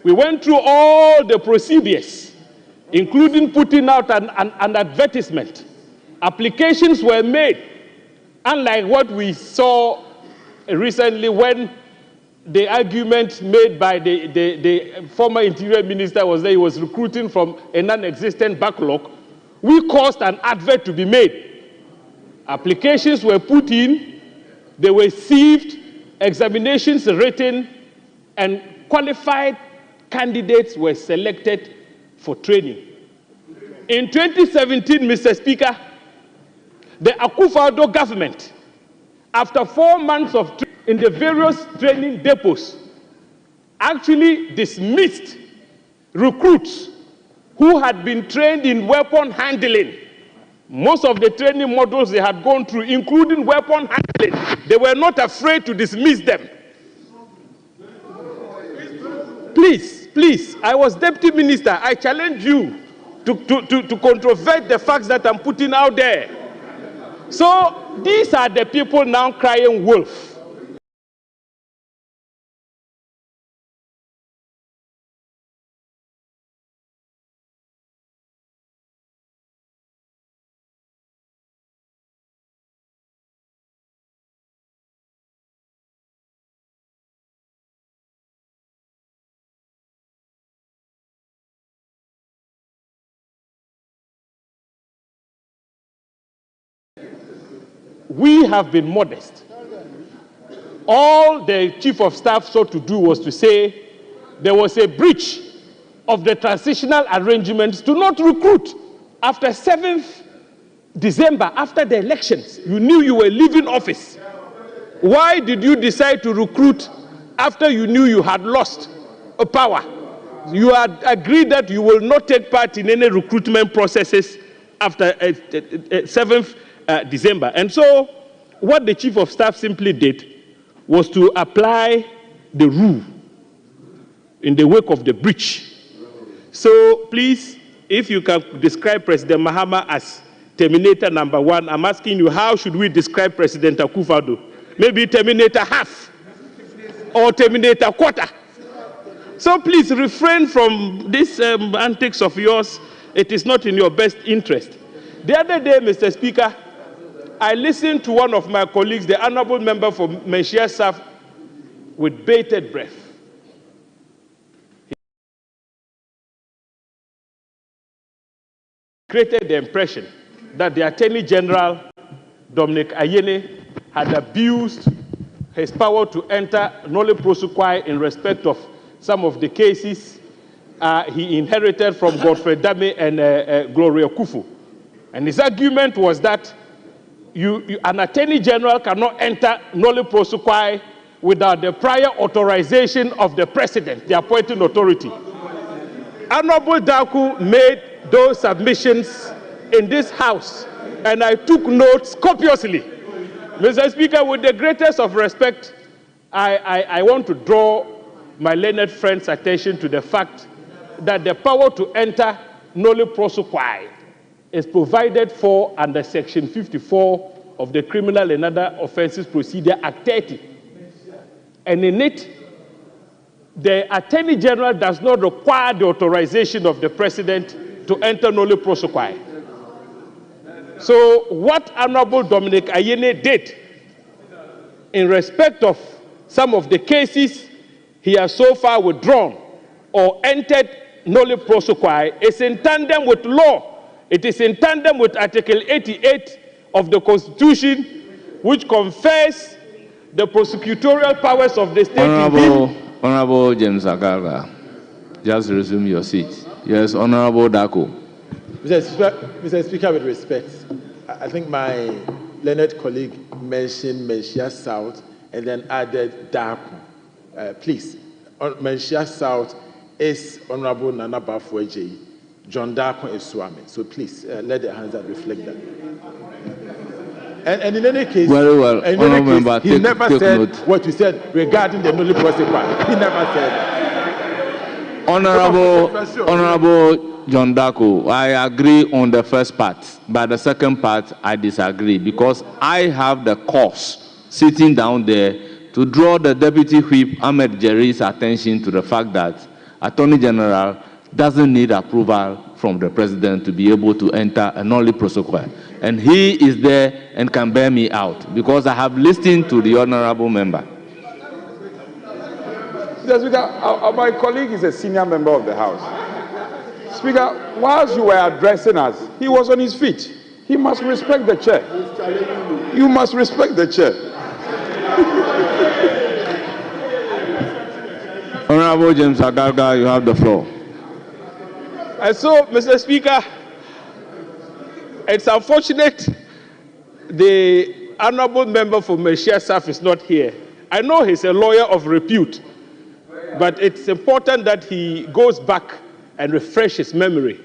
We went through all the procedures, including putting out an advertisement. Applications were made, unlike what we saw recently when the argument made by the former Interior Minister was that he was recruiting from a non-existent backlog. We caused an advert to be made. Applications were put in, they were received, examinations written, and qualified candidates were selected for training. In 2017, Mr. Speaker, the Akufo-Addo government, after 4 months of training in the various training depots, actually dismissed recruits who had been trained in weapon handling. Most of the training modules they had gone through, including weapon handling, they were not afraid to dismiss them. Please, I was Deputy Minister. I challenge you to controvert the facts that I'm putting out there. So these are the people now crying wolf. We have been modest. All the Chief of Staff sought to do was to say there was a breach of the transitional arrangements to not recruit. After 7th December, after the elections, you knew you were leaving office. Why did you decide to recruit after you knew you had lost power? You had agreed that you will not take part in any recruitment processes after 7th December. And so what the Chief of Staff simply did was to apply the rule in the wake of the breach. So please, if you can describe President Mahama as Terminator number 1, I'm asking you, how should we describe President Akufo-Addo? Maybe Terminator half or Terminator quarter. So please refrain from these antics of yours. It is not in your best interest. The other day, Mr. Speaker, I listened to one of my colleagues, the honorable member for Menchia South, with bated breath. He created the impression that the Attorney General, Dominic Ayene, had abused his power to enter nolle prosequi in respect of some of the cases he inherited from Godfrey Dame and Gloria Kufu. And his argument was that an Attorney General cannot enter nolle prosequi without the prior authorization of the President, the appointing authority. Honorable Daku made those submissions in this House, and I took notes copiously. Mr. Speaker, with the greatest of respect, I want to draw my learned friend's attention to the fact that the power to enter nolle prosequi is provided for under Section 54 of the Criminal and Other Offences Procedure Act 30. And in it, the Attorney General does not require the authorization of the President to enter nolle prosequi. So what Honorable Dominic Ayine did in respect of some of the cases he has so far withdrawn or entered nolle prosequi is in tandem with law. It is in tandem with Article 88 of the Constitution, which confers the prosecutorial powers of the state. Honorable James Agarga, just resume your seat. Yes, Honorable Dako. Mr. Speaker, with respect, I think my learned colleague mentioned Menchia South and then added Dako. Please, Menchia South is Honorable Nana Bafweji, John Dako is Swami. So please, let the hands up reflect that. And in any case, very well. In any case, he never said note. What you said regarding the nolle prosequi. He never said that. Honorable John Dako, I agree on the first part, but the second part I disagree because I have the cause sitting down there to draw the Deputy Whip Ahmed Jerry's attention to the fact that Attorney General doesn't need approval from the President to be able to enter a nolle prosequi. And he is there and can bear me out because I have listened to the honorable member. Mr. Speaker, my colleague is a senior member of the House. Speaker, whilst you were addressing us, he was on his feet. He must respect the chair. You must respect the chair. Honorable James Agarga, you have the floor. And so, Mr. Speaker, it's unfortunate the honorable member for Menchia South is not here. I know he's a lawyer of repute, but it's important that he goes back and refresh his memory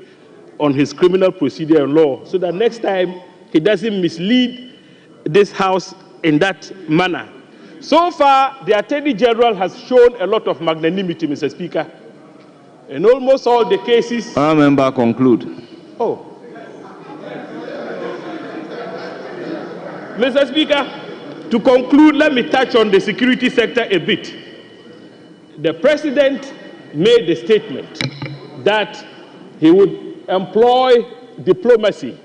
on his criminal procedure and law so that next time he doesn't mislead this House in that manner. So far, the Attorney General has shown a lot of magnanimity, Mr. Speaker. In almost all the cases... Honourable member, conclude. Oh. Mr. Speaker, to conclude, let me touch on the security sector a bit. The President made the statement that he would employ diplomacy,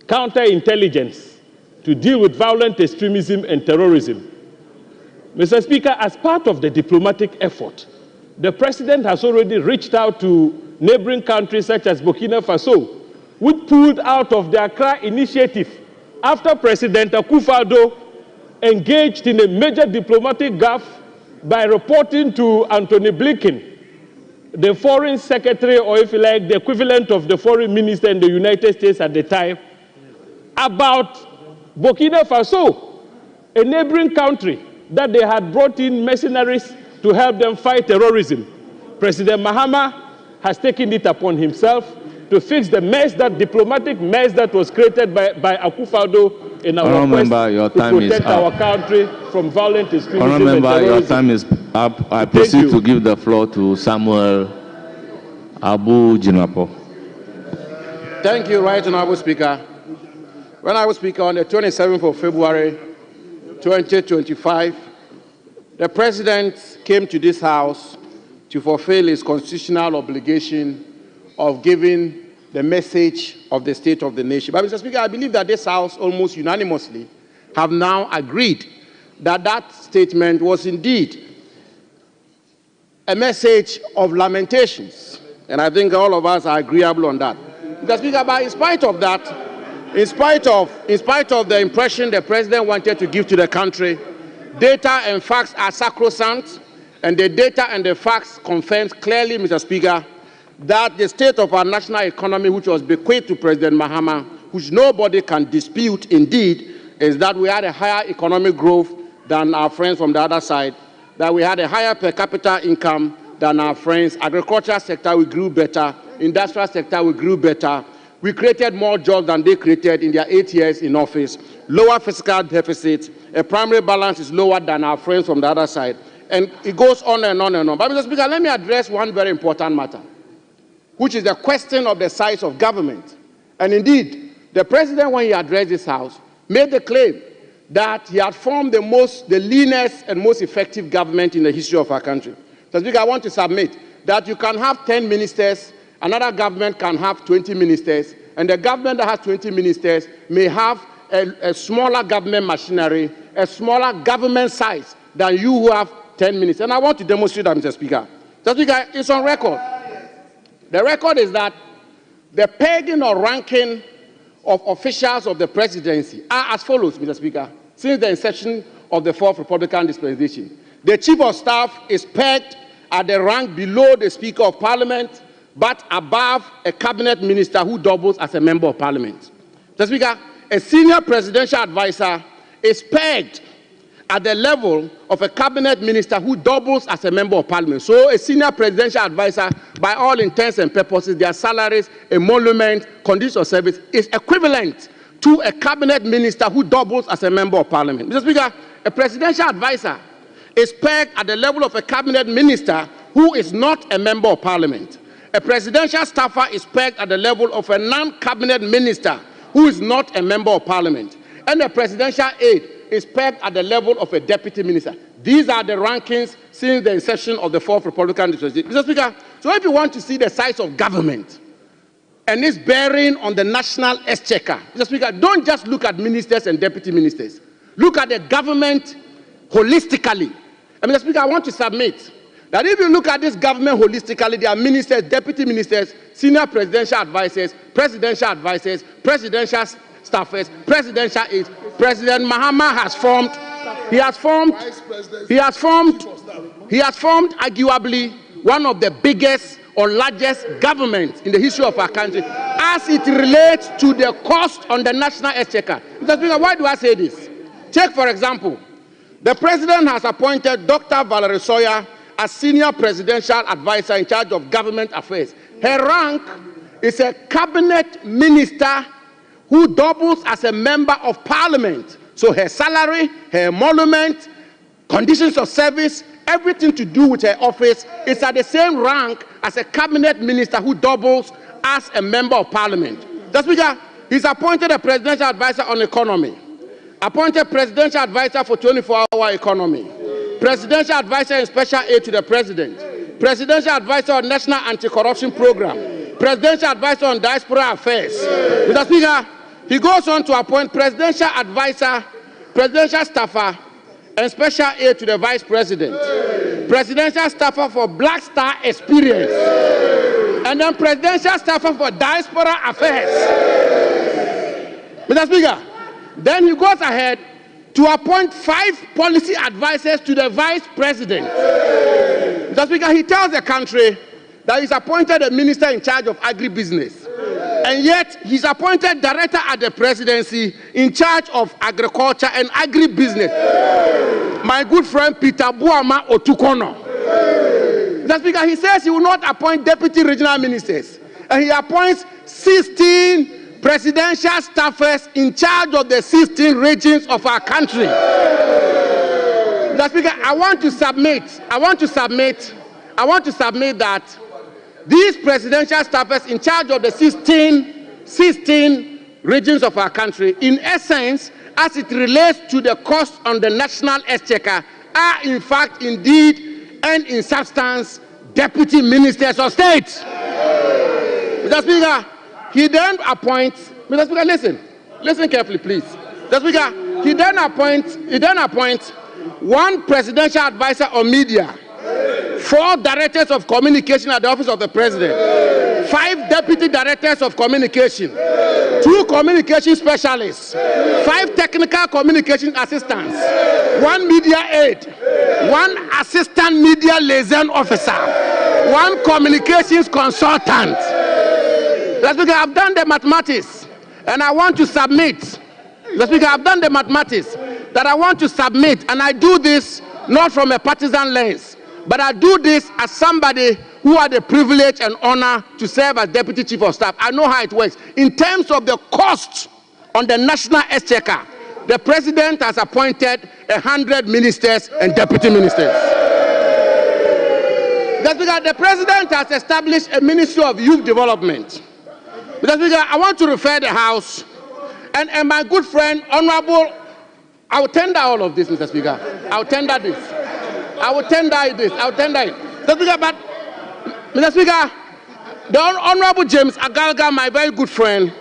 counterintelligence to deal with violent extremism and terrorism. Mr. Speaker, as part of the diplomatic effort, the President has already reached out to neighboring countries such as Burkina Faso, which pulled out of the Accra initiative after President Akufo-Addo engaged in a major diplomatic gaffe by reporting to Anthony Blinken, the foreign secretary, or if you like, the equivalent of the foreign minister in the United States at the time, about Burkina Faso, a neighboring country, that they had brought in mercenaries to help them fight terrorism. President Mahama has taken it upon himself to fix the mess, that diplomatic mess that was created by Akufo-Addo in our quest to protect our country from violent extremism and terrorism. Your time is up. I proceed to give the floor to Samuel Abu Jinapo. Thank you, Right Honourable Speaker. When I was Speaker on the 27th of February 2025, the President came to this House to fulfill his constitutional obligation of giving the message of the state of the nation. But, Mr. Speaker, I believe that this House almost unanimously have now agreed that that statement was indeed a message of lamentations. And I think all of us are agreeable on that. Mr. Speaker, but in spite of that, in spite of the impression the President wanted to give to the country, data and facts are sacrosanct, and the data and the facts confirms clearly, Mr. Speaker, that the state of our national economy, which was bequeathed to President Mahama, which nobody can dispute indeed, is that we had a higher economic growth than our friends from the other side, that we had a higher per capita income than our friends. Agricultural sector, we grew better. Industrial sector, we grew better. We created more jobs than they created in their 8 years in office. Lower fiscal deficit. A primary balance is lower than our friends from the other side. And it goes on and on and on. But, Mr. Speaker, let me address one very important matter, which is the question of the size of government And indeed, the president, when he addressed this House, made the claim that he had formed the leanest and most effective government in the history of our country. So, Speaker, I want to submit that you can have 10 ministers, another government can have 20 ministers, and the government that has 20 ministers may have a smaller government machinery, a smaller government size than you who have 10 ministers. And I want to demonstrate that, Mr. Speaker. Mr. Speaker, it's on record. The record is that the pegging or ranking of officials of the presidency are as follows, Mr. Speaker, since the inception of the fourth Republican dispensation. The Chief of Staff is pegged at the rank below the Speaker of Parliament, but above a cabinet minister who doubles as a member of Parliament. Mr. Speaker, a senior presidential advisor is pegged at the level of a cabinet minister who doubles as a member of Parliament. So a senior presidential advisor, by all intents and purposes, their salaries, emolument, conditions of service, is equivalent to a cabinet minister who doubles as a member of Parliament. Mr. Speaker, a presidential advisor is pegged at the level of a cabinet minister who is not a member of Parliament. A presidential staffer is pegged at the level of a non-cabinet minister who is not a member of Parliament. And a presidential aide is pegged at the level of a deputy minister. These are the rankings since the inception of the fourth Republican dispensation. Mr. Speaker, so if you want to see the size of government and its bearing on the national exchequer, Mr. Speaker, don't just look at ministers and deputy ministers. Look at the government holistically. And Mr. Speaker, I want to submit that if you look at this government holistically, there are ministers, deputy ministers, senior presidential advisors, presidential staffers, presidential aides. President Mahama has formed arguably one of the biggest or largest governments in the history of our country as it relates to the cost on the national exchequer. Mr. Speaker, why do I say this? Take, for example, the president has appointed Dr. Valerie Sawyer as senior presidential advisor in charge of government affairs. Her rank is a cabinet minister who doubles as a member of Parliament. So her salary, her emolument, conditions of service, everything to do with her office is at the same rank as a cabinet minister who doubles as a member of Parliament. Mr. Speaker, he's appointed a presidential advisor on economy, appointed presidential advisor for 24-hour economy, presidential advisor and special aid to the president, presidential advisor on national anti-corruption program, presidential advisor on diaspora affairs. Mr. Speaker, he goes on to appoint presidential advisor, presidential staffer, and special aid to the vice president, presidential staffer for Black Star Experience, and then presidential staffer for diaspora affairs. Mr. Speaker, then he goes ahead to appoint 5 policy advisors to the vice president. Mr. Speaker, he tells the country that he's appointed a minister in charge of agribusiness. And yet, he's appointed director at the presidency in charge of agriculture and agribusiness. My good friend Peter Buama Otukono. Mr. Speaker, he says he will not appoint deputy regional ministers. And he appoints 16 presidential staffers in charge of the 16 regions of our country. Mr. Speaker, I want to submit that these presidential staffers in charge of the 16 regions of our country, in essence, as it relates to the cost on the national exchequer, are in fact, indeed, and in substance, deputy ministers of state. Mr. Speaker, he then appoints, Mr. Speaker, listen carefully, please. Mr. Speaker, he then appoints 1 presidential advisor on media, 4 directors of communication at the office of the president, 5 deputy directors of communication, 2 communication specialists, 5 technical communication assistants, 1 media aide, 1 assistant media liaison officer, 1 communications consultant. Mr. Speaker, I've done the mathematics, and I want to submit. Mr. Speaker, I've done the mathematics that I want to submit, and I do this not from a partisan lens, but I do this as somebody who had the privilege and honor to serve as Deputy Chief of Staff. I know how it works. In terms of the cost on the national exchequer, the President has appointed 100 ministers and deputy ministers. The President has established a Ministry of Youth Development. Mr. Speaker, I want to refer the House and my good friend, Honorable, I will tender all of this, Mr. Speaker. I will tender this. I will tender this. I will tender it. Mr. Speaker, but, Mr. Speaker, the Honorable James Agalga, my very good friend,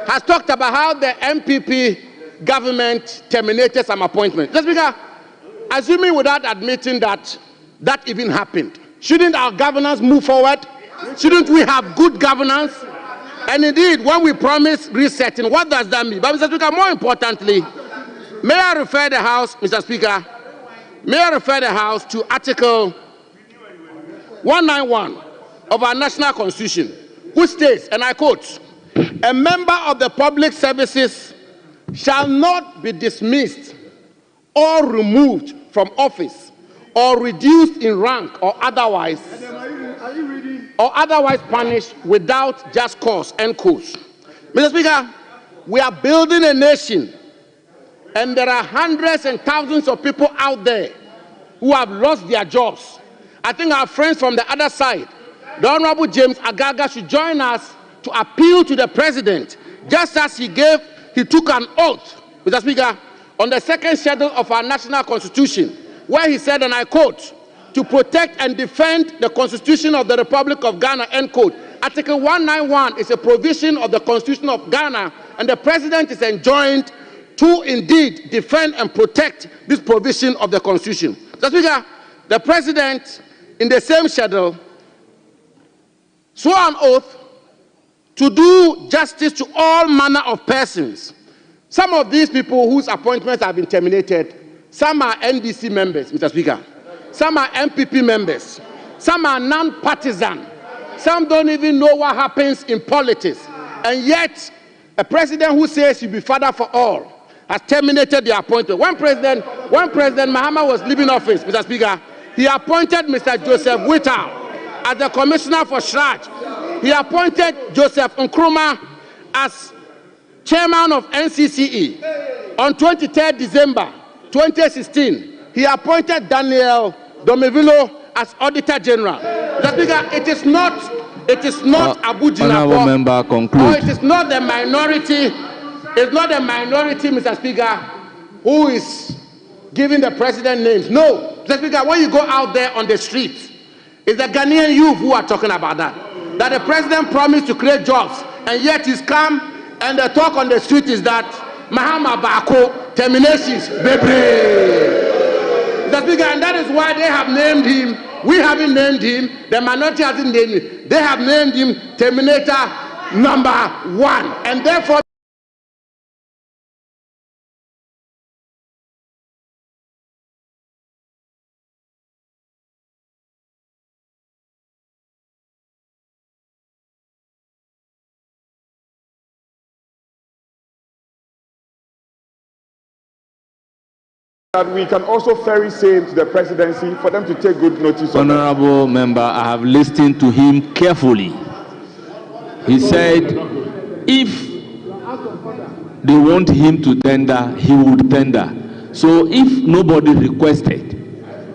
has talked about how the MPP government terminated some appointments. Mr. Speaker, assuming without admitting that that even happened, shouldn't our governance move forward? Shouldn't we have good governance? And indeed, when we promise resetting, what does that mean? But, Mr. Speaker, more importantly, may I refer the House, Mr. Speaker, may I refer the House to Article 191 of our national constitution, which states, and I quote, "A member of the public services shall not be dismissed or removed from office or reduced in rank or otherwise punished without just cause," end quote. Mr. Speaker, we are building a nation, and there are hundreds and thousands of people out there who have lost their jobs. I think our friends from the other side, the Honorable James Agaga, should join us to appeal to the President, just as he took an oath, Mr. Speaker, on the second schedule of our national constitution, where he said, and I quote, "to protect and defend the Constitution of the Republic of Ghana," end quote. Article 191 is a provision of the Constitution of Ghana, and the President is enjoined to indeed defend and protect this provision of the Constitution. Mr. Speaker, the President, in the same schedule, swore an oath to do justice to all manner of persons. Some of these people whose appointments have been terminated, some are NDC members, Mr. Speaker. Some are MPP members. Some are non-partisan. Some don't even know what happens in politics. And yet, a president who says he'll be father for all has terminated the appointment. When President Mahama was leaving office, Mr. Speaker, he appointed Mr. Joseph Whittal as the Commissioner for Shraj. He appointed Joseph Nkrumah as Chairman of NCCE. On 23rd December 2016, he appointed Daniel Domevilo as Auditor General. Mr. Speaker, it is not Abu Honorable member, conclude. Or it is not the minority. It's not the minority, Mr. Speaker, who is giving the president names. No, Mr. Speaker, when you go out there on the streets, it's the Ghanaian youth who are talking about that. That the president promised to create jobs, and yet he's come, and the talk on the street is that Mahama Bako terminations, baby. Mr. Speaker, and that is why they have named him. We haven't named him. The minority hasn't named him. They have named him Terminator #1, and therefore. That we can also ferry same to the presidency for them to take good notice of. Honorable member, I have listened to him carefully. He said if they want him to tender, he would tender. So if nobody requested,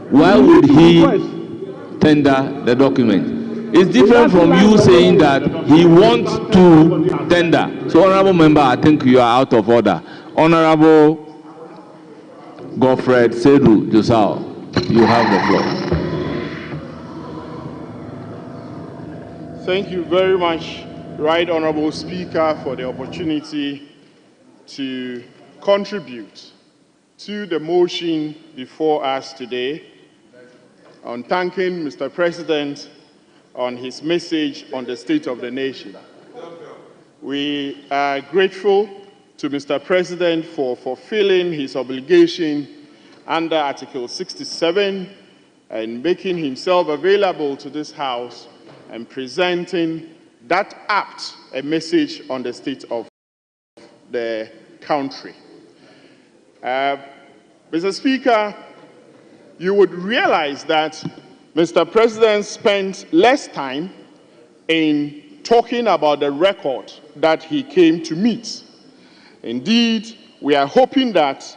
why would he tender the document? It's different from you saying that he wants to tender. So, honorable member, I think you are out of order. Honorable Godfred Sedu Josao, you have the floor. Thank you very much, Right Honorable Speaker, for the opportunity to contribute to the motion before us today on thanking Mr. President on his message on the state of the nation. We are grateful to Mr. President for fulfilling his obligation under Article 67 and making himself available to this House and presenting that apt a message on the state of the country. Mr. Speaker, you would realize that Mr. President spent less time in talking about the record that he came to meet. Indeed, we are hoping that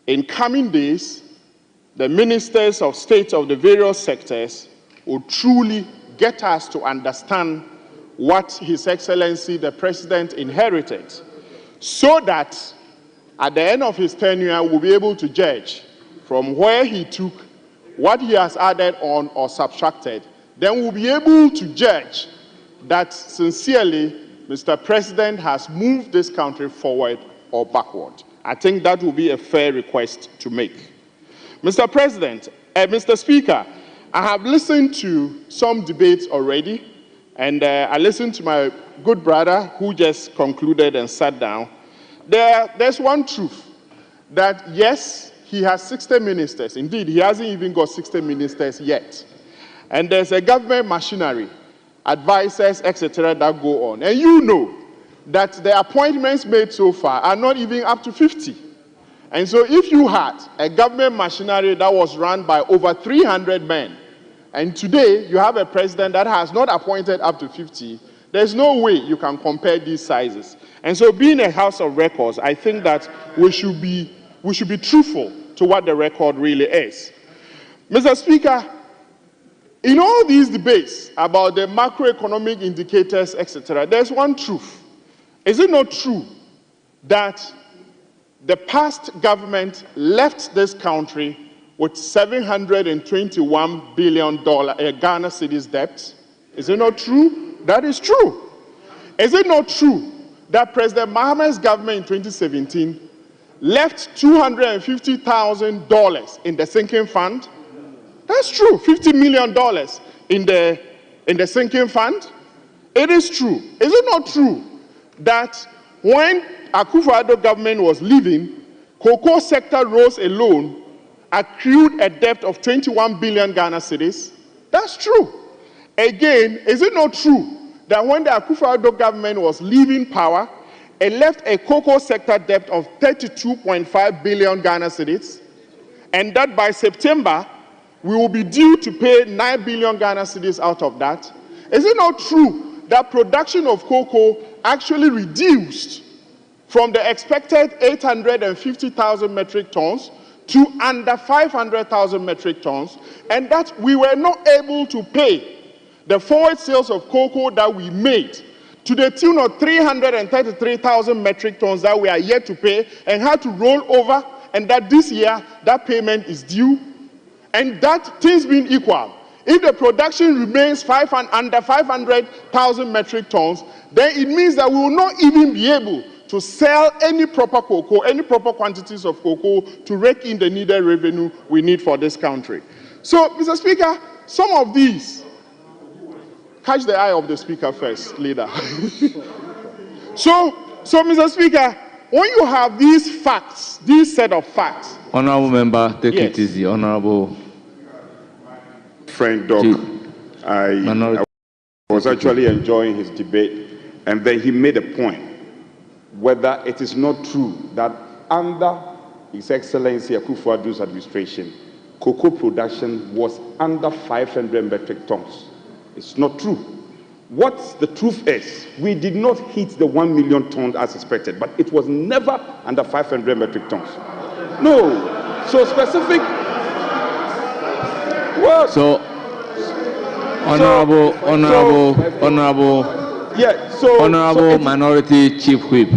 in coming days, the ministers of state of the various sectors will truly get us to understand what His Excellency the President inherited, so that at the end of his tenure we'll be able to judge from where he took, what he has added on or subtracted. Then we'll be able to judge that sincerely Mr. President has moved this country forward or backward. I think that will be a fair request to make. Mr. President, Mr. Speaker, I have listened to some debates already, and I listened to my good brother who just concluded and sat down. There's one truth, that yes, he has 60 ministers. Indeed, he hasn't even got 60 ministers yet. And there's a government machinery, advisors, etc. that go on. And you know that the appointments made so far are not even up to 50. And so if you had a government machinery that was run by over 300 men, and today you have a president that has not appointed up to 50, there's no way you can compare these sizes. And so being a House of Records, I think that we should be truthful to what the record really is. Mr. Speaker, in all these debates about the macroeconomic indicators, etc., there's one truth. Is it not true that the past government left this country with $721 billion Ghana cedis debt? Is it not true? That is true. Is it not true that President Mahamad's government in 2017 left $250,000 in the sinking fund? That's true. $50 million in the sinking fund. It is true. Is it not true that when Akufo-Addo government was leaving, cocoa sector rose alone accrued a debt of 21 billion Ghana cedis? That's true. Again, is it not true that when the Akufo-Addo government was leaving power, it left a cocoa sector debt of 32.5 billion Ghana cedis, and that by September, we will be due to pay 9 billion Ghana cedis out of that? Is it not true that production of cocoa actually reduced from the expected 850,000 metric tons to under 500,000 metric tons, and that we were not able to pay the forward sales of cocoa that we made to the tune of 333,000 metric tons that we are yet to pay and had to roll over, and that this year that payment is due? And that, things being equal, if the production remains under 500,000 metric tons, then it means that we will not even be able to sell any proper cocoa, any proper quantities of cocoa to rake in the needed revenue we need for this country. So, Mr. Speaker, some of these, catch the eye of the Speaker first, leader. So, Mr. Speaker, when you have these facts, this set of facts. Honorable member, take it easy. Honorable friend Doc, I was actually enjoying his debate, and then he made a point whether it is not true that under His Excellency Akufo-Addo's administration, cocoa production was under 500 metric tons. It's not true. What the truth is, we did not hit the 1 million tons as expected, but it was never under 500 metric tons. No. So specific. Well, so honorable Minority Chief Whip,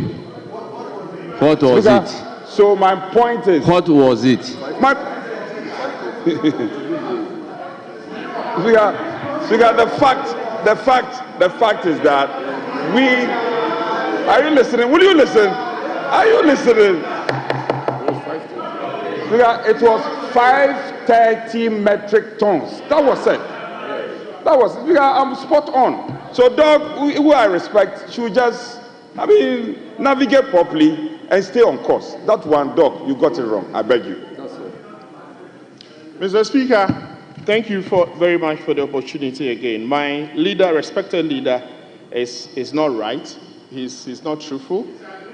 what was it? So my point is, what was it? The fact is that are you listening? Will you listen? Are you listening? It was 530 metric tons. That was it. That was, I'm spot on. So, Doc, who I respect, should just, navigate properly and stay on course. That one, Doc, you got it wrong. I beg you. Mr. Speaker, thank you very much for the opportunity again. My leader, respected leader, is not right. He's not truthful.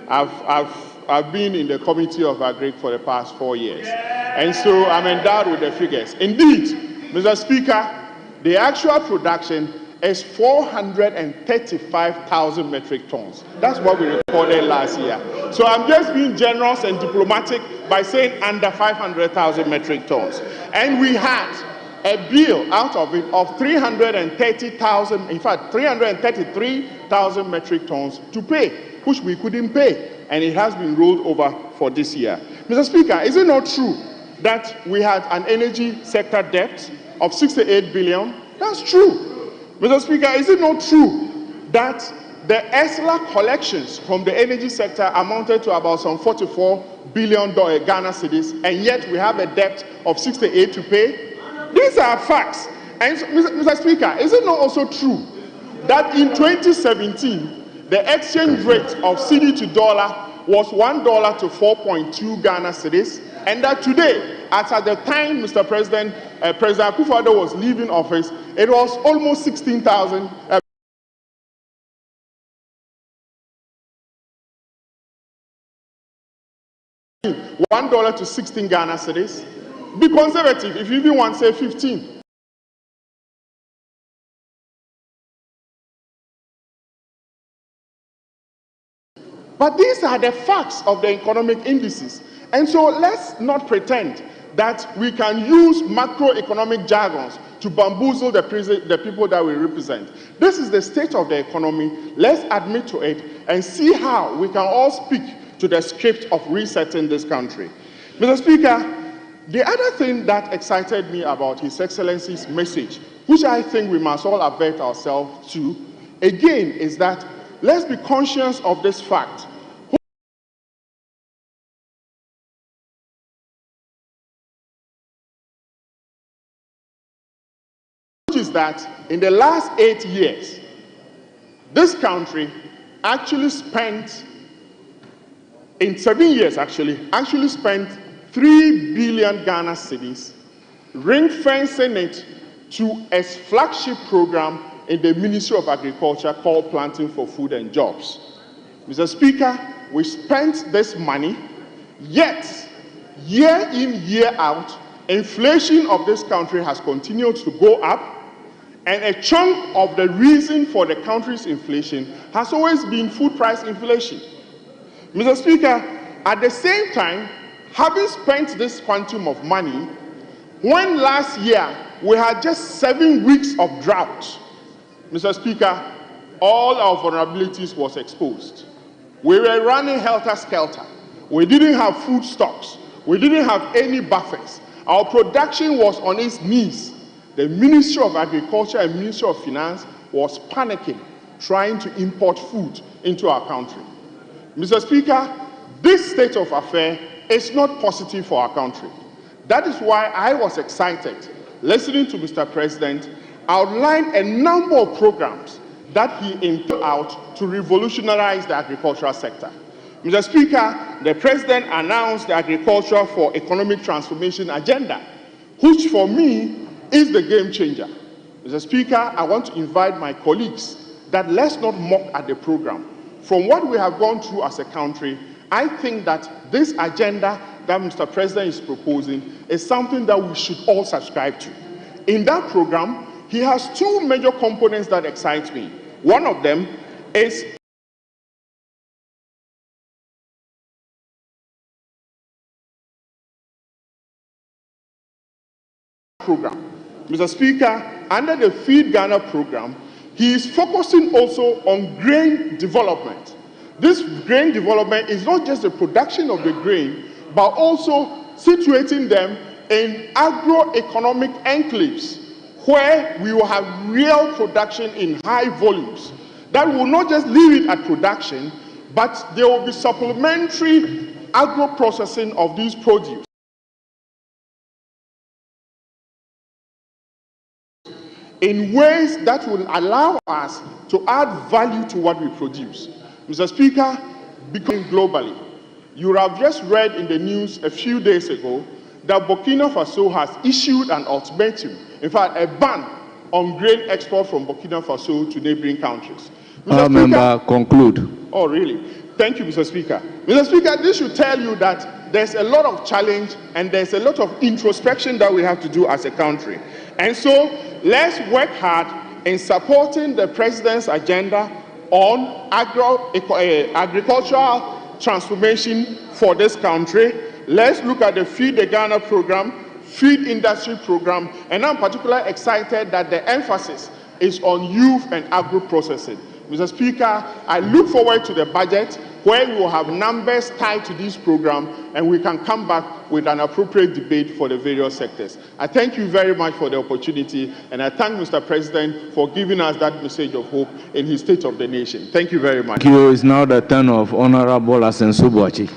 I've been in the Committee of Agric for the past 4 years, and so I'm endowed with the figures. Indeed, Mr. Speaker, the actual production is 435,000 metric tons. That's what we recorded last year. So I'm just being generous and diplomatic by saying under 500,000 metric tons. And we had a bill out of it of 330,000, in fact, 333,000 metric tons to pay, which we couldn't pay, and it has been rolled over for this year. Mr. Speaker, is it not true that we had an energy sector debt of 68 billion? That's true. Mr. Speaker, is it not true that the ESLA collections from the energy sector amounted to about some 44 billion Ghana cedis, and yet we have a debt of 68 to pay? These are facts. And Mr. Speaker, is it not also true that in 2017, the exchange rate of cedi to dollar was $1 to 4.2 Ghana cedis, and that today, as at the time Mr. President Akufo-Addo was leaving office, it was almost 16,000. $1 to 16 Ghana cedis. Be conservative if you even want to say 15. But these are the facts of the economic indices. And so let's not pretend that we can use macroeconomic jargons to bamboozle the people that we represent. This is the state of the economy. Let's admit to it and see how we can all speak to the script of resetting this country. Mr. Speaker, the other thing that excited me about His Excellency's message, which I think we must all avert ourselves to, again, is that let's be conscious of this fact. Which is that in the last 8 years, this country actually spent, in 7 years actually spent 3 billion Ghana cedis, ring-fencing it to a flagship program in the Ministry of Agriculture called Planting for Food and Jobs. Mr. Speaker, we spent this money, yet year in, year out, inflation of this country has continued to go up, and a chunk of the reason for the country's inflation has always been food price inflation. Mr. Speaker, at the same time, having spent this quantum of money, when last year we had just 7 weeks of drought, Mr. Speaker, all our vulnerabilities was exposed. We were running helter-skelter. We didn't have food stocks. We didn't have any buffers. Our production was on its knees. The Ministry of Agriculture and Ministry of Finance was panicking, trying to import food into our country. Mr. Speaker, this state of affairs is not positive for our country. That is why I was excited listening to Mr. President outline a number of programs that he intended out to revolutionize the agricultural sector. Mr. Speaker, the President announced the Agriculture for Economic Transformation agenda, which for me is the game changer. Mr. Speaker, I want to invite my colleagues that let's not mock at the program. From what we have gone through as a country, I think that this agenda that Mr. President is proposing is something that we should all subscribe to. In that program, he has 2 major components that excite me. One of them is program. Mr. Speaker, under the Feed Ghana program, he is focusing also on grain development. This grain development is not just the production of the grain, but also situating them in agroeconomic enclaves where we will have real production in high volumes. That will not just leave it at production, but there will be supplementary agro-processing of these produce in ways that will allow us to add value to what we produce. Mr. Speaker, becoming globally, you have just read in the news a few days ago that Burkina Faso has issued an ultimatum, in fact, a ban on grain export from Burkina Faso to neighboring countries. Member, conclude. Oh, really? Thank you, Mr. Speaker. Mr. Speaker, this should tell you that there's a lot of challenge and there's a lot of introspection that we have to do as a country. And so, let's work hard in supporting the President's agenda on agricultural transformation for this country. Let's look at the Feed the Ghana program, feed industry program, and I'm particularly excited that the emphasis is on youth and agro-processing. Mr. Speaker, I look forward to the budget where we will have numbers tied to this program and we can come back with an appropriate debate for the various sectors. I thank you very much for the opportunity, and I thank Mr. President for giving us that message of hope in his State of the Nation. Thank you very much. Thank you. It's now the turn of Honorable Asensu Boachi.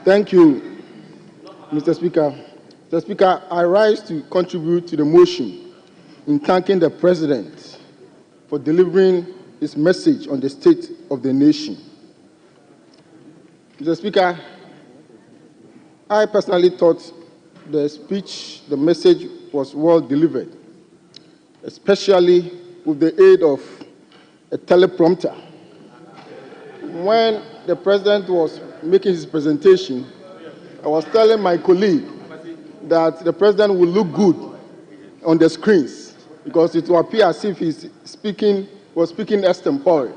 Thank you, Mr. Speaker. Mr. Speaker, I rise to contribute to the motion in thanking the President for delivering his message on the state of the nation. Mr. Speaker, I personally thought the speech, the message was well delivered, especially with the aid of a teleprompter. When the President was making his presentation, I was telling my colleague that the President will look good on the screens because it will appear as if he's was speaking extempore.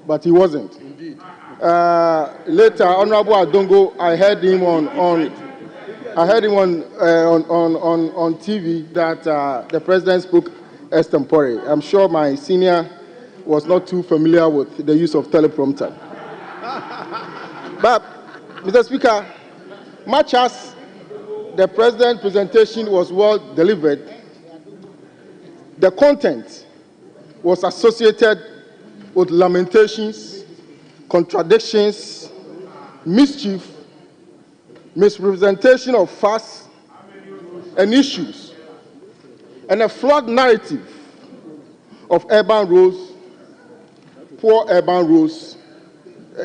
But he wasn't. Indeed. Later, Honorable Adongo, I heard him on TV that the President spoke extempore. I'm sure my senior was not too familiar with the use of teleprompter. But, Mr. Speaker, much as the President's presentation was well delivered, the content was associated with lamentations, contradictions, mischief, misrepresentation of facts and issues, and a flawed narrative of urban roads, poor urban roads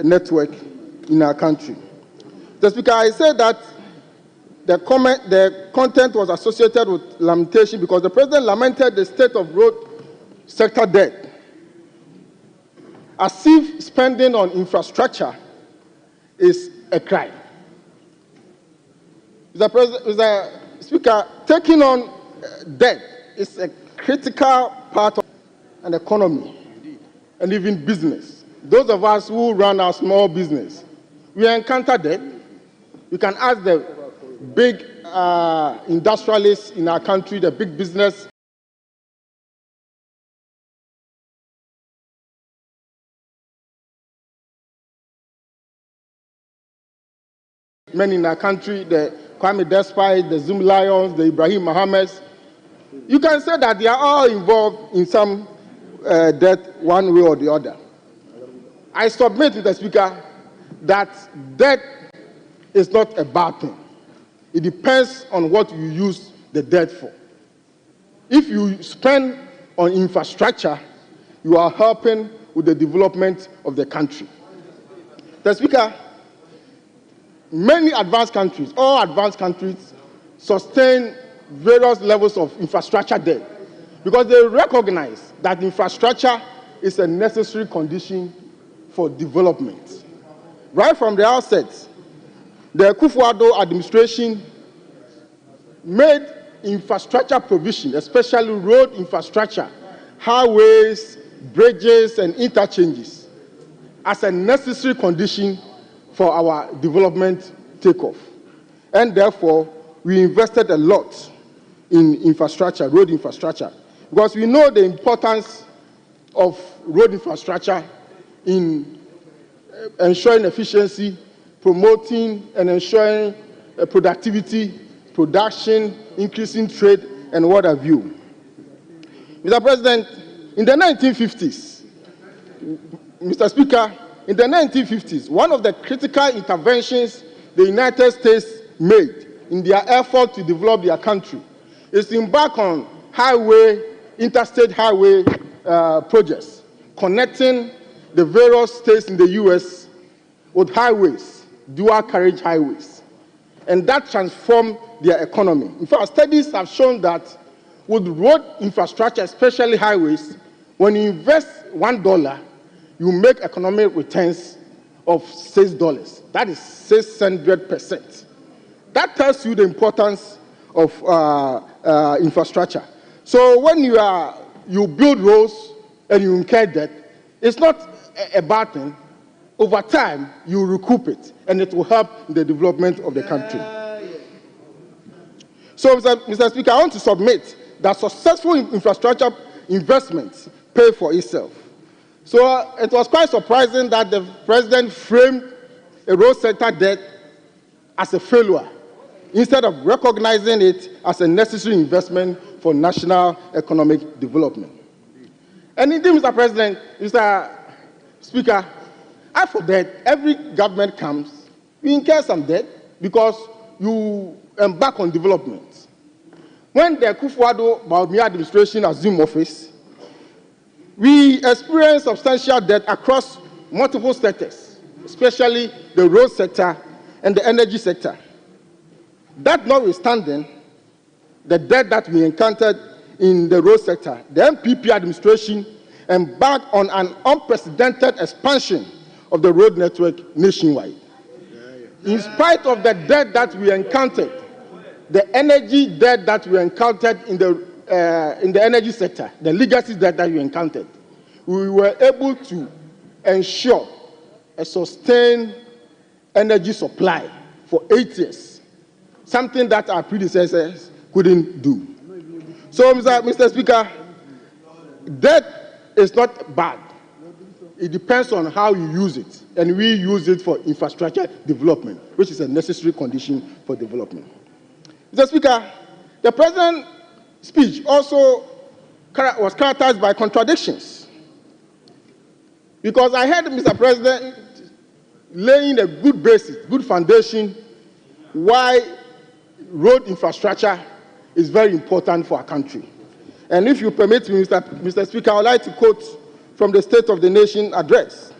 network in our country. Mr. Speaker, I said that the content was associated with lamentation because the President lamented the state of road sector debt, as if spending on infrastructure is a crime. Mr. Speaker, taking on debt is a critical part of an economy and even business. Those of us who run our small business, we encounter debt. You can ask the big industrialists in our country, the big business. Men in our country, the Kwame Despite, the Zoom Lions, the Ibrahim Mohammeds, you can say that they are all involved in some debt one way or the other. I submit to the Speaker that debt is not a bad thing. It depends on what you use the debt for. If you spend on infrastructure, you are helping with the development of the country. The Speaker, many advanced countries, all advanced countries, sustain various levels of infrastructure debt because they recognize that infrastructure is a necessary condition for development. Right from the outset, the Akufo-Addo administration made infrastructure provision, especially road infrastructure, highways, bridges, and interchanges, as a necessary condition for our development takeoff. And therefore, we invested a lot in infrastructure, road infrastructure, because we know the importance of road infrastructure in ensuring efficiency, promoting and ensuring productivity, production, increasing trade, and what have you. Mr. President, in the 1950s, Mr. Speaker, in the 1950s, one of the critical interventions the United States made in their effort to develop their country is to embark on interstate highway projects, connecting the various states in the U.S. with highways, dual carriage highways. And that transformed their economy. In fact, studies have shown that with road infrastructure, especially highways, when you invest $1, you make economic returns of $6. That is 600%. That tells you the importance of infrastructure. So when you build roads and you incur debt, it's not a bad thing. Over time, you recoup it, and it will help in the development of the country. So, Mr. Speaker, I want to submit that successful infrastructure investments pay for itself. So it was quite surprising that the president framed a road sector debt as a failure, instead of recognizing it as a necessary investment for national economic development. And indeed, Mr. President, Mr. Speaker, I forget, every government comes, you incur some debt because you embark on development. When the Akufo-Addo administration assumed office, we experienced substantial debt across multiple sectors, especially the road sector and the energy sector. That notwithstanding, the debt that we encountered in the road sector, the MPP administration embarked on an unprecedented expansion of the road network nationwide. In spite of the debt that we encountered, the energy debt that we encountered in the energy sector, the legacy debt that we encountered, we were able to ensure a sustained energy supply for 8 years, something that our predecessors couldn't do. So, Mr. Speaker, debt is not bad. It depends on how you use it, and we use it for infrastructure development, which is a necessary condition for development. Mr. Speaker, the President's speech also was characterized by contradictions, because I heard Mr. President laying a good basis, good foundation, why road infrastructure is very important for our country. And if you permit me, Mr. Speaker, I would like to quote from the State of the Nation address.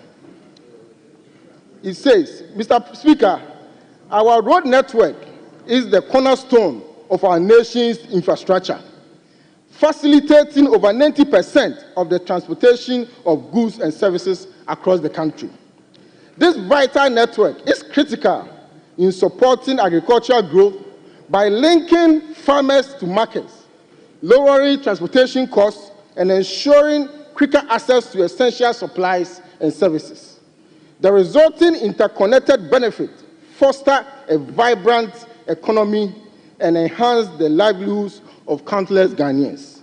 It says, Mr. Speaker, our road network is the cornerstone of our nation's infrastructure, facilitating over 90% of the transportation of goods and services across the country. This vital network is critical in supporting agricultural growth by linking farmers to markets, lowering transportation costs, and ensuring quicker access to essential supplies and services. The resulting interconnected benefits foster a vibrant economy and enhance the livelihoods of countless Ghanaians.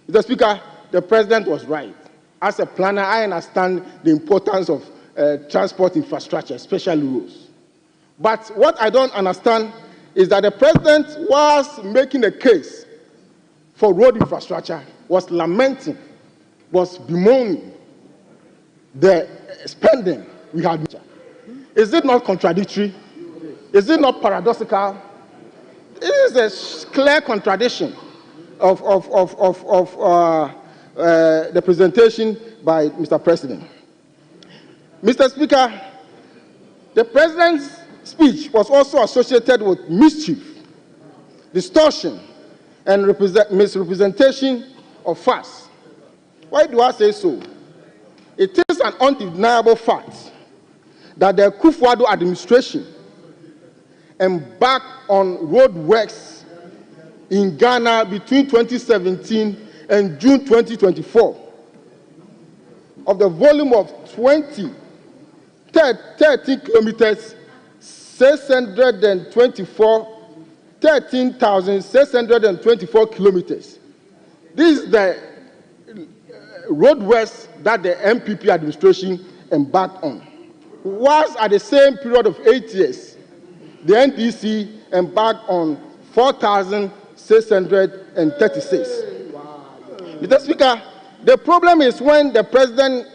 Mr. Speaker, the President was right. As a planner, I understand the importance of transport infrastructure, especially roads. But what I don't understand is that the President was making a case for road infrastructure, was lamenting, was bemoaning the spending we had. Is it not contradictory? Is it not paradoxical? This is a clear contradiction of the presentation by Mr. President. Mr. Speaker, the President's speech was also associated with mischief, distortion, and misrepresentation of facts. Why do I say so? It is an undeniable fact that the Akufo-Addo administration embarked on road works in Ghana between 2017 and June 2024 of the volume of 13 kilometers, 13,624 kilometers. This is the road works that the MPP administration embarked on. Whilst at the same period of 8 years, the NDC embarked on 4,636. Mr. Speaker, the problem is when the President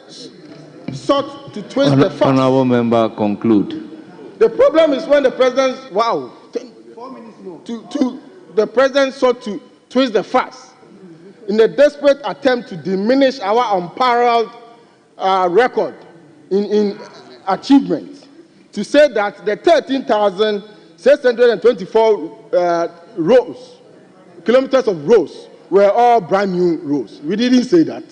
sought to twist the facts. Honourable member, conclude. The problem is when the President, the President sought to twist the facts in a desperate attempt to diminish our unparalleled record in achievement, to say that the 13,624 kilometers of roads were all brand new roads. We didn't say that.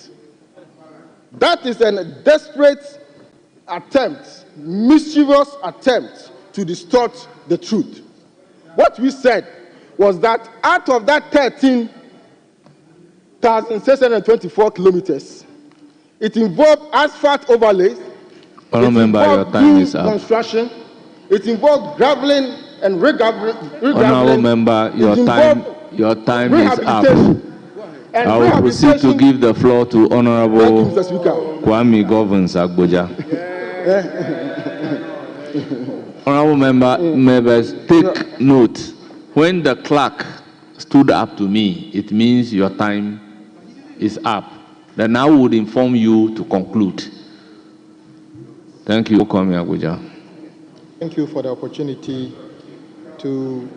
That is a desperate attempt, mischievous attempt to distort the truth. What we said was that out of that 13,624 kilometers, it involved asphalt overlays, construction, it involved graveling and regraveling. Honorable member, your time is up. I will proceed to give the floor to Honorable Kwame Govins Agboja. Honorable members, take note. When the clerk stood up to me, it means your time is up. Then I would inform you to conclude. Thank you, Kwame Agboja. Thank you for the opportunity to...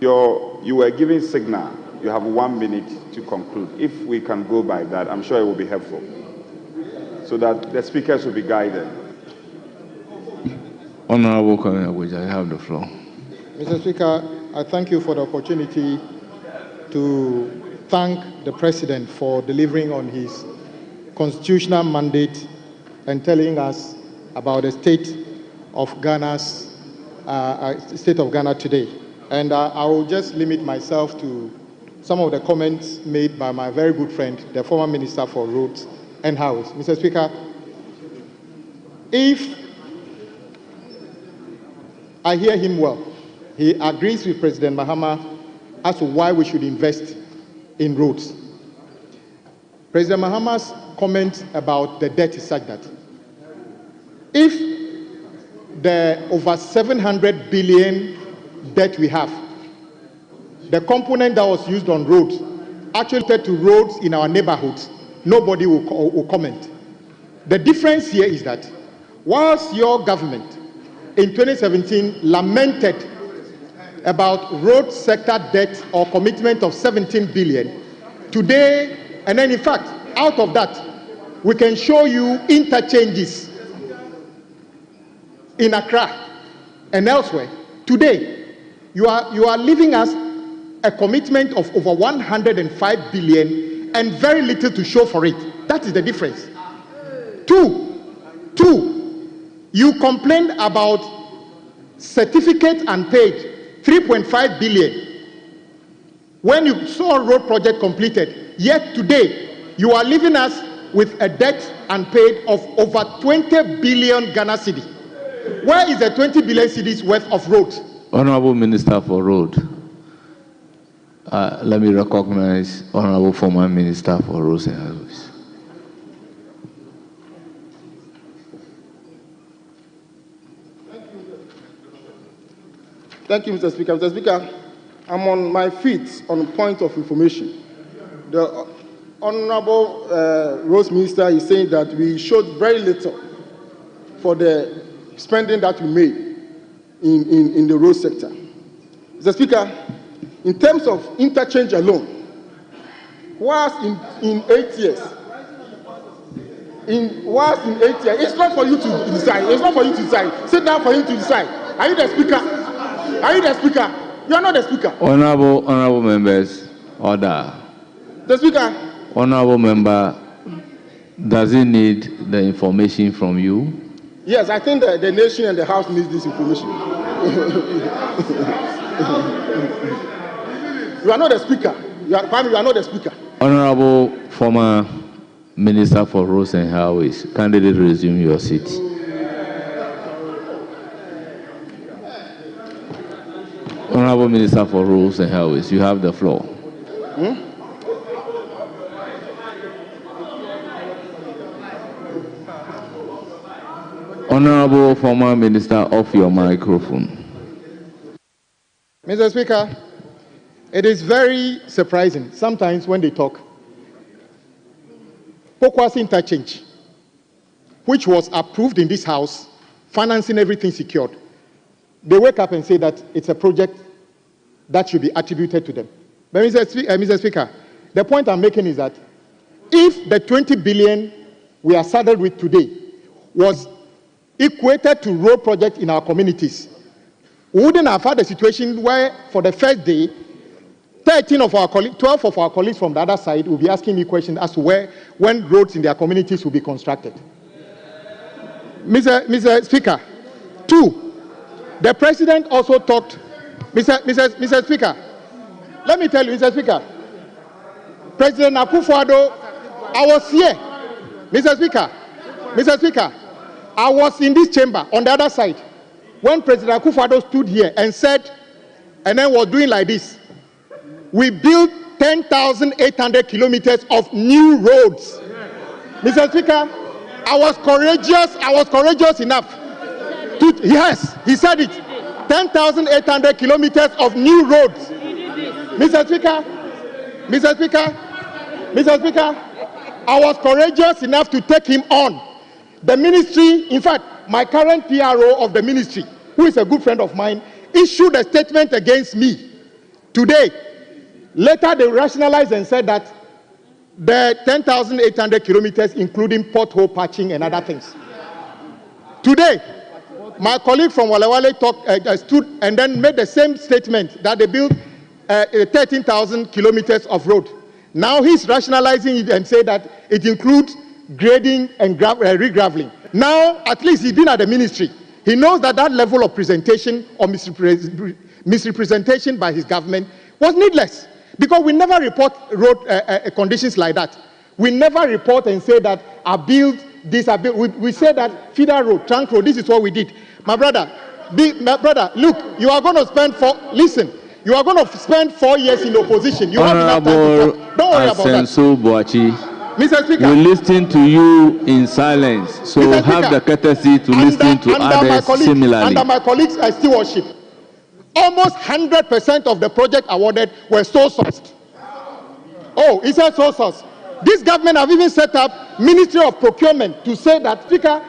You were giving signal. You have 1 minute to conclude. If we can go by that, I'm sure it will be helpful, so that the speakers will be guided. Honorable Kwame Agboja, you have the floor. Mr. Speaker, I thank you for the opportunity to thank the President for delivering on his constitutional mandate and telling us about the state of Ghana today. And I will just limit myself to some of the comments made by my very good friend, the former Minister for Roads and Highways. Mr. Speaker, if I hear him well, he agrees with President Mahama as to why we should invest in roads. President Mahama's comment about the debt is such that if the over 700 billion debt we have, the component that was used on roads actually to roads in our neighborhoods, nobody will comment. The difference here is that whilst your government in 2017 lamented about road sector debt or commitment of 17 billion, today, and then in fact, out of that, we can show you interchanges in Accra and elsewhere. Today, you are leaving us a commitment of over 105 billion and very little to show for it. That is the difference. Two, you complained about certificate unpaid 3.5 billion when you saw a road project completed. Yet today, you are leaving us with a debt unpaid of over 20 billion Ghana cedi. Where is the 20 billion cedis worth of roads? Honorable Minister for Road, let me recognize Honorable former Minister for Roads and Highways. Thank you, Mr. Speaker. Mr. Speaker, I'm on my feet on point of information. The Honorable Roads Minister is saying that we showed very little for the spending that we made in the road sector. Mr. Speaker, in terms of interchange alone, whilst in 8 years, it's not for you to decide. It's not for you to decide. Sit down for him to decide. Are you the Speaker? Are you the Speaker? You are not the Speaker. Honorable members, order. The Speaker. Honorable member, does he need the information from you? Yes, I think the nation and the House needs this information. You are not the Speaker. You are not the Speaker. Honorable former Minister for Roads and Highways, candidate, resume your seat. Honorable Minister for Roads and Highways, you have the floor. Honorable former Minister, off your microphone. Mr. Speaker, it is very surprising sometimes when they talk. Pokwas interchange, which was approved in this House, financing everything secured, they wake up and say that it's a project that should be attributed to them. But Mr. Speaker, the point I'm making is that if the 20 billion we are saddled with today was equated to road projects in our communities, we wouldn't have had a situation where for the first day, 12 of our colleagues from the other side will be asking me questions as to when roads in their communities will be constructed. Mr. Speaker, two, The president also talked, Mr. Speaker, let me tell you, Mr. Speaker, President Akufo-Addo, I was here, Mr. Speaker, I was in this chamber on the other side when President Akufo-Addo stood here and said, and then was doing like this, we built 10,800 kilometers of new roads. Mr. Speaker, I was courageous enough to, yes, he said it, 10,800 kilometers of new roads. Mr. Speaker, I was courageous enough to take him on. The ministry, in fact, my current PRO of the ministry, who is a good friend of mine, issued a statement against me today. Later, they rationalized and said that the 10,800 kilometers, including pothole patching and other things. Today, my colleague from Walewale stood and then made the same statement that they built 13,000 kilometers of road. Now he's rationalizing it and say that it includes grading and regraveling. Now, at least he's been at the ministry. He knows that that level of presentation or misrepresentation by his government was needless, because we never report road conditions like that. We never report and say that I built this, I built. We say that feeder road, trunk road, this is what we did. My brother, look, you are going to spend you are going to spend 4 years in opposition. You have enough time to talk. Don't worry about that. Mr. Speaker, we listen to you in silence, so have the courtesy to listen to others similarly. Under my colleagues' stewardship, almost 100% of the project awarded were sole sourced. Oh, it's a sole source. This government have even set up Ministry of Procurement to say that, Speaker,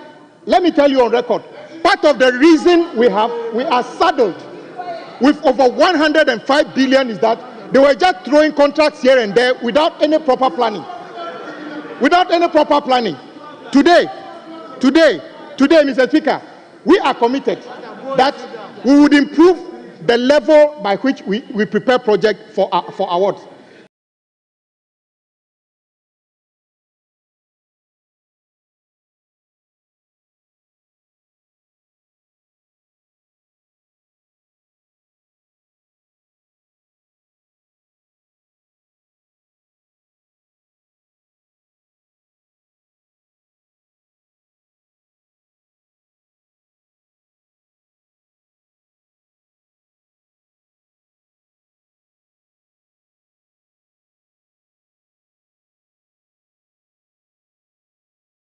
let me tell you on record, part of the reason we are saddled with over 105 billion is that they were just throwing contracts here and there without any proper planning. Today, Mr. Speaker, we are committed that we would improve the level by which we prepare projects for awards.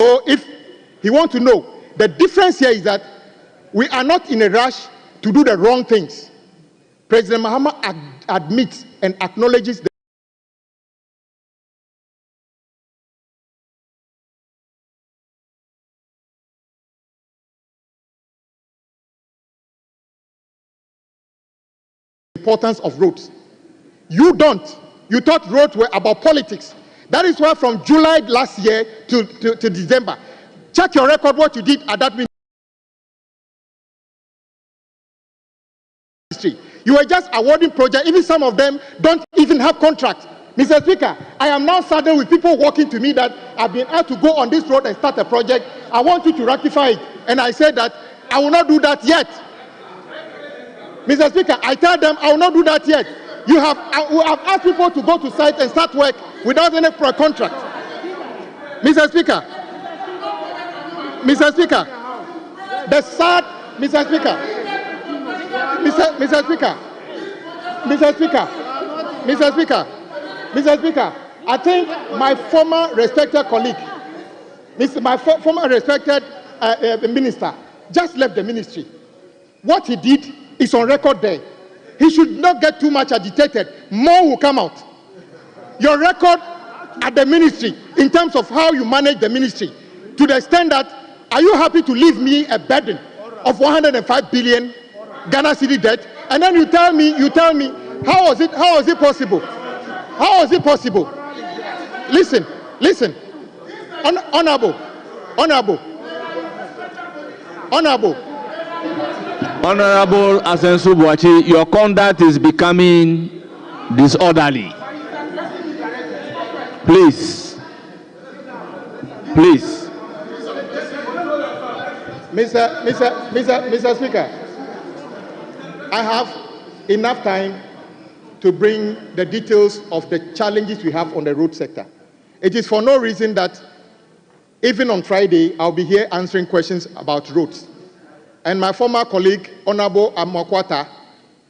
So if he wants to know, the difference here is that we are not in a rush to do the wrong things. President Mahama admits and acknowledges the importance of roads. You don't. You thought roads were about politics. That is why from July last year to December, check your record what you did at that ministry. You were just awarding projects. Even some of them don't even have contracts. Mr. Speaker, I am now saddled with people walking to me that I've been asked to go on this road and start a project. I want you to ratify it. And I said that I will not do that yet. Mr. Speaker, I tell them I will not do that yet. I have asked people to go to site and start work without any contract. Mr. Speaker, the sad, Mr. Speaker, I think my former respected colleague, my former respected minister, just left the ministry. What he did is on record there. He should not get too much agitated. More will come out. Your record at the ministry, in terms of how you manage the ministry, to the extent that, are you happy to leave me a burden of 105 billion Ghana cedi debt? And then you tell me, how was it possible? How was it possible? Listen. Honorable. Honorable Asensu Boachi, your conduct is becoming disorderly. Please. Mr. Speaker, I have enough time to bring the details of the challenges we have on the road sector. It is for no reason that even on Friday, I'll be here answering questions about roads. And my former colleague, Honorable Amakwata,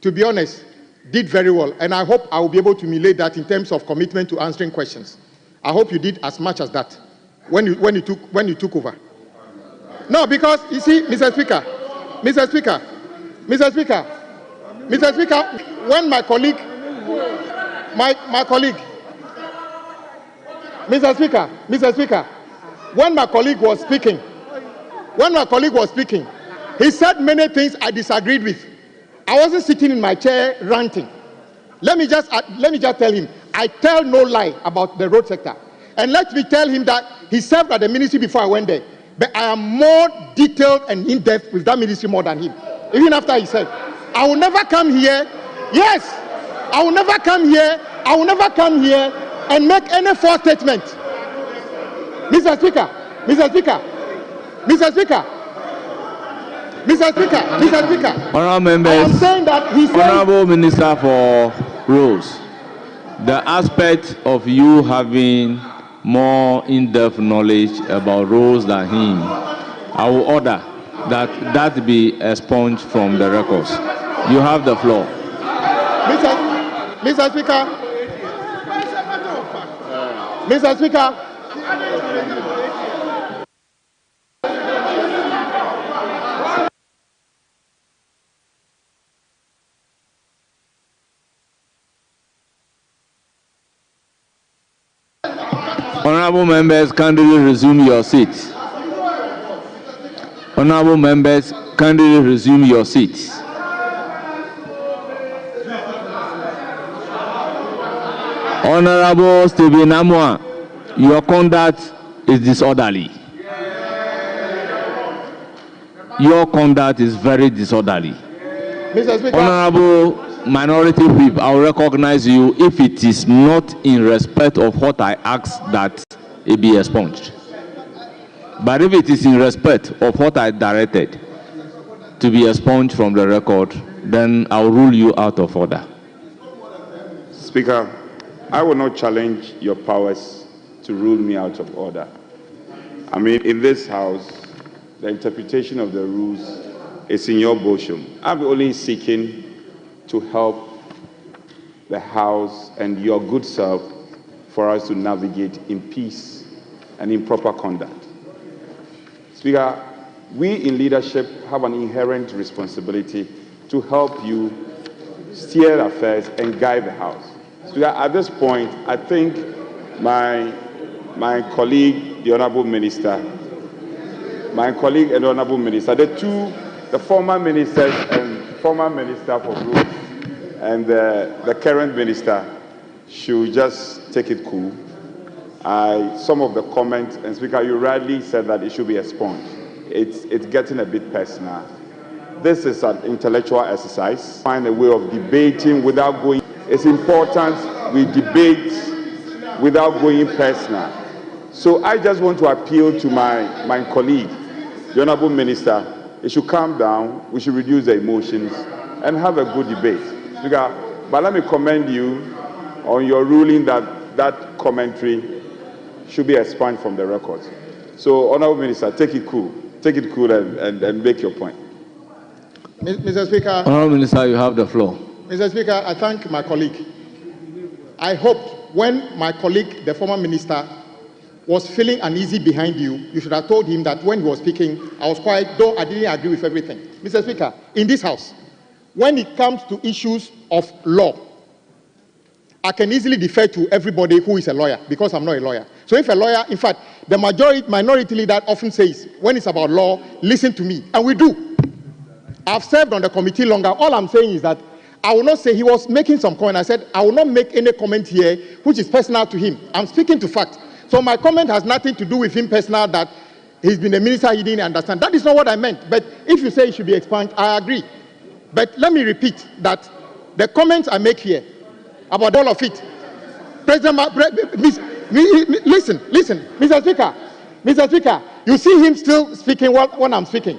to be honest, did very well. And I hope I will be able to emulate that in terms of commitment to answering questions. I hope you did as much as that when you took over. No, because you see, Mr. Speaker, when my colleague, Mr. Speaker, when my colleague was speaking, he said many things I disagreed with. I wasn't sitting in my chair ranting. Let me just tell him, I tell no lie about the road sector. And let me tell him that he served at the ministry before I went there. But I am more detailed and in-depth with that ministry more than him. Even after he said, I will never come here. Yes, I will never come here. I will never come here and make any false statement. Mr. Speaker. Honourable members, I am saying that he said, Honourable Minister for Roads, the aspect of you having more in-depth knowledge about roads than him, I will order that be expunged from the records. You have the floor. Mr. Speaker. Honourable members, kindly resume your seats. Honourable members, kindly resume your seats. Honourable Stephen Amwa, your conduct is disorderly. Your conduct is very disorderly. Mr. Speaker. Honourable Minority Whip, I will recognize you if it is not in respect of what I asked that it be expunged. But if it is in respect of what I directed to be expunged from the record, then I will rule you out of order. Speaker, I will not challenge your powers to rule me out of order. I mean, in this House, the interpretation of the rules is in your bosom. I'm only seeking to help the House and your good self for us to navigate in peace and in proper conduct. Speaker, we in leadership have an inherent responsibility to help you steer affairs and guide the House. Speaker, at this point, I think my colleague, the Honourable Minister, the former ministers and former Minister for Roads and the current minister should just take it cool. Some of the comments, and Speaker, you rightly said that it should be expunged. It's getting a bit personal. This is an intellectual exercise. Find a way of debating without going. It's important we debate without going personal. So I just want to appeal to my colleague, the Honourable Minister. It should calm down. We should reduce the emotions and have a good debate. Speaker, but let me commend you on your ruling that commentary should be expunged from the records. So, Honourable Minister, take it cool and make your point. Mr. Speaker. Honourable Minister, you have the floor. Mr. Speaker, I thank my colleague. I hoped when my colleague, the former minister, was feeling uneasy behind you, you should have told him that when he was speaking, I was quiet, though I didn't agree with everything. Mr. Speaker, in this House, when it comes to issues of law, I can easily defer to everybody who is a lawyer, because I'm not a lawyer. So if a lawyer, in fact, the minority leader often says, when it's about law, listen to me. And we do. I've served on the committee longer. All I'm saying is that I will not say he was making some comment. I said, I will not make any comment here which is personal to him. I'm speaking to fact. So my comment has nothing to do with him personal, that he's been a minister, he didn't understand. That is not what I meant. But if you say it should be expunged, I agree. But let me repeat that the comments I make here about all of it, listen, Mr. Speaker, you see him still speaking when I'm speaking.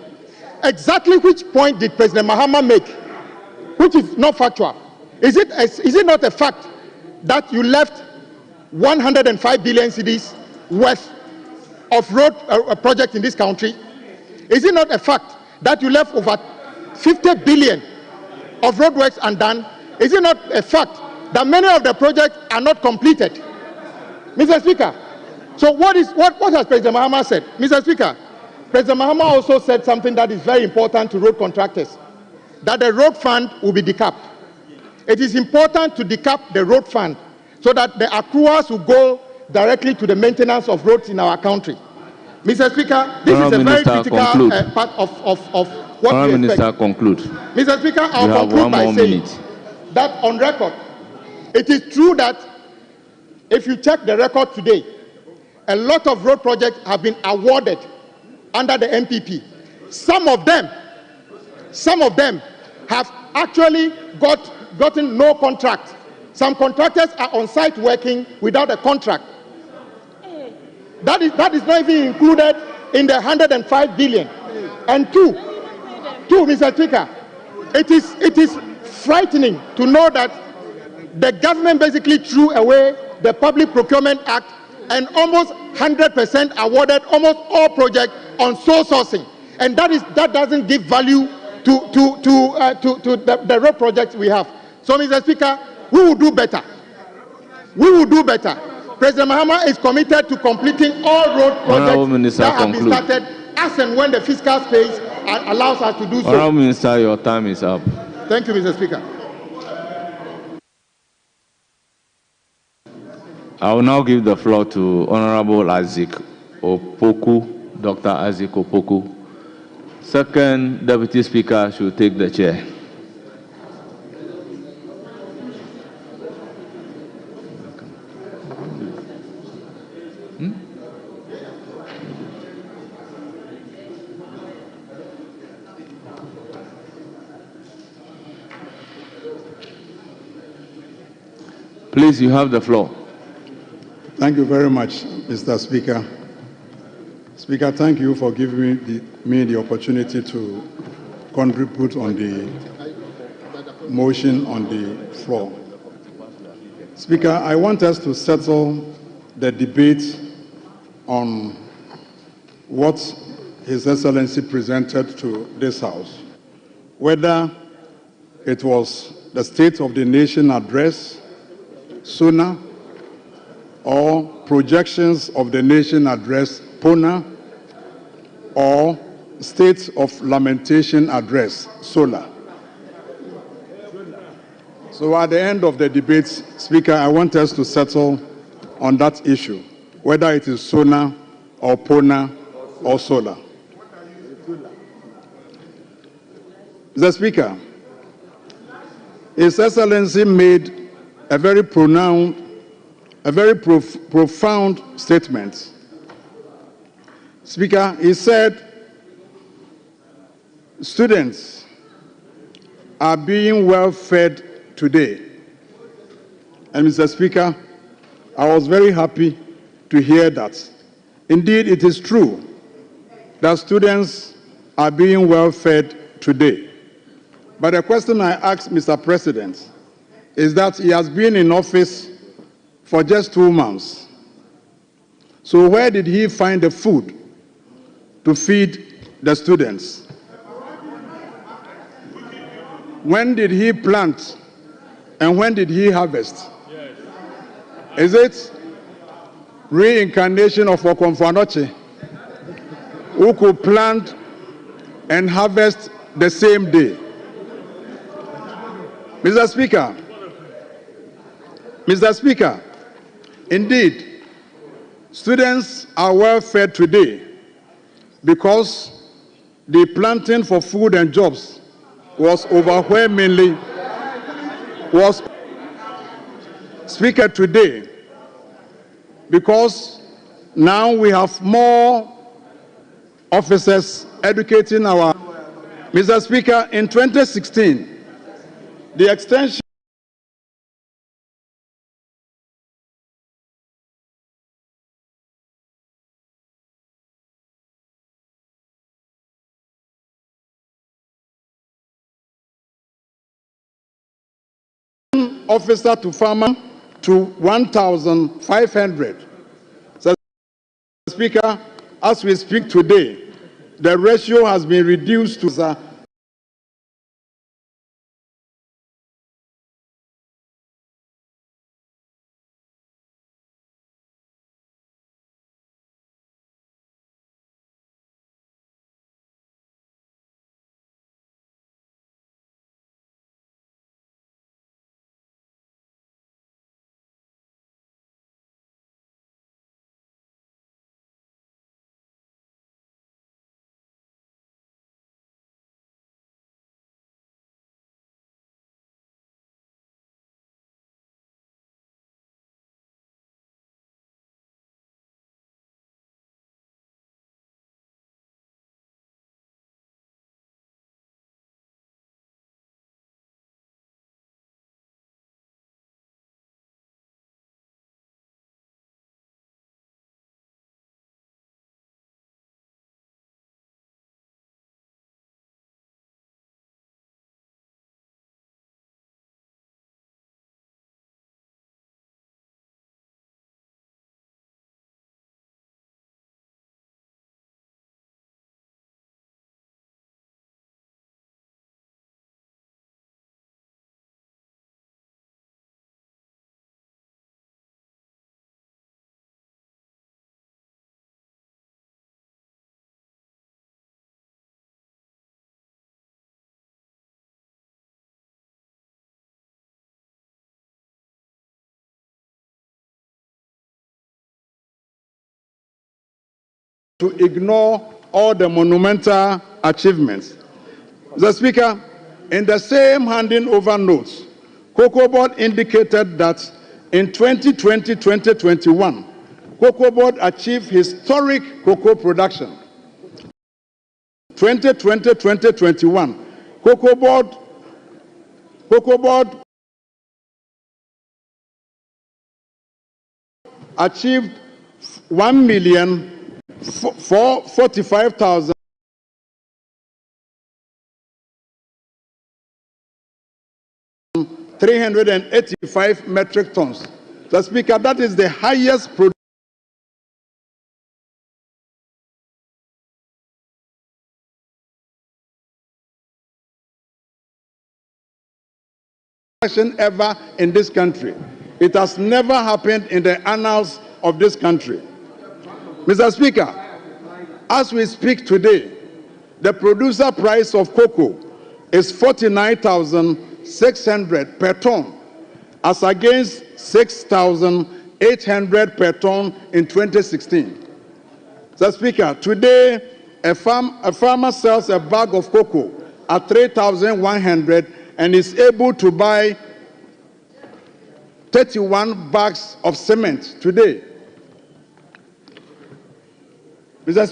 Exactly which point did President Mahama make which is not factual. Is it not a fact that you left 105 billion cedis worth of road project in this country? Is it not a fact that you left over 50 billion of roadworks undone? Is it not a fact that many of the projects are not completed? Mr. Speaker, so what has President Mahama said? Mr. Speaker, President Mahama also said something that is very important to road contractors, that the road fund will be decapped. It is important to decap the road fund so that the accruals will go directly to the maintenance of roads in our country. Mr. Speaker, this is a very critical part of what we expect. Minister, conclude. Mr. Speaker, I'll conclude by saying that on record, it is true that if you check the record today, a lot of road projects have been awarded under the MPP. Some of them have actually gotten no contract. Some contractors are on site working without a contract. That is not even included in the 105 billion. And two, Mr. Speaker, it is frightening to know that the government basically threw away the Public Procurement Act and almost 100% awarded almost all projects on sole sourcing. And that doesn't give value to the road projects we have. So, Mr. Speaker, we will do better. We will do better. President Mahama is committed to completing all road projects that have been started as and when the fiscal space allows us to do so. Honourable Minister, your time is up. Thank you, Mr. Speaker. I will now give the floor to Honourable Isaac Opoku, Dr. Isaac Opoku. Second Deputy Speaker should take the chair. Please, you have the floor. Thank you very much, Mr. Speaker. Speaker, thank you for giving me the opportunity to contribute on the motion on the floor. Speaker, I want us to settle the debate on what His Excellency presented to this House, whether it was the State of the Nation address, SONA, or projections of the nation address, PONA, or State of Lamentation address, SOLA. So at the end of the debate, Speaker, I want us to settle on that issue, whether it is SONA or PONA or SOLA. Mr. Speaker, His Excellency made a very profound statement. Speaker, he said, students are being well fed today. And Mr. Speaker, I was very happy to hear that. Indeed, it is true that students are being well fed today. But the question I ask Mr. President is that he has been in office for just 2 months. So where did he find the food to feed the students? When did he plant and when did he harvest? Is it reincarnation of Okomfanoche, who could plant and harvest the same day? Mr. Speaker, indeed, students are well fed today because the planting for food and jobs was overwhelmingly, Speaker, today, because now we have more officers educating our, Mr. Speaker, in 2016, the extension officer to farmer to 1,500. So, Speaker, as we speak today, the ratio has been reduced to ignore all the monumental achievements. Mr. Speaker, in the same handing over notes, Cocoa Board indicated that in 2020-2021, Cocoa Board achieved historic cocoa production. 2020-2021, Cocoa Board achieved 1,445,000 385 metric tons. Mr. Speaker, that is the highest production ever in this country. It has never happened in the annals of this country. Mr. Speaker, as we speak today, the producer price of cocoa is 49,600 per ton, as against 6,800 per ton in 2016. Mr. Speaker, today a farmer sells a bag of cocoa at 3,100 and is able to buy 31 bags of cement today. Mr.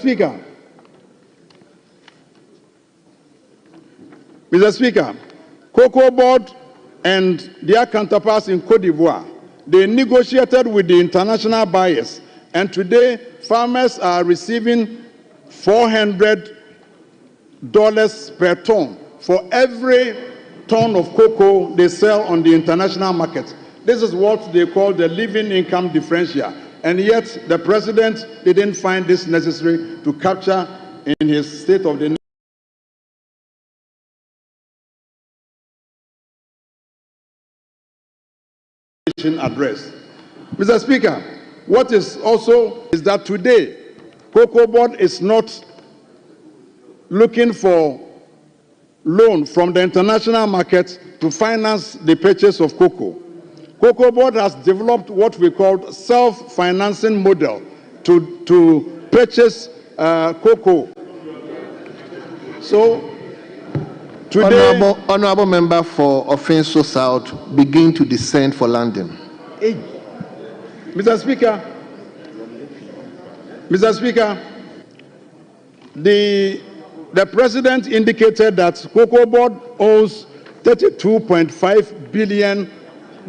Speaker, Cocoa Board and their counterparts in Cote d'Ivoire, they negotiated with the international buyers, and today farmers are receiving $400 per ton for every ton of cocoa they sell on the international market. This is what they call the living income differential. And yet the president didn't find this necessary to capture in his State of the Nation address. Mr. Speaker, what is also is that today Cocoa Board is not looking for loan from the international market to finance the purchase of cocoa. Cocoa Board has developed what we call self-financing model to purchase cocoa. So, today, Honorable member for Offenso South, begin to descend for landing. Mr. Speaker, the president indicated that Cocoa Board owns 32.5 billion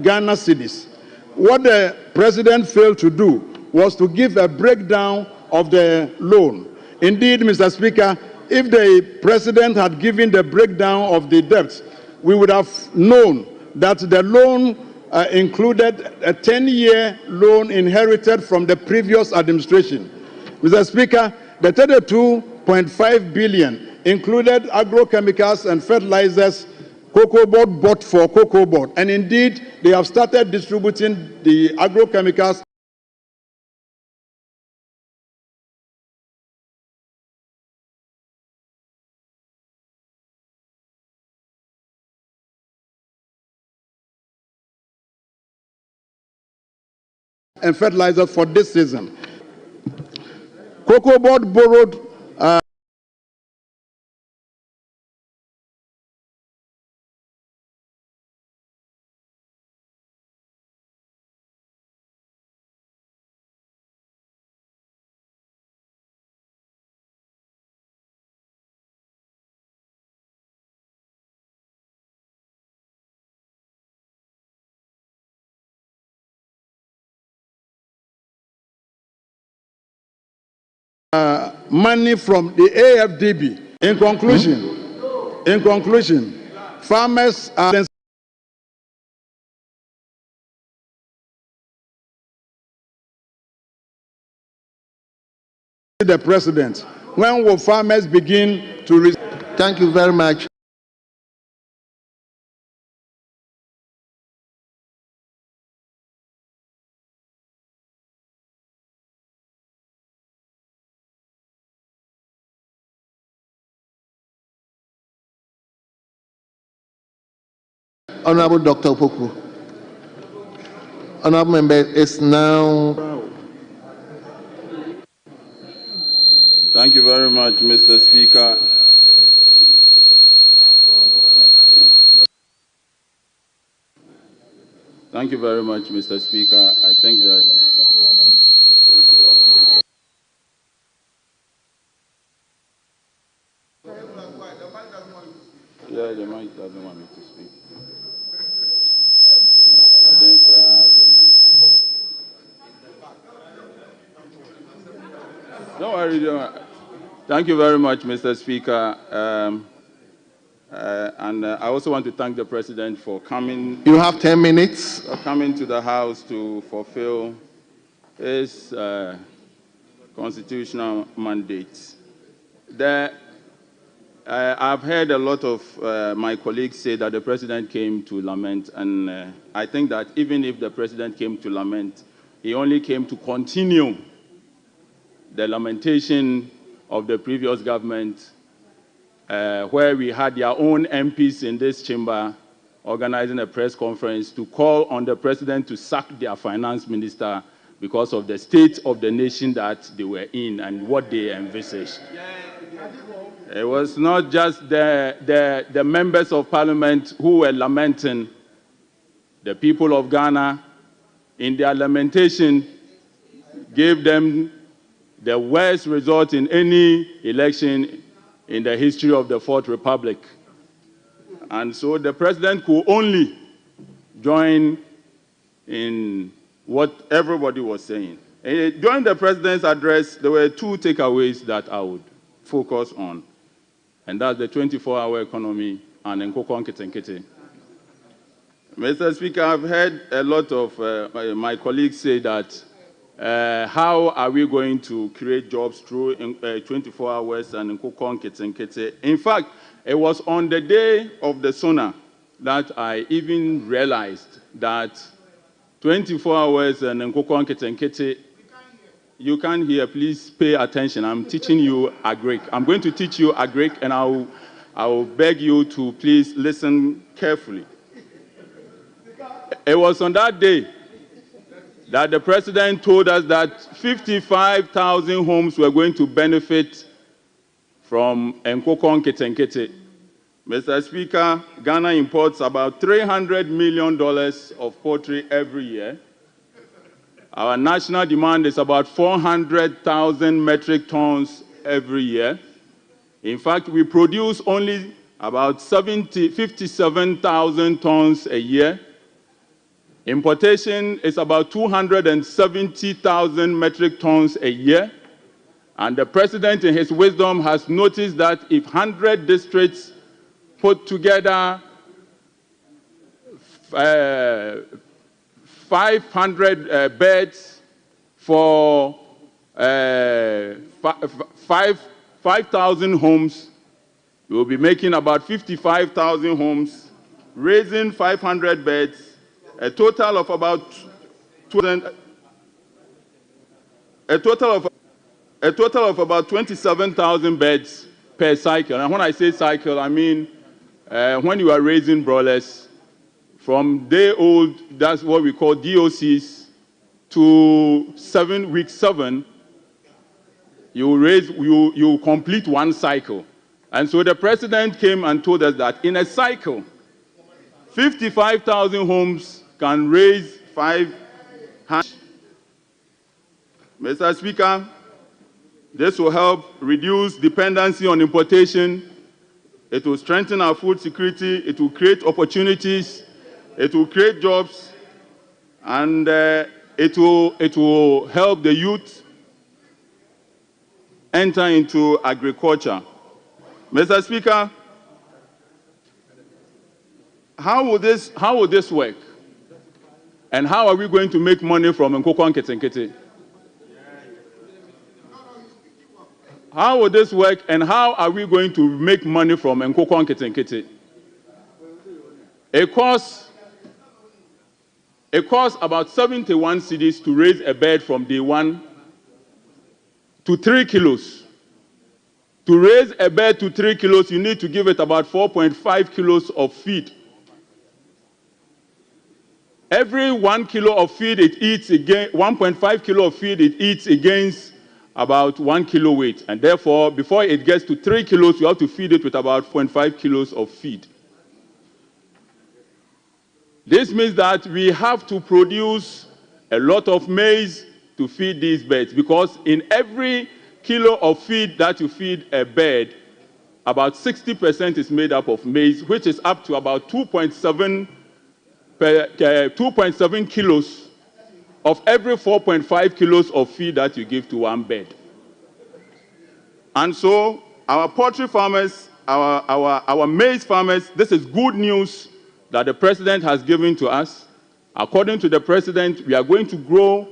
Ghana cedis. What the president failed to do was to give a breakdown of the loan. Indeed, Mr. Speaker, if the president had given the breakdown of the debt, we would have known that the loan included a 10-year loan inherited from the previous administration. Mr. Speaker, the 32.5 billion included agrochemicals and fertilizers Cocoa Board bought for Cocoa Board, and indeed they have started distributing the agrochemicals and fertilizers for this season. Cocoa Board borrowed money from the AFDB. In conclusion, farmers are the president. When will farmers begin to? Thank you very much. Honorable Dr. Opoku. Honorable member is now. Thank you very much, Mr. Speaker. Thank you very much, Mr. Speaker. I think that the mic doesn't want me to speak. I didn't grab. Don't worry, don't worry. Thank you very much, Mr. Speaker. And I also want to thank the President for coming. You have 10 minutes. Coming to the House to fulfill his constitutional mandate. I've heard a lot of my colleagues say that the President came to lament, and I think that even if the President came to lament, he only came to continue the lamentation of the previous government, where we had their own MPs in this chamber organizing a press conference to call on the President to sack their finance minister because of the state of the nation that they were in and what they envisaged. It was not just the members of parliament who were lamenting. The people of Ghana, in their lamentation, gave them the worst result in any election in the history of the Fourth Republic. And so the President could only join in what everybody was saying. During the President's address, there were two takeaways that I would focus on, and that's the 24-hour economy and Nkoko Nkete. Mr. Speaker, I've heard a lot of my colleagues say that how are we going to create jobs through 24 hours and Nkoko Nkete. In fact, it was on the day of the SONA that I even realized that 24 hours and Nkoko Nkete, you can't hear, please pay attention. I'm teaching you Agric. I'm going to teach you Agric, and I will beg you to please listen carefully. It was on that day that the President told us that 55,000 homes were going to benefit from Nkoko Nkete. Mr. Speaker, Ghana imports about $300 million of poultry every year. Our national demand is about 400,000 metric tons every year. In fact, we produce only about 57,000 tons a year. Importation is about 270,000 metric tons a year. And the President, in his wisdom, has noticed that if 100 districts put together 500 beds for 5,000 homes. We will be making about 55,000 homes, raising 500 beds, a total of about 27,000 beds per cycle. And when I say cycle, I mean when you are raising broilers from day old, that's what we call DOCs, to 7 week 7, you complete one cycle. And so the president came and told us that in a cycle, 55,000 homes can raise 500. Mr. Speaker, this will help reduce dependency on importation. It will strengthen our food security. It will create opportunities. It will create jobs. And it will help the youth enter into agriculture. Mr. Speaker, how will this work? And how are we going to make money from Nkoko Nketenkete? How will this work, and how are we going to make money from Nkoko Nketenkete? It costs about 71 cedis to raise a bed from day 1 to 3 kilos. To raise a bed to 3 kilos, you need to give it about 4.5 kilos of feed. Every 1 kilo of feed it eats again, 1.5 kilo of feed it eats against about 1 kilo weight. And therefore, before it gets to 3 kilos, you have to feed it with about 0.5 kilos of feed. This means that we have to produce a lot of maize to feed these birds, because in every kilo of feed that you feed a bird, about 60% is made up of maize, which is up to about 2.7 kilos of every 4.5 kilos of feed that you give to one bird. And so our poultry farmers, our maize farmers, this is good news that the president has given to us. According to the president, we are going to grow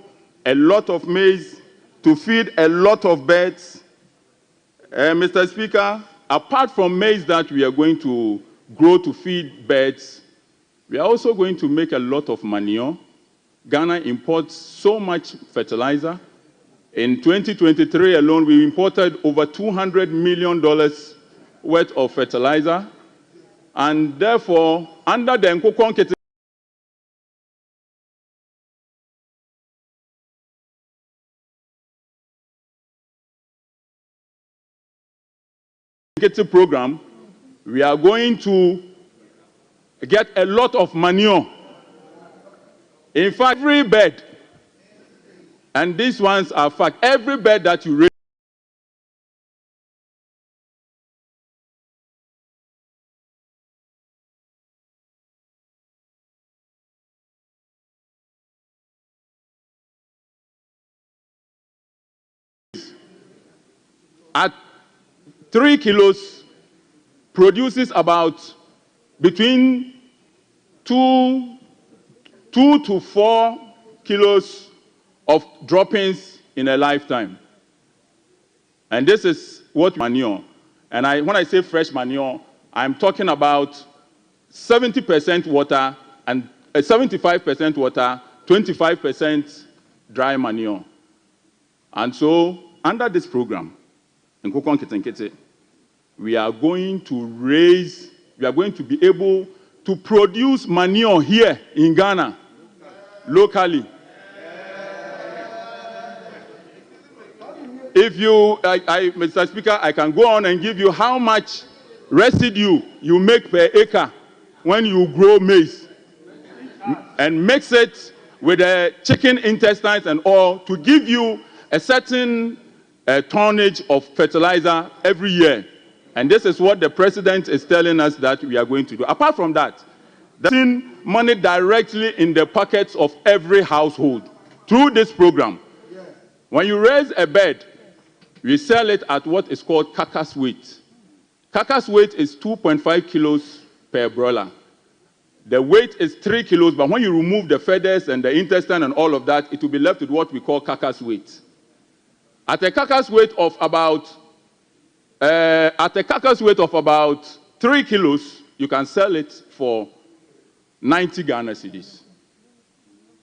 a lot of maize to feed a lot of birds. Mr. Speaker, apart from maize that we are going to grow to feed birds, we are also going to make a lot of manure. Ghana imports so much fertilizer. In 2023 alone, we imported over $200 million worth of fertilizer. And therefore, under the Nkoko Nketenkete program, we are going to get a lot of manure. In fact, every bed, and these ones are fact, every bed that you raise at 3 kilos produces about between 2 to 4 kilos of droppings in a lifetime. And this is what manure. And when I say fresh manure, I'm talking about 70% water and 75% water, 25% dry manure. And so, under this program, in Nkoko Nketenkete, we are going to be able to produce manure here in Ghana, locally. If you, Mr. Speaker, I can go on and give you how much residue you make per acre when you grow maize, and mix it with the chicken intestines and all to give you a certain tonnage of fertilizer every year. And this is what the president is telling us that we are going to do. Apart from that, putting money directly in the pockets of every household through this program. When you raise a bird, we sell it at what is called carcass weight. Carcass weight is 2.5 kilos per broiler. The weight is 3 kilos, but when you remove the feathers and the intestine and all of that, it will be left with what we call carcass weight. At a carcass weight of about 3 kilos, you can sell it for 90 Ghana cedis.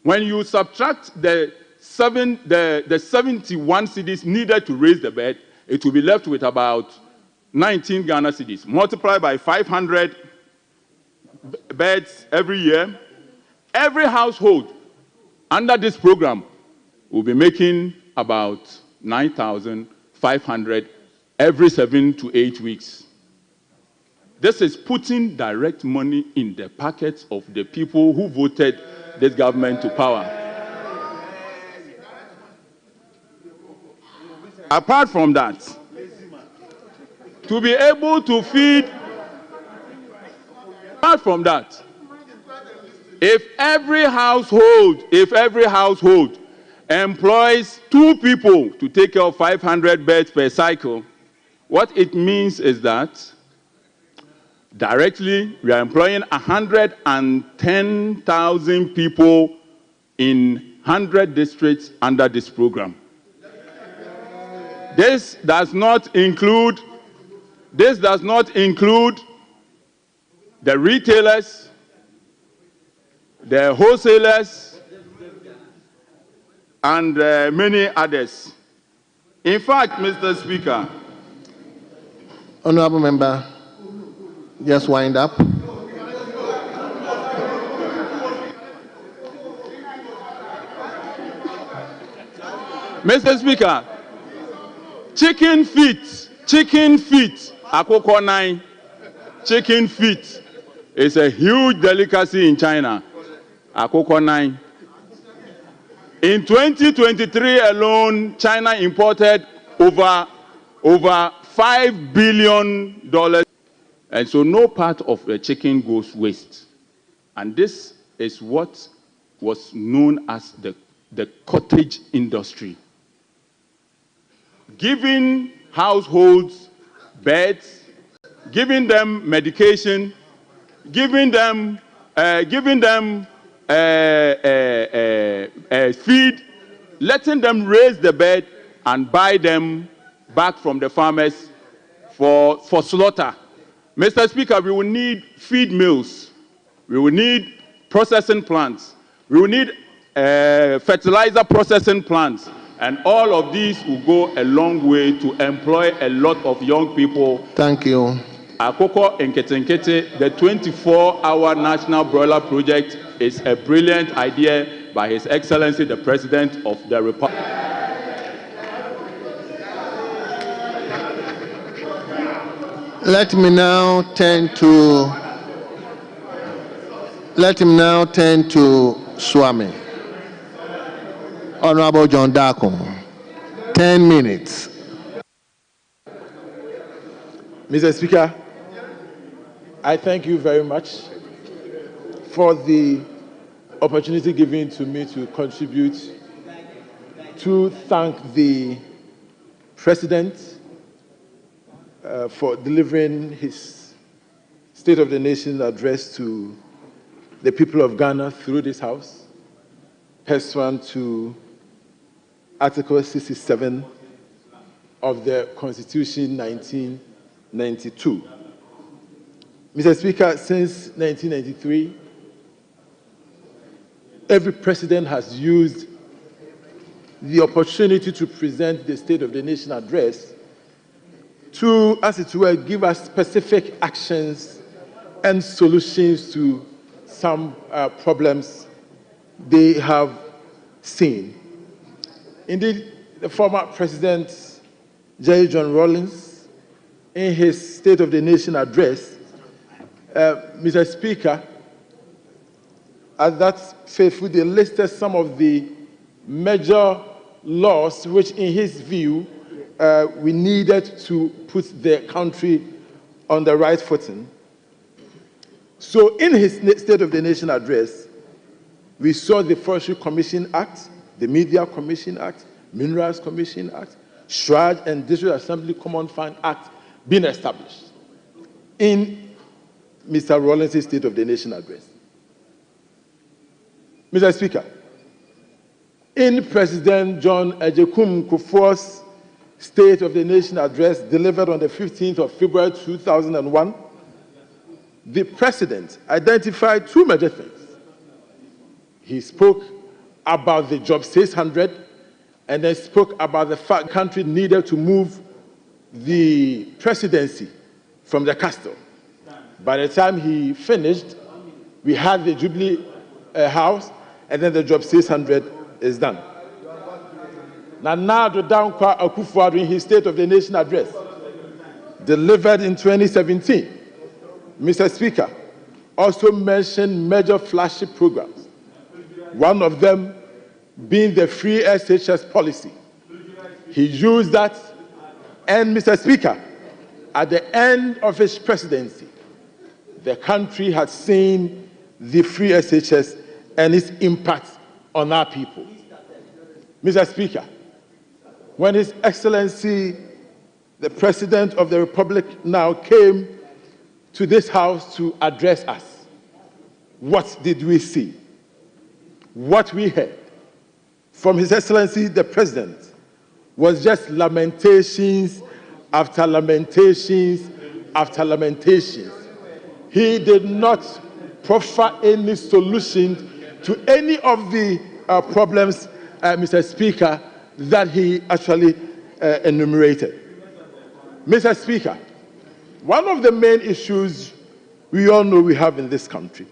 When you subtract the 71 cedis needed to raise the bed, it will be left with about 19 Ghana cedis. Multiply by 500 beds every year. Every household under this program will be making about 9,500 every 7 to 8 weeks. This is putting direct money in the pockets of the people who voted this government to power. Apart from that, to be able to feed, apart from that, if every household employs 2 people to take care of 500 beds per cycle, what it means is that directly we are employing 110,000 people in 100 districts under this program. This does not include the retailers, the wholesalers, and many others. In fact, Mr. Speaker, Honorable Member, just wind up. Mr. Speaker, chicken feet, akoko nine, chicken feet is a huge delicacy in China. Akoko nine. In 2023 alone, China imported over $5 billion, and so no part of the chicken goes waste. And this is what was known as the cottage industry. Giving households beds, giving them medication, giving them feed, letting them raise the bed and buy them back from the farmers for slaughter. Mr. Speaker, we will need feed mills, we will need processing plants, we will need fertilizer processing plants, and all of these will go a long way to employ a lot of young people. Thank you. Akoko Nketenkete, the 24-hour national broiler project is a brilliant idea by His Excellency the President of the Republic. Let me now turn to Swami. Honorable John Darko, 10 minutes. Mr. Speaker, I thank you very much for the opportunity given to me to contribute to thank the President for delivering his State of the Nation address to the people of Ghana through this House, pursuant to Article 67 of the Constitution 1992. Mr. Speaker, since 1993, every president has used the opportunity to present the State of the Nation address to, as it were, give us specific actions and solutions to some problems they have seen. Indeed, the former President J. John Rawlings, in his State of the Nation address, Mr. Speaker, at that faithfully listed some of the major laws which, in his view, we needed to put the country on the right footing. So in his State of the Nation address, we saw the Forestry Commission Act, the Media Commission Act, Minerals Commission Act, Shraj and District Assembly Common Fund Act being established in Mr. Rawlings' State of the Nation address. Mr. Speaker, in President John Agyekum Kufuor's State of the Nation address delivered on the 15th of February 2001, the President identified two major things. He spoke about the Job 600 and then spoke about the fact the country needed to move the presidency from the castle. By the time he finished, we had the Jubilee House, and then the Job 600 is done. Nana Addo Dankwa Akufo-Addo, in his State of the Nation address, delivered in 2017, Mr. Speaker, also mentioned major flagship programs, one of them being the free SHS policy. He used that, and Mr. Speaker, at the end of his presidency, the country had seen the free SHS and its impact on our people. Mr. Speaker, when His Excellency, the President of the Republic now came to this House to address us, what did we see? What we heard from His Excellency, the President, was just lamentations after lamentations after lamentations. He did not proffer any solution to any of the problems, Mr. Speaker, that he actually enumerated. Mr. Speaker, one of the main issues we all know we have in this country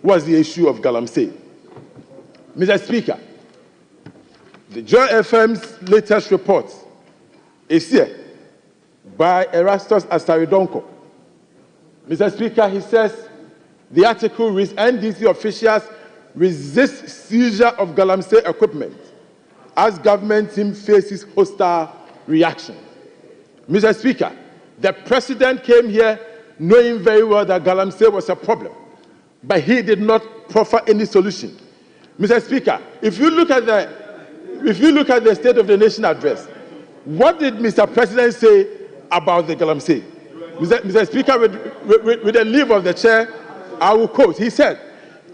was the issue of galamsey. Mr. Speaker, the Joy FM's latest report is here by Erastus Asaridonko. Mr. Speaker, he says the article reads, NDC officials resist seizure of galamsey equipment as government team faces hostile reaction. Mr. Speaker, the President came here knowing very well that galamsey was a problem, but he did not proffer any solution. Mr. Speaker, if you look at the State of the Nation address, what did Mr. President say about the galamsey? Mr. Speaker, with the leave of the chair, I will quote. He said,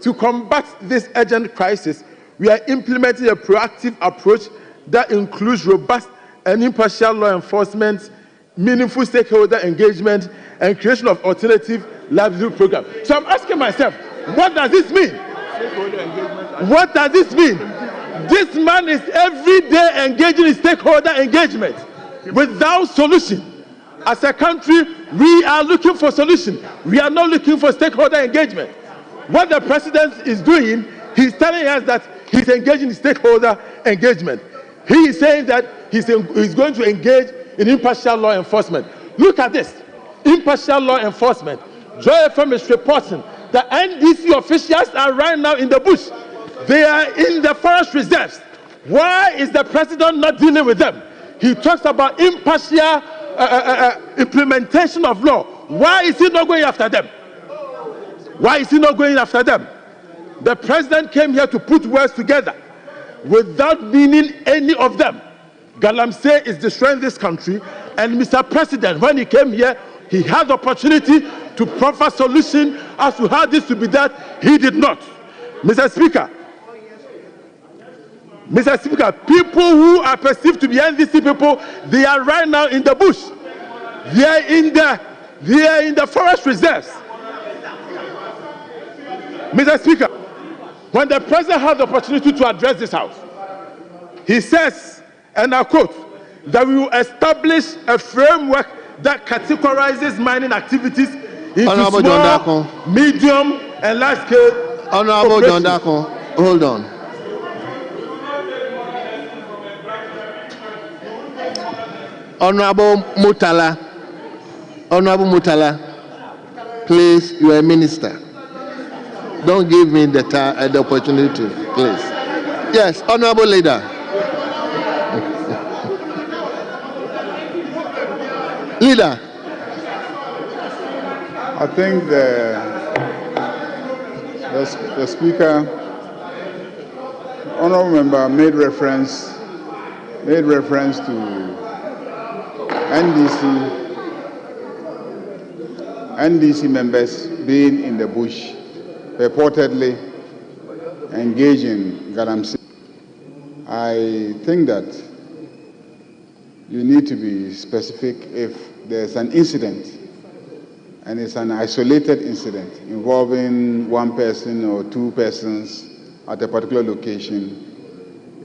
to combat this urgent crisis, we are implementing a proactive approach that includes robust and impartial law enforcement, meaningful stakeholder engagement, and creation of alternative livelihood programs. So I'm asking myself, what does this mean? What does this mean? This man is every day engaging in stakeholder engagement without solution. As a country, we are looking for solution. We are not looking for stakeholder engagement. What the President is doing, he's telling us that he's engaging in stakeholder engagement. He is saying that he's going to engage in impartial law enforcement. Look at this. Impartial law enforcement. Joy FM is reporting that NDC officials are right now in the bush. They are in the forest reserves. Why is the President not dealing with them? He talks about impartial implementation of law. Why is he not going after them? Why is he not going after them? The President came here to put words together without meaning any of them. Galamsey is destroying this country, and Mr. President, when he came here, he had the opportunity to proffer solution as to how this should be done. He did not. Mr. Speaker, people who are perceived to be NDC people, they are right now in the bush. They are in the forest reserves. Mr. Speaker, when the President had the opportunity to address this House, he says, and I quote, that we will establish a framework that categorizes mining activities into small, medium, and large-scale. Honorable John Dako, hold on. Honorable Mutala, please, you are a minister. Don't give me the opportunity, please. Yes, Honorable Leader. Leader. I think the Speaker, Honorable Member, made reference to NDC members being in the bush, purportedly engage in galamsey, I think that you need to be specific if there's an incident and it's an isolated incident involving one person or two persons at a particular location.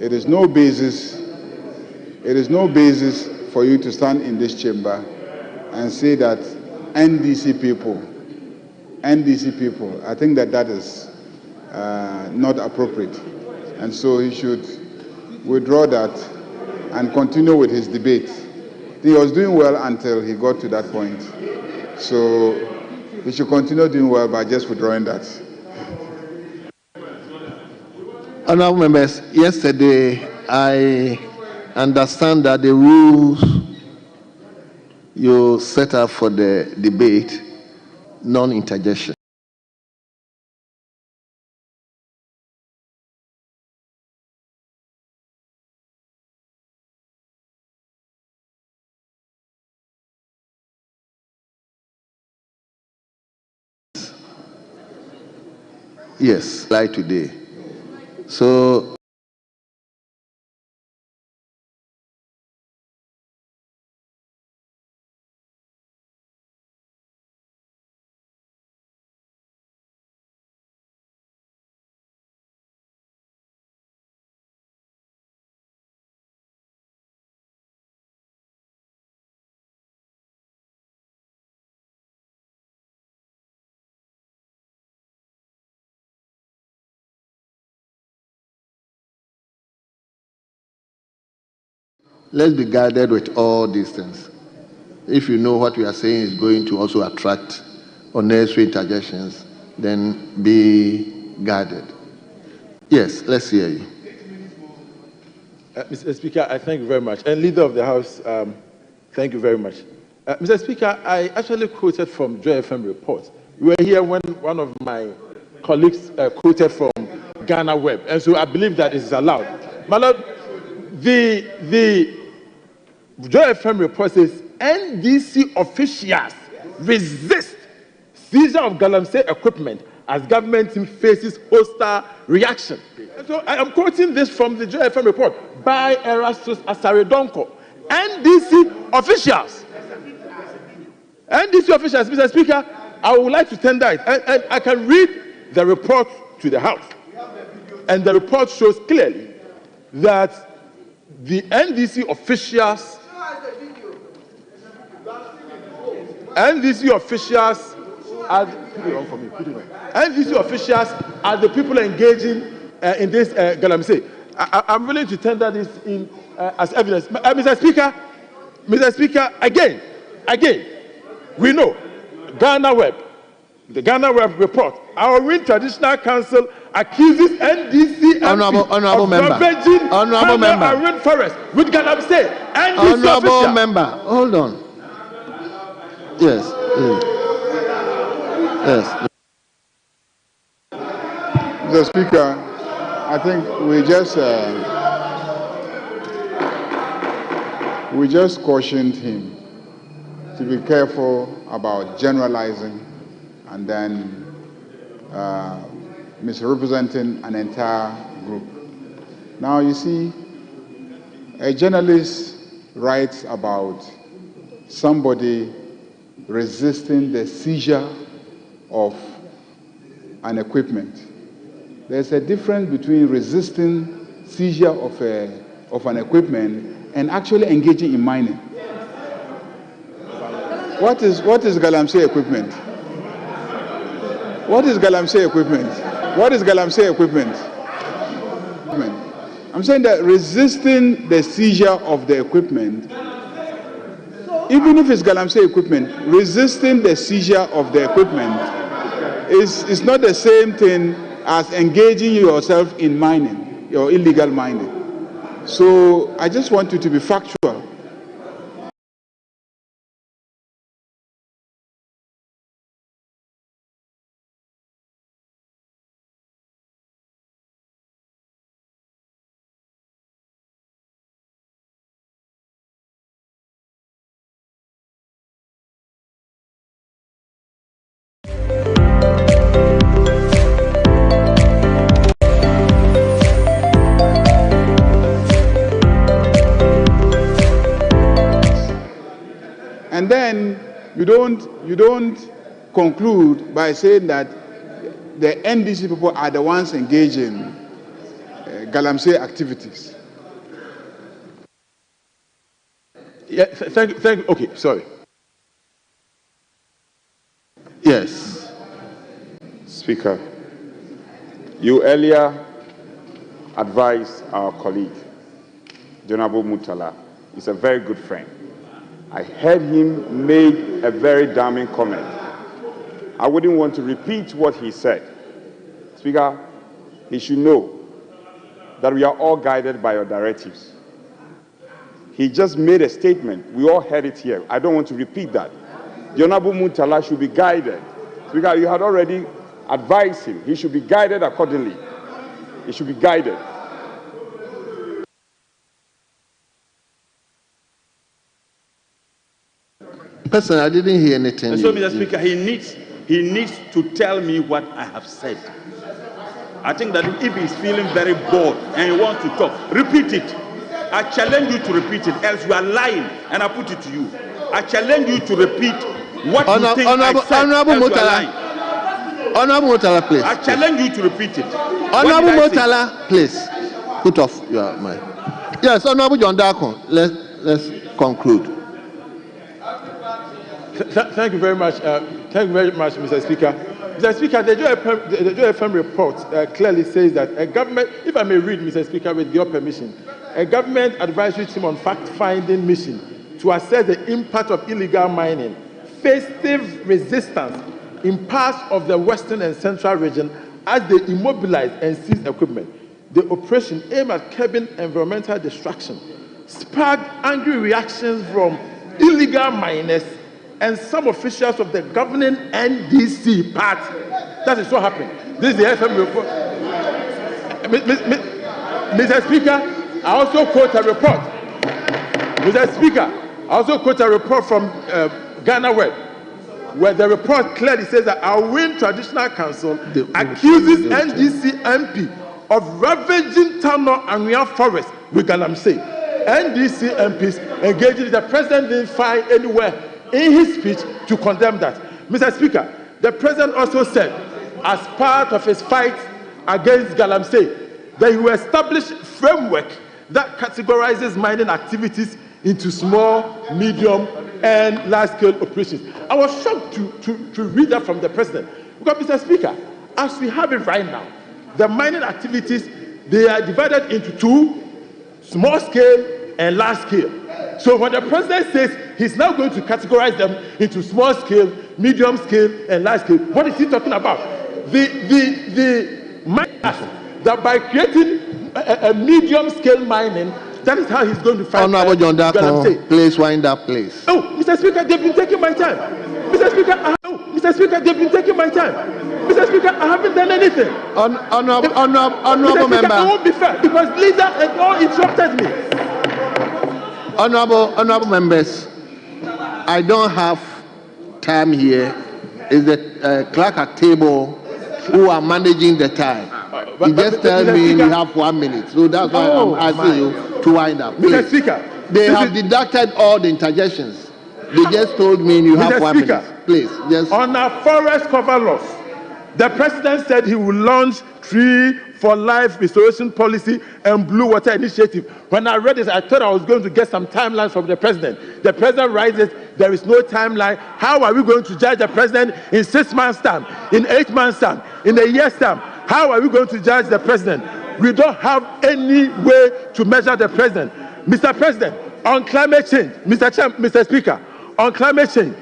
It is no basis for you to stand in this chamber and say that NDC people, I think that is not appropriate. And so he should withdraw that and continue with his debate. He was doing well until he got to that point. So he should continue doing well by just withdrawing that. Honourable members, yesterday I understand that the rules you set up for the debate, non-interjection. Yes, like today. So let's be guided with all these things. If you know what we are saying is going to also attract unnecessary interjections, then be guided. Yes, let's hear you. Mr. Speaker, I thank you very much. And Leader of the House, thank you very much. Mr. Speaker, I actually quoted from Joy FM report. You were here when one of my colleagues quoted from Ghana Web, and so I believe that it is allowed. My Lord, the Joy FM report says NDC officials resist seizure of galamsey equipment as government team faces hostile reaction. And so I am quoting this from the Joy FM report by Erastus Asaredonko. NDC officials, Mr. Speaker, I would like to tender it. And I can read the report to the House. And the report shows clearly that the NDC officials are the people engaging in this galamsey. I'm willing to tender this in as evidence. Mr. Speaker, again, we know Ghana Web, the Ghana Web report, our Wind Traditional Council accuses NDC Honourable member, honourable member, and Wind Forest with galamsey. Honourable member, hold on. Yes. Yes. Mr. Speaker, I think we just cautioned him to be careful about generalizing and then misrepresenting an entire group. Now, you see, a journalist writes about somebody resisting the seizure of an equipment. There's a difference between resisting seizure of an equipment and actually engaging in mining. What is galamsey equipment? What is galamsey equipment? What is galamsey equipment? I'm saying that resisting the seizure of the equipment, even if it's galamsey equipment, resisting the seizure of the equipment is not the same thing as engaging yourself in mining, or illegal mining. So I just want you to be factual. And then you don't conclude by saying that the NDC people are the ones engaged in Galamsey activities. Yeah, thank you. Okay, sorry. Yes. Speaker, you earlier advised our colleague, Honorable Mutala. He's a very good friend. I heard him make a very damning comment. I wouldn't want to repeat what he said. Speaker, he should know that we are all guided by your directives. He just made a statement. We all heard it here. I don't want to repeat that. The Honorable Mutala should be guided. Speaker, you had already advised him. He should be guided accordingly. He should be guided. Personally, I didn't hear anything. And so, Mr. Speaker, he needs to tell me what I have said. I think that if he's feeling very bored and he wants to talk, repeat it. I challenge you to repeat it, else you are lying, and I put it to you. I challenge you to repeat what you think I said, Honorable else you are Mutala. lying. Honorable Mutala, please. I challenge you to repeat it. Honorable Mutala, please. Put off your mind. Yes, Honorable John Darko, let's conclude. Thank you very much. Thank you very much, Mr. Speaker. Mr. Speaker, the Joe FM report clearly says that a government, if I may read, Mr. Speaker, with your permission, a government advisory team on fact-finding mission to assess the impact of illegal mining faced stiff resistance in parts of the western and central region as they immobilized and seized equipment. The operation aimed at curbing environmental destruction sparked angry reactions from illegal miners and some officials of the governing NDC party. That is what happened. This is the FM report. Mr. Speaker, I also quote a report. Mr. Speaker, I also quote a report from Ghana Web, where the report clearly says that our Win Traditional Council accuses NDC MP of ravaging Tano Anguia Forest with Galamsey. NDC MPs engaging the president didn't find anywhere in his speech to condemn that. Mr. Speaker, the president also said, as part of his fight against Galamsey, that he will establish framework that categorizes mining activities into small, medium, and large-scale operations. I was shocked to read that from the president. Because, Mr. Speaker, as we have it right now, the mining activities, they are divided into two, small-scale and large-scale. So when the president says he's now going to categorize them into small scale, medium scale, and large scale, what is he talking about? The miners, that by creating a medium scale mining, that is how he's going to find. Honorable John Darko, please wind up, please. Oh, Mr. Speaker, they've been taking my time. Mr. Speaker, they've been taking my time. Mr. Speaker, I haven't done anything. Honorable Mr. member. I won't be fair because leader and all interrupted me. Honorable members, I don't have time here. It's the clerk at table who are managing the time. He just tell me you have 1 minute. So that's why I'm asking you to wind up. Please. Mr. Speaker, they have deducted all the interjections. They just told me you have 1 minute. Please, just. On our forest cover loss, the president said he will launch Tree for Life restoration policy and Blue Water Initiative. When I read this, I thought I was going to get some timelines from the president. The president writes it, there is no timeline. How are we going to judge the president in 6 months' time, in 8 months' time, in a year's time? How are we going to judge the president? We don't have any way to measure the president. Mr. President, on climate change, Mr. Speaker, on climate change,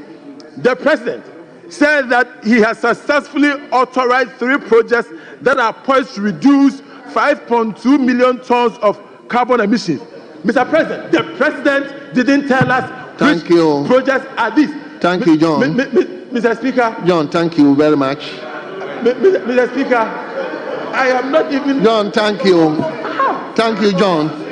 the president said that he has successfully authorized 3 projects that are poised to reduce 5.2 million tons of carbon emissions. Mr. President, the president didn't tell us which projects are these. Thank you, John. Mr. Speaker. John, thank you very much. Mr. Speaker, I am not even. John, thank you. Thank you, John.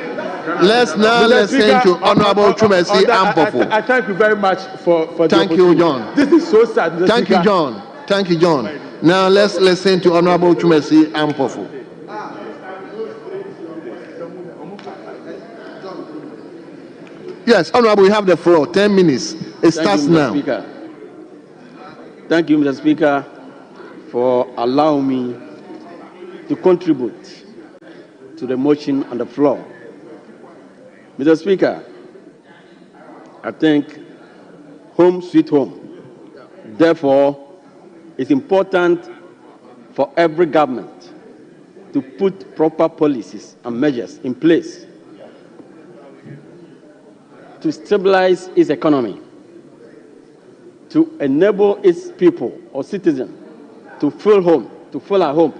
Let's now listen to Honorable Chumesi Ampofu. I thank you very much for thank you, John. This is so sad. Mr. Thank Speaker. you, John. Thank you, John. Now let's listen to Honorable Chumesi Ampofu. Yes, Honorable, you have the floor. 10 minutes. It starts now. Speaker. Thank you, Mr. Speaker, for allowing me to contribute to the motion on the floor. Mr. Speaker, I think home sweet home. Therefore, it's important for every government to put proper policies and measures in place to stabilize its economy, to enable its people or citizens to feel at home.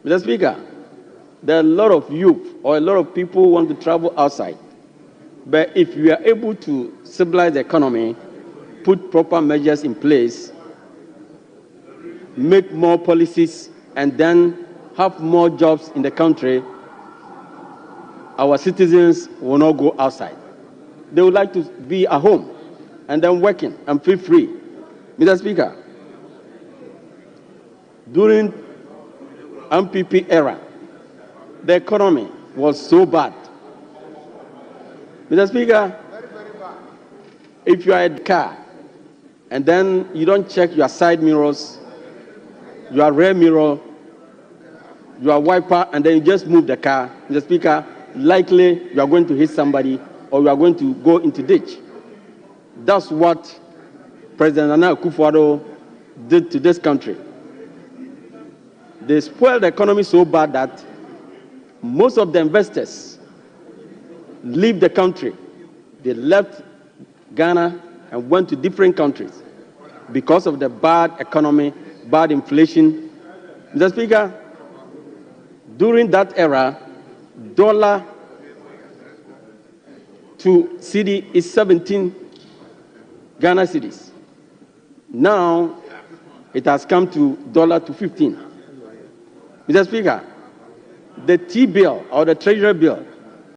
Mr. Speaker, there are a lot of youth or a lot of people who want to travel outside. But if we are able to stabilize the economy, put proper measures in place, make more policies, and then have more jobs in the country, our citizens will not go outside. They would like to be at home and then working and feel free. Mr. Speaker, during MPP era, the economy was so bad. Mr. Speaker, if you are in a car and then you don't check your side mirrors, your rear mirror, your wiper, and then you just move the car, Mr. Speaker, likely you are going to hit somebody or you are going to go into ditch. That's what President Nana Akufo-Addo did to this country. They spoiled the economy so bad that most of the investors leave the country. They left Ghana and went to different countries because of the bad economy, bad inflation. Mr. Speaker, during that era, dollar to cedi is 17 Ghana cedis. Now, it has come to dollar to 15. Mr. Speaker, the T-bill or the Treasury bill